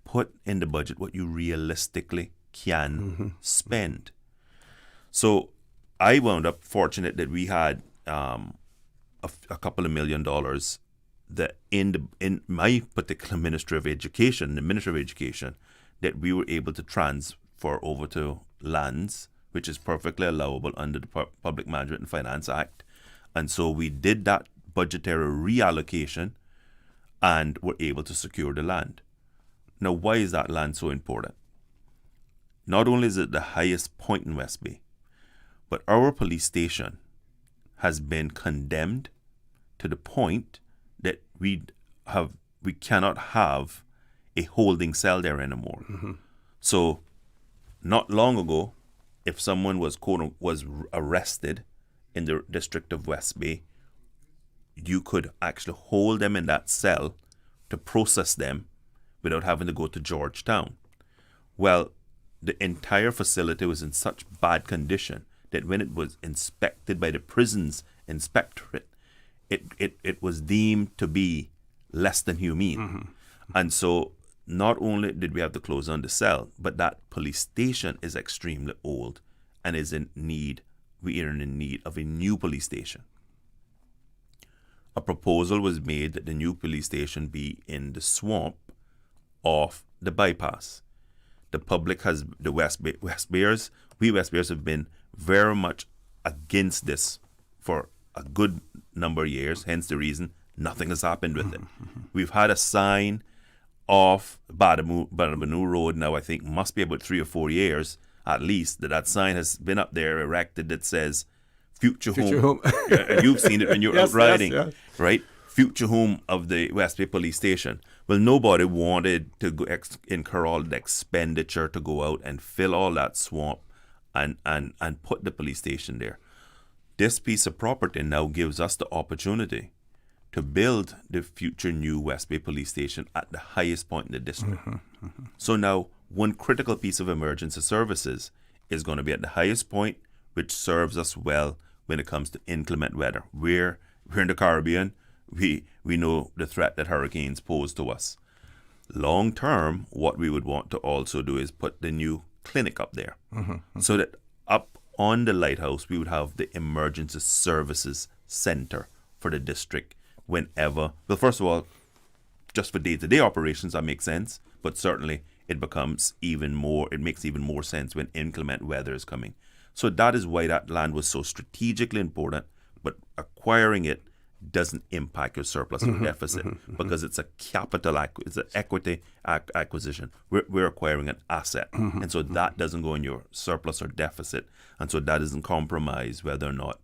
Put in the budget what you realistically can spend. So I wound up fortunate that we had a couple of $1 million that in my particular Ministry of Education, the Ministry of Education, that we were able to transfer over to lands, which is perfectly allowable under the Public Management and Finance Act. And so we did that budgetary reallocation and were able to secure the land. Now, why is that land so important? Not only is it the highest point in West Bay, but our police station has been condemned to the point that we cannot have a holding cell there anymore. So, not long ago, if someone was arrested in the district of West Bay, you could actually hold them in that cell to process them without having to go to Georgetown. Well, the entire facility was in such bad condition that when it was inspected by the prisons inspectorate, it was deemed to be less than humane. And so not only did we have to close on the cell, but that police station is extremely old and is in need, we are in need of a new police station. A proposal was made that the new police station be in the swamp of the bypass. The public has, the West Bayers have been very much against this for a good number of years, hence the reason nothing has happened with it. We've had a sign off Badabanu Road now, I think must be about 3 or 4 years at least, that sign has been up there erected that says future home. And you've seen it when you're out riding, right? Future home of the West Bay Police Station. Well, nobody wanted to go incur all the expenditure to go out and fill all that swamp and put the police station there. This piece of property now gives us the opportunity to build the future new West Bay Police Station at the highest point in the district. So now, one critical piece of emergency services is going to be at the highest point, which serves us well when it comes to inclement weather. We're in the Caribbean. We know the threat that hurricanes pose to us. Long term, what we would want to also do is put the new clinic up there, so that up on the lighthouse we would have the emergency services center for the district whenever. Well, first of all, just for day-to-day operations, that makes sense, but certainly it makes even more sense when inclement weather is coming. So that is why that land was so strategically important, but acquiring it doesn't impact your surplus or deficit because it's a capital, it's an equity acquisition. We're acquiring an asset, and so that doesn't go in your surplus or deficit, and so that doesn't compromise whether or not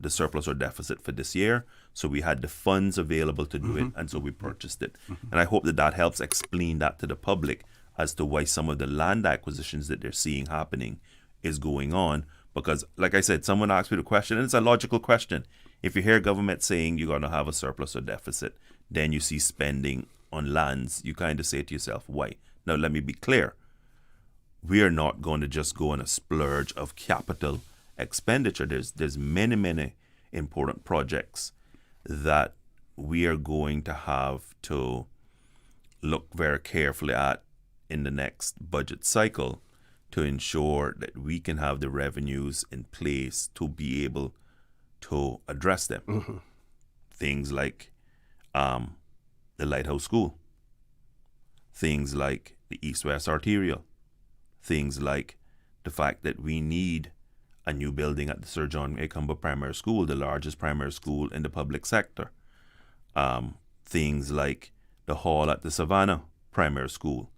the surplus or deficit for this year. So we had the funds available to do it, and so we purchased it. And I hope that helps explain that to the public as to why some of the land acquisitions that they're seeing happening is going on. Because, like I said, someone asked me the question, and it's a logical question. If you hear government saying you're going to have a surplus or deficit, then you see spending on lands, you kind of say to yourself, why? Now, let me be clear. We are not going to just go on a splurge of capital expenditure. There's many important projects that we are going to have to look very carefully at in the next budget cycle to ensure that we can have the revenues in place to be able to address them. Things like the Lighthouse School, things like the East-West Arterial, things like the fact that we need a new building at the Sir John A. Campbell Primary School, the largest primary school in the public sector. Things like the hall at the Savannah Primary School,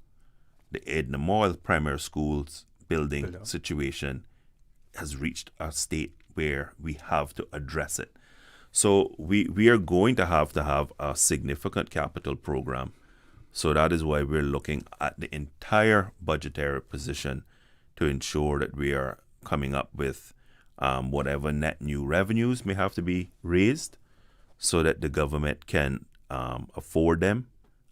the Edna Moyle Primary School's building situation has reached a state where we have to address it. So we are going to have a significant capital program. So that is why we're looking at the entire budgetary position to ensure that we are coming up with whatever net new revenues may have to be raised so that the government can afford them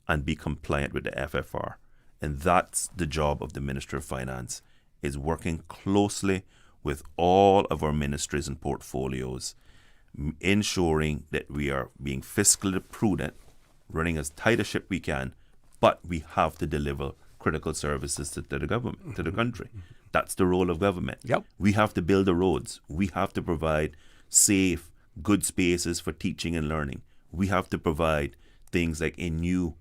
and be compliant with the FFR. And that's the job of the Minister of Finance, is working closely with all of our ministries and portfolios, ensuring that we are being fiscally prudent, running as tight a ship we can, but we have to deliver critical services to the government, to the country. That's the role of government. Yep. We have to build the roads. We have to provide safe, good spaces for teaching and learning. We have to provide things like a new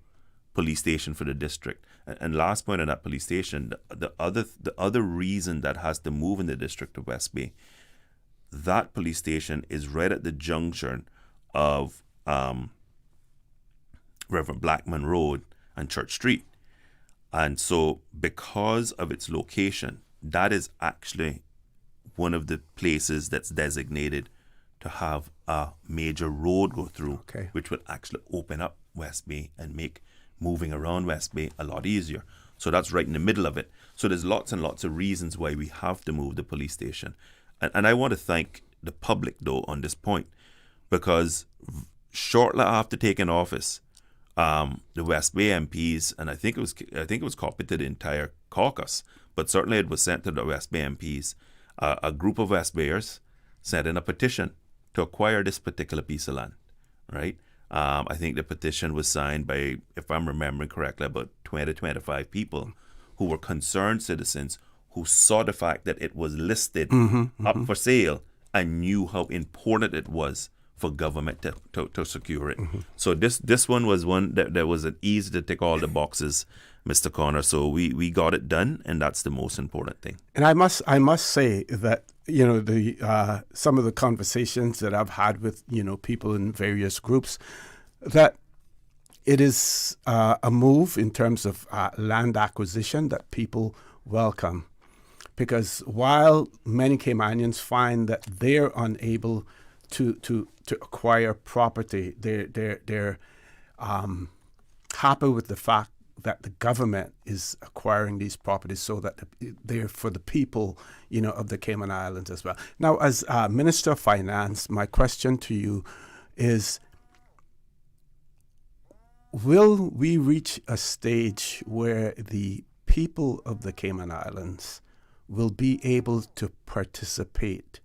police station for the district. And last point on that police station, the other reason that has to move in the district of West Bay, that police station is right at the junction of Reverend Blackman Road and Church Street. And so because of its location, that is actually one of the places that's designated to have a major road go through, which will actually open up West Bay and make moving around West Bay a lot easier. So that's right in the middle of it. So there's lots and lots of reasons why we have to move the police station. And I want to thank the public, though, on this point, because shortly after taking office, the West Bay MPs, and I think it was copied to the entire caucus, but certainly it was sent to the West Bay MPs. A group of West Bayers sent in a petition to acquire this particular piece of land, right? I think the petition was signed by, if I'm remembering correctly, about 20, 25 people who were concerned citizens who saw the fact that it was listed up for sale and knew how important it was for government to secure it. So this one was one that was an easy to tick all the boxes, Mr. Connor. So we got it done, and that's the most important thing. And I must say that, you know, the some of the conversations that I've had with, you know, people in various groups, that it is a move in terms of land acquisition that people welcome. Because while many Caymanians find that they're unable to acquire property, they're happy with the fact that the government is acquiring these properties so that they're for the people, you know, of the Cayman Islands as well. Now, as Minister of Finance, my question to you is, will we reach a stage where the people of the Cayman Islands will be able to participate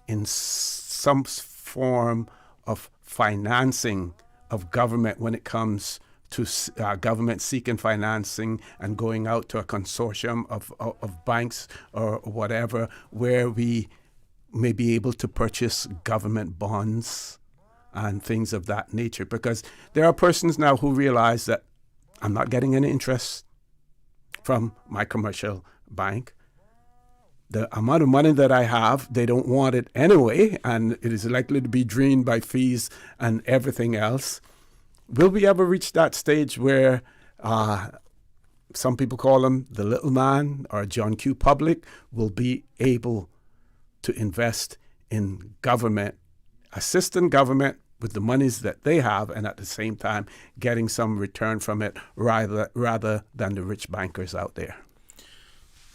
in some form of financing of government when it comes to government seeking financing and going out to a consortium of banks or whatever, where we may be able to purchase government bonds and things of that nature? Because there are persons now who realize that I'm not getting any interest from my commercial bank. The amount of money that I have, they don't want it anyway, and it is likely to be drained by fees and everything else. Will we ever reach that stage where some people call him the little man or John Q. Public will be able to invest in government, assisting government with the monies that they have, and at the same time getting some return from it rather than the rich bankers out there?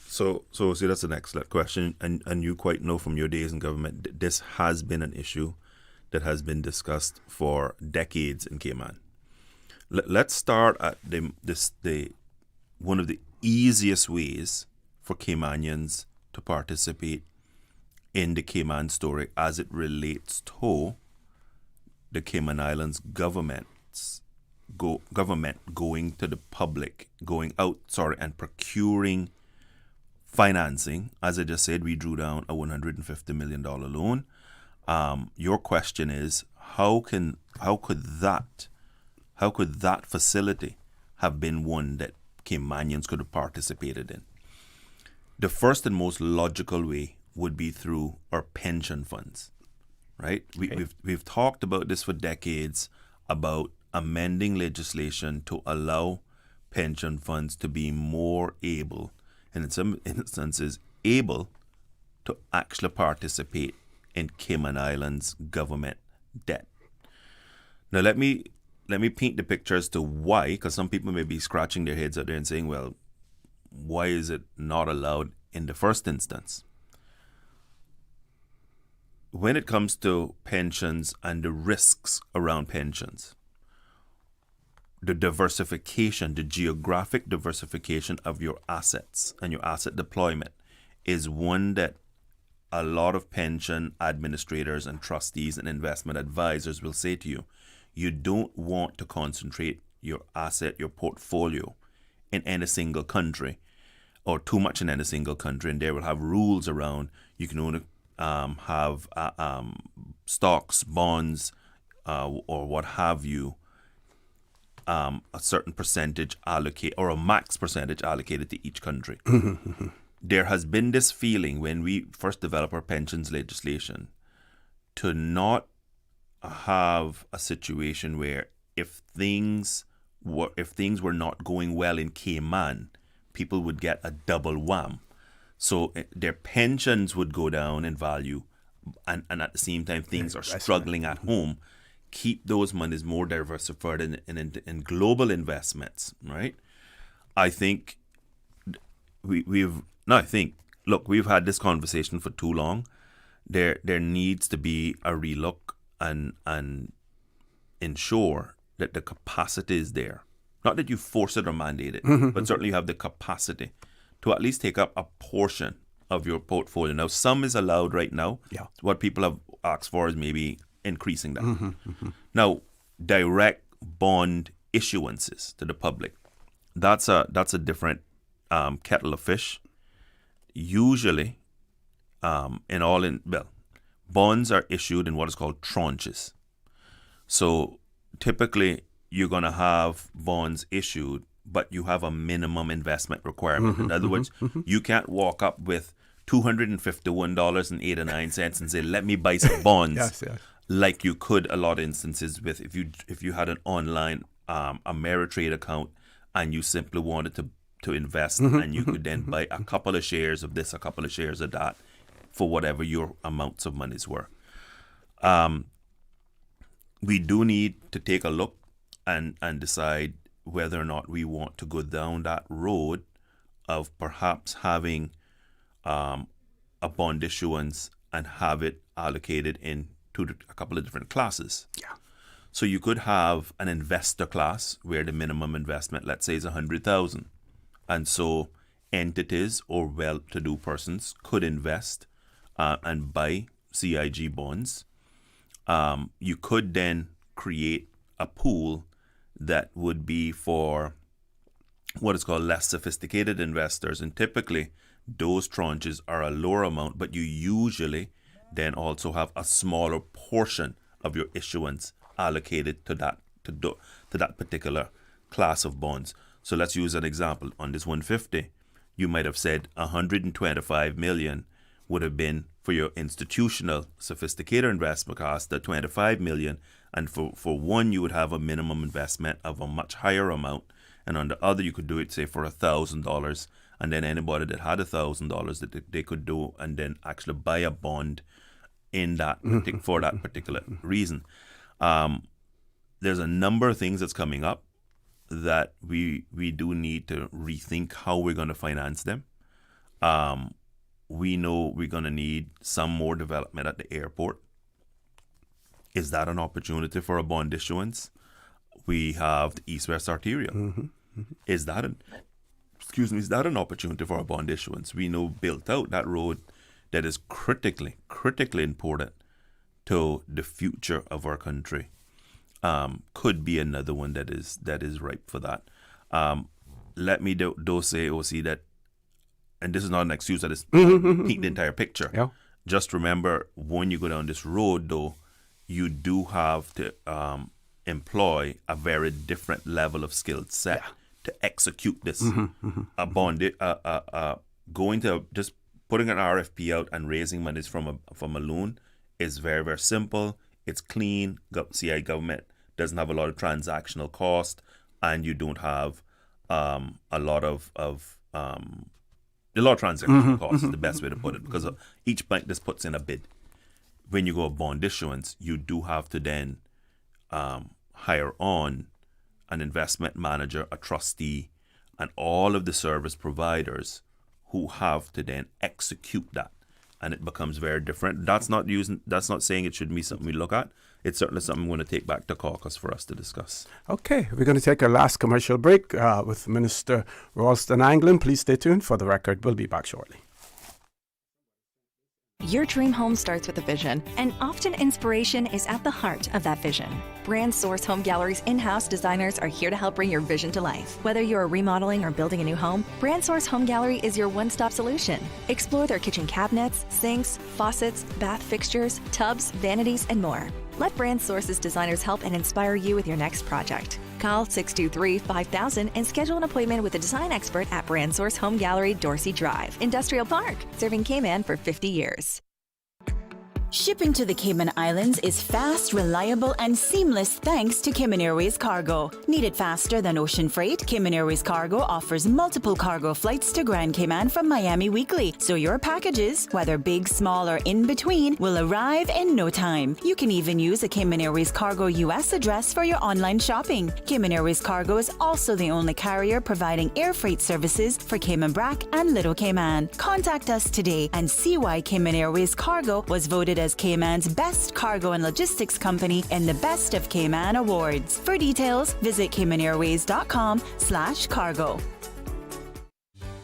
So see, that's an excellent question, and you quite know from your days in government, this has been an issue that has been discussed for decades in Cayman. Let's start at one of the easiest ways for Caymanians to participate in the Cayman story as it relates to the Cayman Islands government going to the public, and procuring financing. As I just said, we drew down a $150 million loan. Your question is, how could that facility have been one that Caymanians could have participated in? The first and most logical way would be through our pension funds, right? We've talked about this for decades, about amending legislation to allow pension funds to be more able, and in some instances able, to actually participate in Cayman Islands government debt. Now let me paint the picture as to why, because some people may be scratching their heads out there and saying, well, why is it not allowed in the first instance? when it comes to pensions and the risks around pensions, the diversification, the geographic diversification of your assets and your asset deployment is one that a lot of pension administrators and trustees and investment advisors will say to you. You don't want to concentrate your asset, your portfolio in any single country or too much in any single country. And they will have rules around you can only have stocks, bonds, or what have you, a certain percentage allocate or a max percentage allocated to each country. There has been this feeling when we first developed our pensions legislation to not have a situation where if things were not going well in Cayman, people would get a double wham. So their pensions would go down in value, and at the same time things are struggling at home. Keep those monies more diversified in global investments, right? I think we've had this conversation for too long. There needs to be a relook and ensure that the capacity is there. Not that you force it or mandate it, but certainly you have the capacity to at least take up a portion of your portfolio. Now, some is allowed right now. Yeah. What people have asked for is maybe increasing that. Now, direct bond issuances to the public, that's a different kettle of fish. Usually, bonds are issued in what is called tranches. So typically, you're going to have bonds issued, but you have a minimum investment requirement. In other words, you can't walk up with $251.89 and say, let me buy some bonds. Yes. Like you could a lot of instances with if you had an online Ameritrade account and you simply wanted to invest and you could then buy a couple of shares of this, a couple of shares of that for whatever your amounts of monies were. We do need to take a look and decide whether or not we want to go down that road of perhaps having a bond issuance and have it allocated into a couple of different classes. Yeah. So you could have an investor class where the minimum investment, let's say, is $100,000, and so entities or well-to-do persons could invest and buy CIG bonds. You could then create a pool that would be for what is called less sophisticated investors, and typically those tranches are a lower amount, but you usually then also have a smaller portion of your issuance allocated to that particular class of bonds. So let's use an example. On this 150, you might have said 125 million would have been for your institutional sophisticated investment class, the 25 million, and for one you would have a minimum investment of a much higher amount, and on the other you could do it say for $1,000, and then anybody that had $1,000 that they could do and then actually buy a bond in that for that particular reason. There's a number of things that's coming up that we do need to rethink how we're going to finance them. We know we're going to need some more development at the airport. Is that an opportunity for a bond issuance? We have the East-West Arterial. Is that an opportunity for a bond issuance? We know built out that road that is critically important to the future of our country. Could be another one that is ripe for that. Let me say, OC, that, and this is not an excuse, that is paint the entire picture. Yeah. Just remember, when you go down this road, though, you do have to employ a very different level of skill set to execute this. A bond, going to just putting an RFP out and raising monies from a loan is very, very simple. It's clean. CI government doesn't have a lot of transactional cost, and you don't have a lot of transactional costs is the best way to put it, because each bank just puts in a bid. When you go a bond issuance, you do have to then hire on an investment manager, a trustee, and all of the service providers who have to then execute that. and it becomes very different. That's not saying it shouldn't be something we look at. It's certainly something we're going to take back to caucus for us to discuss. Okay, we're going to take our last commercial break with Minister Rolston Anglin. Please stay tuned. For the record, we'll be back shortly. Your dream home starts with a vision, and often inspiration is at the heart of that vision. Brand Source Home Gallery's in-house designers are here to help bring your vision to life. Whether you're remodeling or building a new home, Brand Source Home Gallery is your one-stop solution. Explore their kitchen cabinets, sinks, faucets, bath fixtures, tubs, vanities, and more. Let Brand Source's designers help and inspire you with your next project. Call 623-5000 and schedule an appointment with a design expert at Brand Source Home Gallery, Dorsey Drive, Industrial Park, serving Cayman for 50 years. Shipping to the Cayman Islands is fast, reliable, and seamless thanks to Cayman Airways Cargo. Need it faster than ocean freight? Cayman Airways Cargo offers multiple cargo flights to Grand Cayman from Miami weekly, so your packages, whether big, small, or in between, will arrive in no time. You can even use a Cayman Airways Cargo US address for your online shopping. Cayman Airways Cargo is also the only carrier providing air freight services for Cayman Brac and Little Cayman. Contact us today and see why Cayman Airways Cargo was voted as Cayman's best cargo and logistics company in the Best of Cayman Awards. For details, visit caymanairways.com/cargo.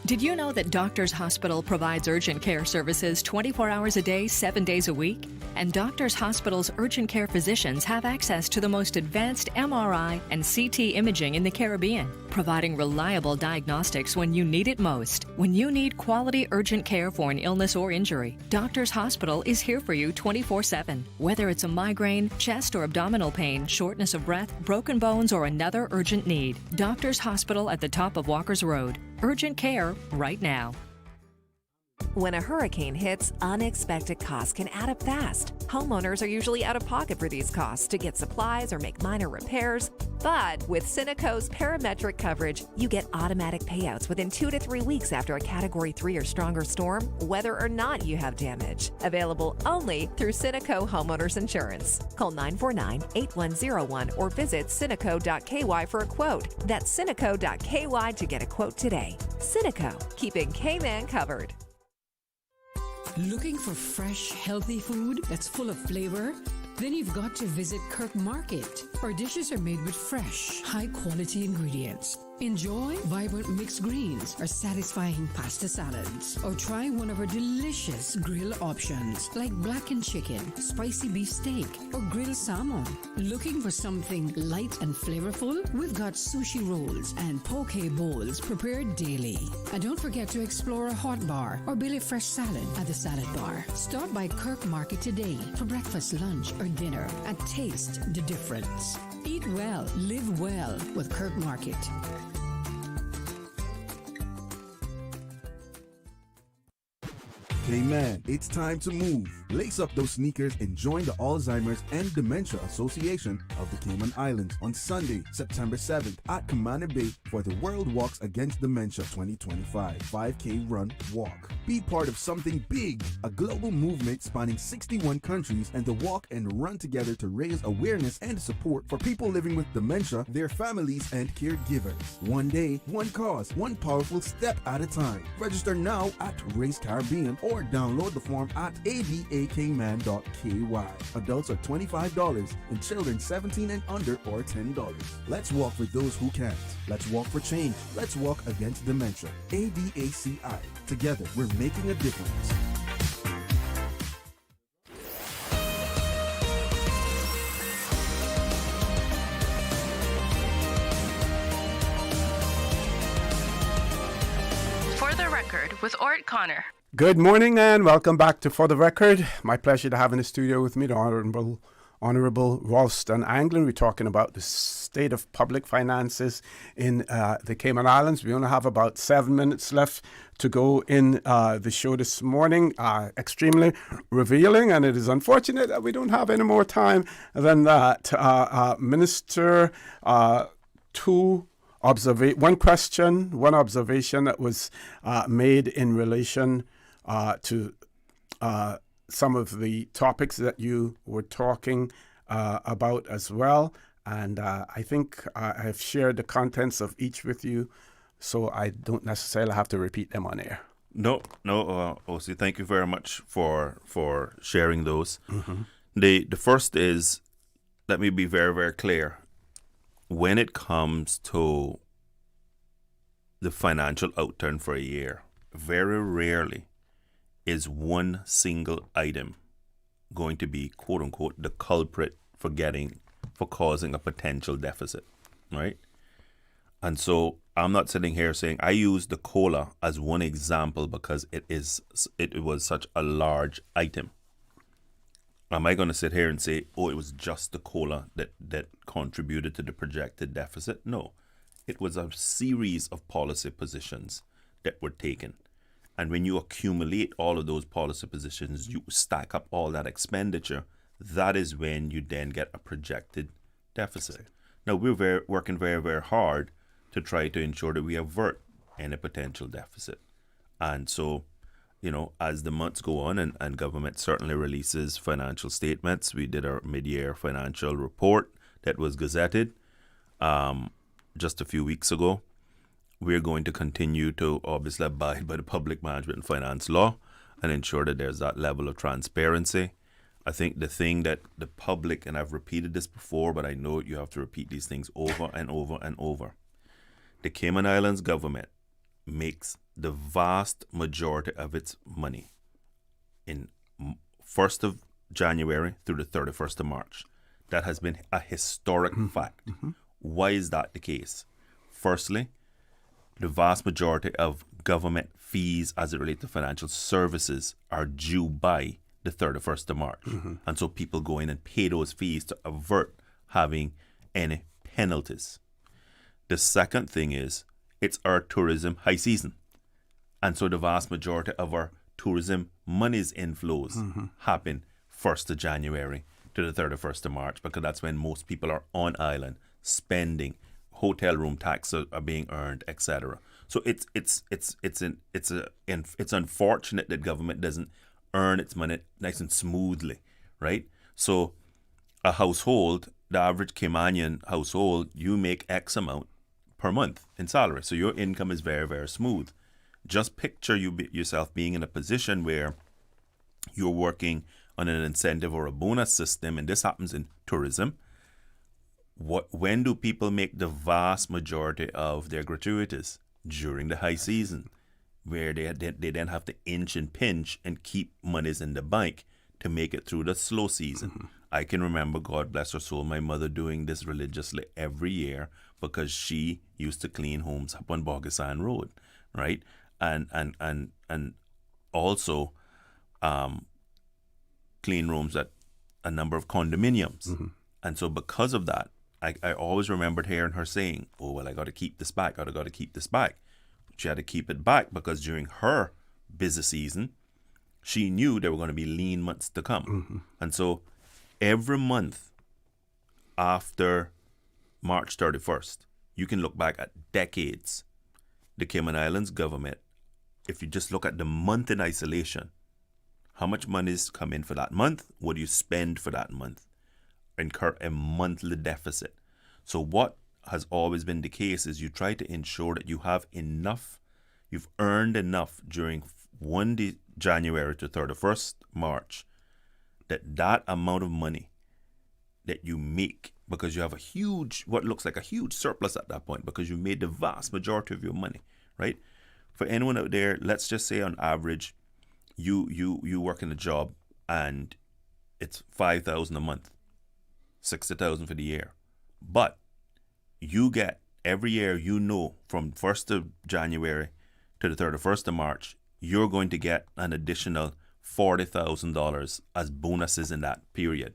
Did you know that Doctors Hospital provides urgent care services 24 hours a day, 7 days a week? And Doctors Hospital's urgent care physicians have access to the most advanced MRI and CT imaging in the Caribbean, providing reliable diagnostics when you need it most. When you need quality urgent care for an illness or injury, Doctors Hospital is here for you 24/7. Whether it's a migraine, chest or abdominal pain, shortness of breath, broken bones, or another urgent need, Doctors Hospital at the top of Walker's Road. Urgent care right now. When a hurricane hits, unexpected costs can add up fast. Homeowners are usually out of pocket for these costs to get supplies or make minor repairs. But with Cineco's parametric coverage, you get automatic payouts within 2 to 3 weeks after a Category 3 or stronger storm, whether or not you have damage. Available only through Cineco Homeowners Insurance. Call 949-8101 or visit Cineco.ky for a quote. That's Cineco.ky to get a quote today. Cineco, keeping Cayman covered. Looking for fresh, healthy food that's full of flavor? Then you've got to visit Kirk Market. Our dishes are made with fresh, high-quality ingredients. Enjoy vibrant mixed greens or satisfying pasta salads. Or try one of our delicious grill options like blackened chicken, spicy beef steak, or grilled salmon. Looking for something light and flavorful? We've got sushi rolls and poke bowls prepared daily. And don't forget to explore a hot bar or Billy Fresh salad at the salad bar. Stop by Kirk Market today for breakfast, lunch, or dinner and taste the difference. Eat well, live well with Kirk Market. Hey man, it's time to move. Lace up those sneakers and join the Alzheimer's and Dementia Association of the Cayman Islands on Sunday, September 7th at Kamana Bay for the World Walks Against Dementia 2025 5K Run Walk. Be part of something big, a global movement spanning 61 countries, and the walk and run together to raise awareness and support for people living with dementia, their families, and caregivers. One day, one cause, one powerful step at a time. Register now at Race Caribbean or download the form at adacayman.ky. Adults are $25 and children 17 and under or $10. Let's walk for those who can't. Let's walk for change. Let's walk against dementia. ADACI. Together, we're making a difference. For the Record with ORRETT Connor. Good morning and welcome back to For the Record. My pleasure to have in the studio with me the Honorable Rolston Anglin. We're talking about the state of public finances in the Cayman Islands. We only have about 7 minutes left to go in the show this morning. Extremely revealing, and it is unfortunate that we don't have any more time than that. Minister, one observation that was made in relation to some of the topics that you were talking about as well. And I think I have shared the contents of each with you, so I don't necessarily have to repeat them on air. No, OC, thank you very much for sharing those. Mhm. The first is, let me be very, very clear. When it comes to the financial outturn for a year, very rarely is one single item going to be, quote unquote, the culprit for causing a potential deficit, right? And so I'm not sitting here saying, I use the cola as one example because it was such a large item. Am I going to sit here and say, oh, it was just the cola that contributed to the projected deficit? No. It was a series of policy positions that were taken. And when you accumulate all of those policy positions, you stack up all that expenditure, that is when you then get a projected deficit. Now, we're working very, very hard to try to ensure that we avert any potential deficit. And so, as the months go on and government certainly releases financial statements, we did our mid-year financial report that was gazetted just a few weeks ago. We're going to continue to obviously abide by the public management and finance law and ensure that there's that level of transparency. I think the thing that the public, and I've repeated this before, but I know you have to repeat these things over and over and over. The Cayman Islands government makes the vast majority of its money in 1st of January through the 31st of March. That has been a historic fact. Why is that the case? Firstly, the vast majority of government fees as it relates to financial services are due by the 31st of March. And so people go in and pay those fees to avert having any penalties. The second thing is, it's our tourism high season. And so the vast majority of our tourism monies inflows happen 1st of January to the 31st of March, because that's when most people are on island spending, hotel room taxes are being earned, etc. So it's unfortunate that government doesn't earn its money nice and smoothly, right? So a household, the average Caymanian household, you make X amount per month in salary. So your income is very, very smooth. Just picture yourself being in a position where you're working on an incentive or a bonus system, and this happens in tourism. When do people make the vast majority of their gratuities? During the high season, where they then have to inch and pinch and keep monies in the bank to make it through the slow season. I can remember, God bless her soul, my mother doing this religiously every year because she used to clean homes up on Bogasan Road, right? And also clean rooms at a number of condominiums. And so because of that, I always remembered hearing her saying, oh, well, I got to keep this back. I got to keep this back. She had to keep it back because during her busy season, she knew there were going to be lean months to come. And so every month after March 31st, you can look back at decades. The Cayman Islands government, if you just look at the month in isolation, how much monies come in for that month? What do you spend for that month? Incur a monthly deficit. So what has always been the case is you try to ensure that you have enough, you've earned enough during 1 January to 31st March, that amount of money that you make, because you have a huge, what looks like a huge surplus at that point, because you made the vast majority of your money, right? For anyone out there, let's just say on average, you work in a job and it's $5,000 a month, $60,000 for the year. But you get every year, from 1st of January to the 31st of March, you're going to get an additional $40,000 as bonuses in that period.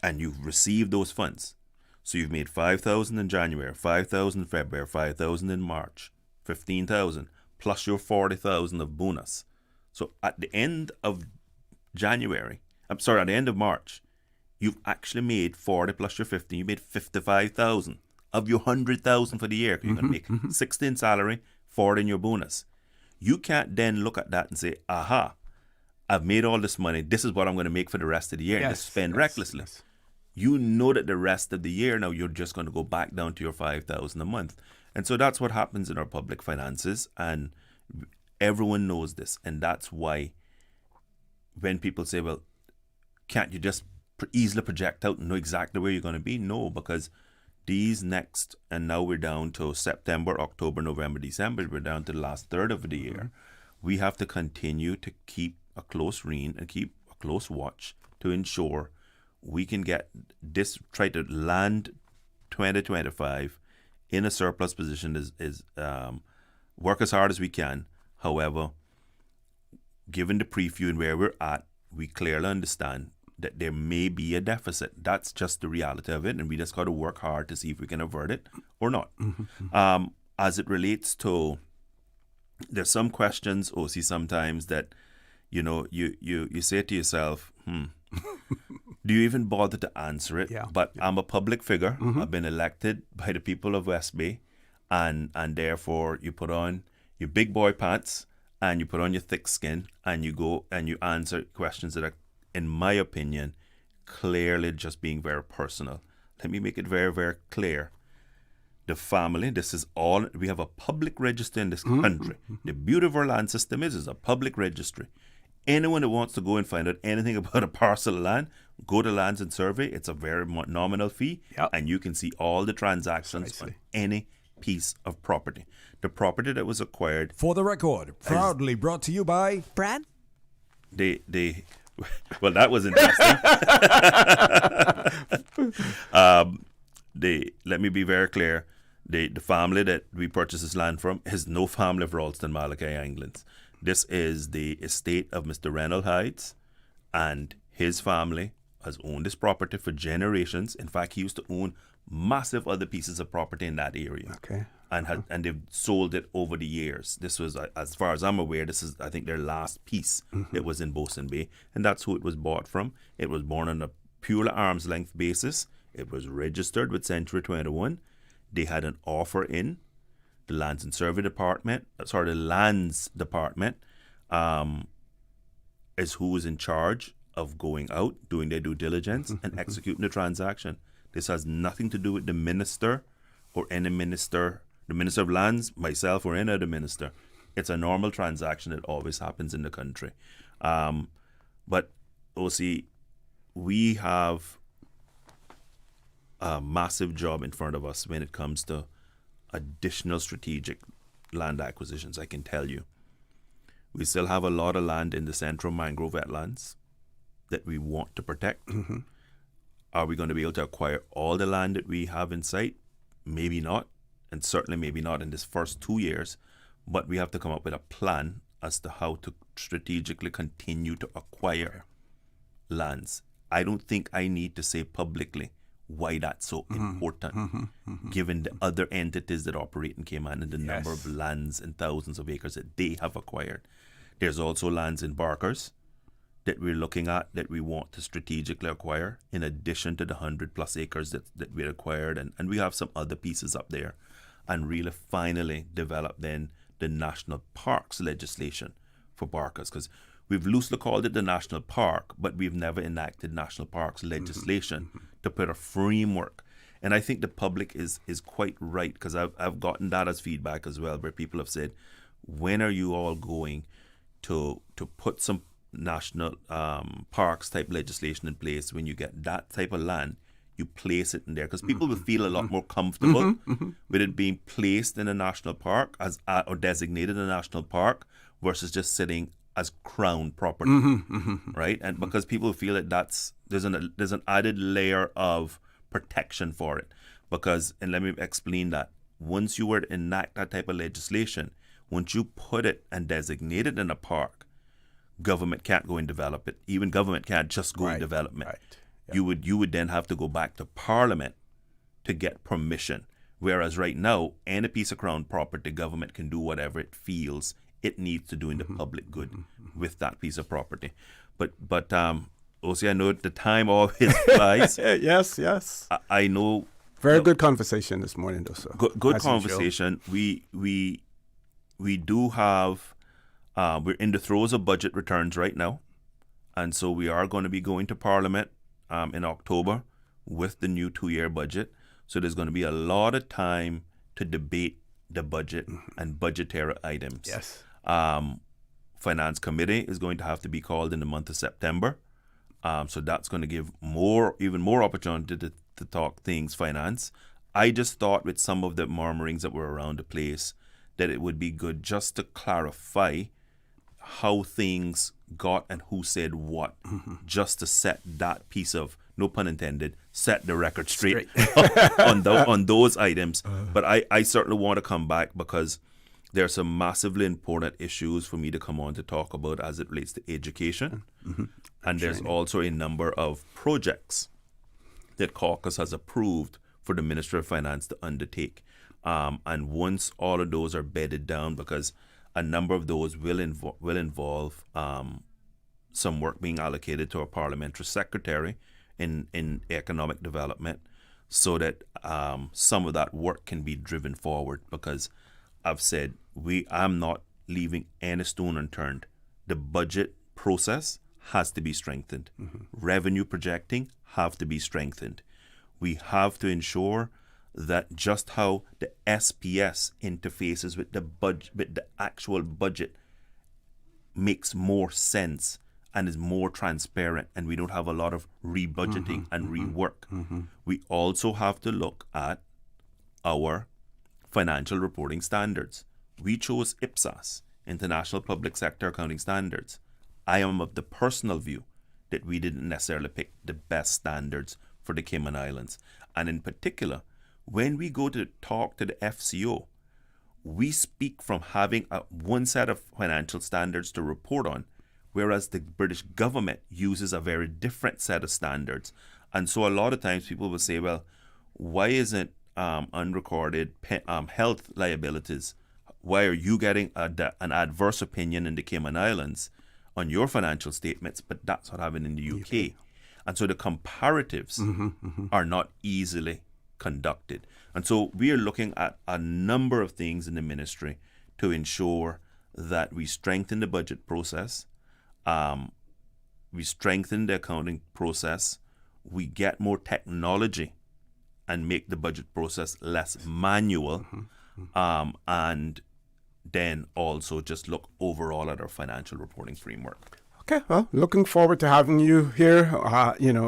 And you've received those funds. So you've made $5,000 in January, $5,000 in February, $5,000 in March, $15,000 plus your $40,000 of bonus. So at the end of at the end of March, you've actually made 40 plus your 15. You made 55,000 of your 100,000 for the year. You're going to make 60 in salary, 40 in your bonus. You can't then look at that and say, aha, I've made all this money. This is what I'm going to make for the rest of the year. And just spend recklessly. Yes. You know that the rest of the year now you're just going to go back down to your 5,000 a month. And so that's what happens in our public finances. And Everyone knows this, and that's why when people say, well, can't you just easily project out and know exactly where you're going to be? No, because these next, and now we're down to September, October, November, December, we're down to the last third of the year. We have to continue to keep a close rein and keep a close watch to ensure we can get this, try to land 2025 in a surplus position, is work as hard as we can. However, given the preview and where we're at, we clearly understand that there may be a deficit. That's just the reality of it, and we just got to work hard to see if we can avert it or not. As it relates to, there's some questions, OC, sometimes that, you say to yourself, do you even bother to answer it? But I'm a public figure. I've been elected by the people of West Bay, and therefore you put on your big boy pants and you put on your thick skin and you go and you answer questions that are, in my opinion, clearly just being very personal. Let me make it very, very clear. The family, this is all, we have a public register in this country. The beauty of our land system is a public registry. Anyone that wants to go and find out anything about a parcel of land, go to Lands and Survey. It's a very nominal fee, and you can see all the transactions on any piece of property. The property that was acquired... For the record, proudly brought to you by... Brad? Well, that was interesting. Let me be very clear. The family that we purchased this land from is no family of Rolston, Malachi, Anglins. This is the estate of Mr. Reynold Hides, and his family has owned this property for generations. In fact, he used to own massive other pieces of property in that area. Okay. And they've sold it over the years. This was, as far as I'm aware, this is, I think, their last piece. It was in Bosun Bay, and that's who it was bought from. It was born on a pure arm's length basis. It was registered with Century 21. They had an offer in. The Lands and Survey Department, the Lands Department, is who is in charge of going out, doing their due diligence, and executing the transaction. This has nothing to do with the minister or any minister, the Minister of Lands, myself, or any other minister. It's a normal transaction that always happens in the country. But, OC, we have a massive job in front of us when it comes to additional strategic land acquisitions, I can tell you. We still have a lot of land in the central mangrove wetlands that we want to protect. Are we going to be able to acquire all the land that we have in sight? Maybe not, and certainly maybe not in this first 2 years, but we have to come up with a plan as to how to strategically continue to acquire lands. I don't think I need to say publicly why that's so important, given the other entities that operate in Cayman and the number of lands and thousands of acres that they have acquired. There's also lands in Barkers that we're looking at that we want to strategically acquire, in addition to the 100+ acres that we acquired. And we have some other pieces up there, and really finally develop then the national parks legislation for Barkers, because we've loosely called it the national park, but we've never enacted national parks legislation to put a framework. And I think the public is quite right, because I've gotten that as feedback as well, where people have said, when are you all going to put some national parks type legislation in place? When you get that type of land, you place it in there, because people will feel a lot more comfortable with it being placed in a national park as or designated a national park versus just sitting as crown property, right? And because people feel that there's an added layer of protection for it. Because, and let me explain that, once you were to enact that type of legislation, once you put it and designate it in a park, government can't go and develop it. Even government can't just go and develop it. You would then have to go back to Parliament to get permission. Whereas right now, any piece of crown property, government can do whatever it feels it needs to do in the public good with that piece of property. But OC, I know the time always flies. Yes. I know. Very good conversation this morning, though, sir. Good conversation. We do have, we're in the throes of budget returns right now. And so we are going to be going to Parliament in October with the new 2-year budget. So there's going to be a lot of time to debate the budget and budgetary items. Yes. Finance Committee is going to have to be called in the month of September. So that's going to give even more opportunity to talk things finance. I just thought with some of the murmurings that were around the place that it would be good just to clarify how things got and who said what, just to set that piece of, no pun intended, set the record straight on those items. But I certainly want to come back because there are some massively important issues for me to come on to talk about as it relates to education. And there's also a number of projects that caucus has approved for the Ministry of Finance to undertake. And once all of those are bedded down, because a number of those will involve some work being allocated to a parliamentary secretary in economic development, so that some of that work can be driven forward. Because I've said I'm not leaving any stone unturned. The budget process has to be strengthened. Revenue projecting have to be strengthened. We have to ensure that just how the SPS interfaces with the actual budget makes more sense and is more transparent, and we don't have a lot of rebudgeting and rework. We also have to look at our financial reporting standards. We chose IPSAS, International Public Sector Accounting Standards. I am of the personal view that we didn't necessarily pick the best standards for the Cayman Islands. And in particular, when we go to talk to the FCO, we speak from having one set of financial standards to report on, whereas the British government uses a very different set of standards. And so a lot of times people will say, well, why isn't unrecorded health liabilities, why are you getting an adverse opinion in the Cayman Islands on your financial statements, but that's what happened in the UK. And so the comparatives are not easily conducted. And so we are looking at a number of things in the ministry to ensure that we strengthen the budget process, we strengthen the accounting process, we get more technology and make the budget process less manual, and then also just look overall at our financial reporting framework. Okay, well, looking forward to having you here,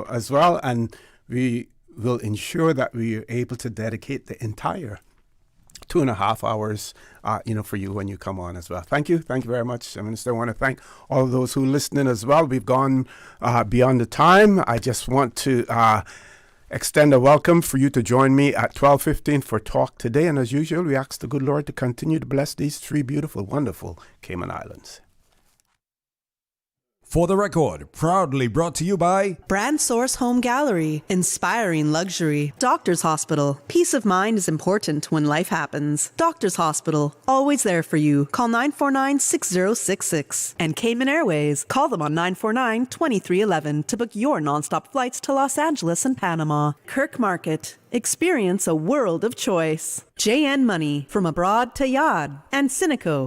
as well, and we will ensure that we are able to dedicate the entire 2.5 hours, for you when you come on as well. Thank you very much, Minister. I want to thank all of those who are listening as well. We've gone beyond the time. I just want to extend a welcome for you to join me at 12:15 for Talk Today. And as usual, we ask the good Lord to continue to bless these 3 beautiful, wonderful Cayman Islands. For the Record, proudly brought to you by Brand Source Home Gallery, inspiring luxury. Doctors Hospital, peace of mind is important when life happens. Doctors Hospital, always there for you. Call 949-6066. And Cayman Airways, call them on 949-2311 to book your nonstop flights to Los Angeles and Panama. Kirk Market, experience a world of choice. JN Money, from abroad to Yad. And Cineco.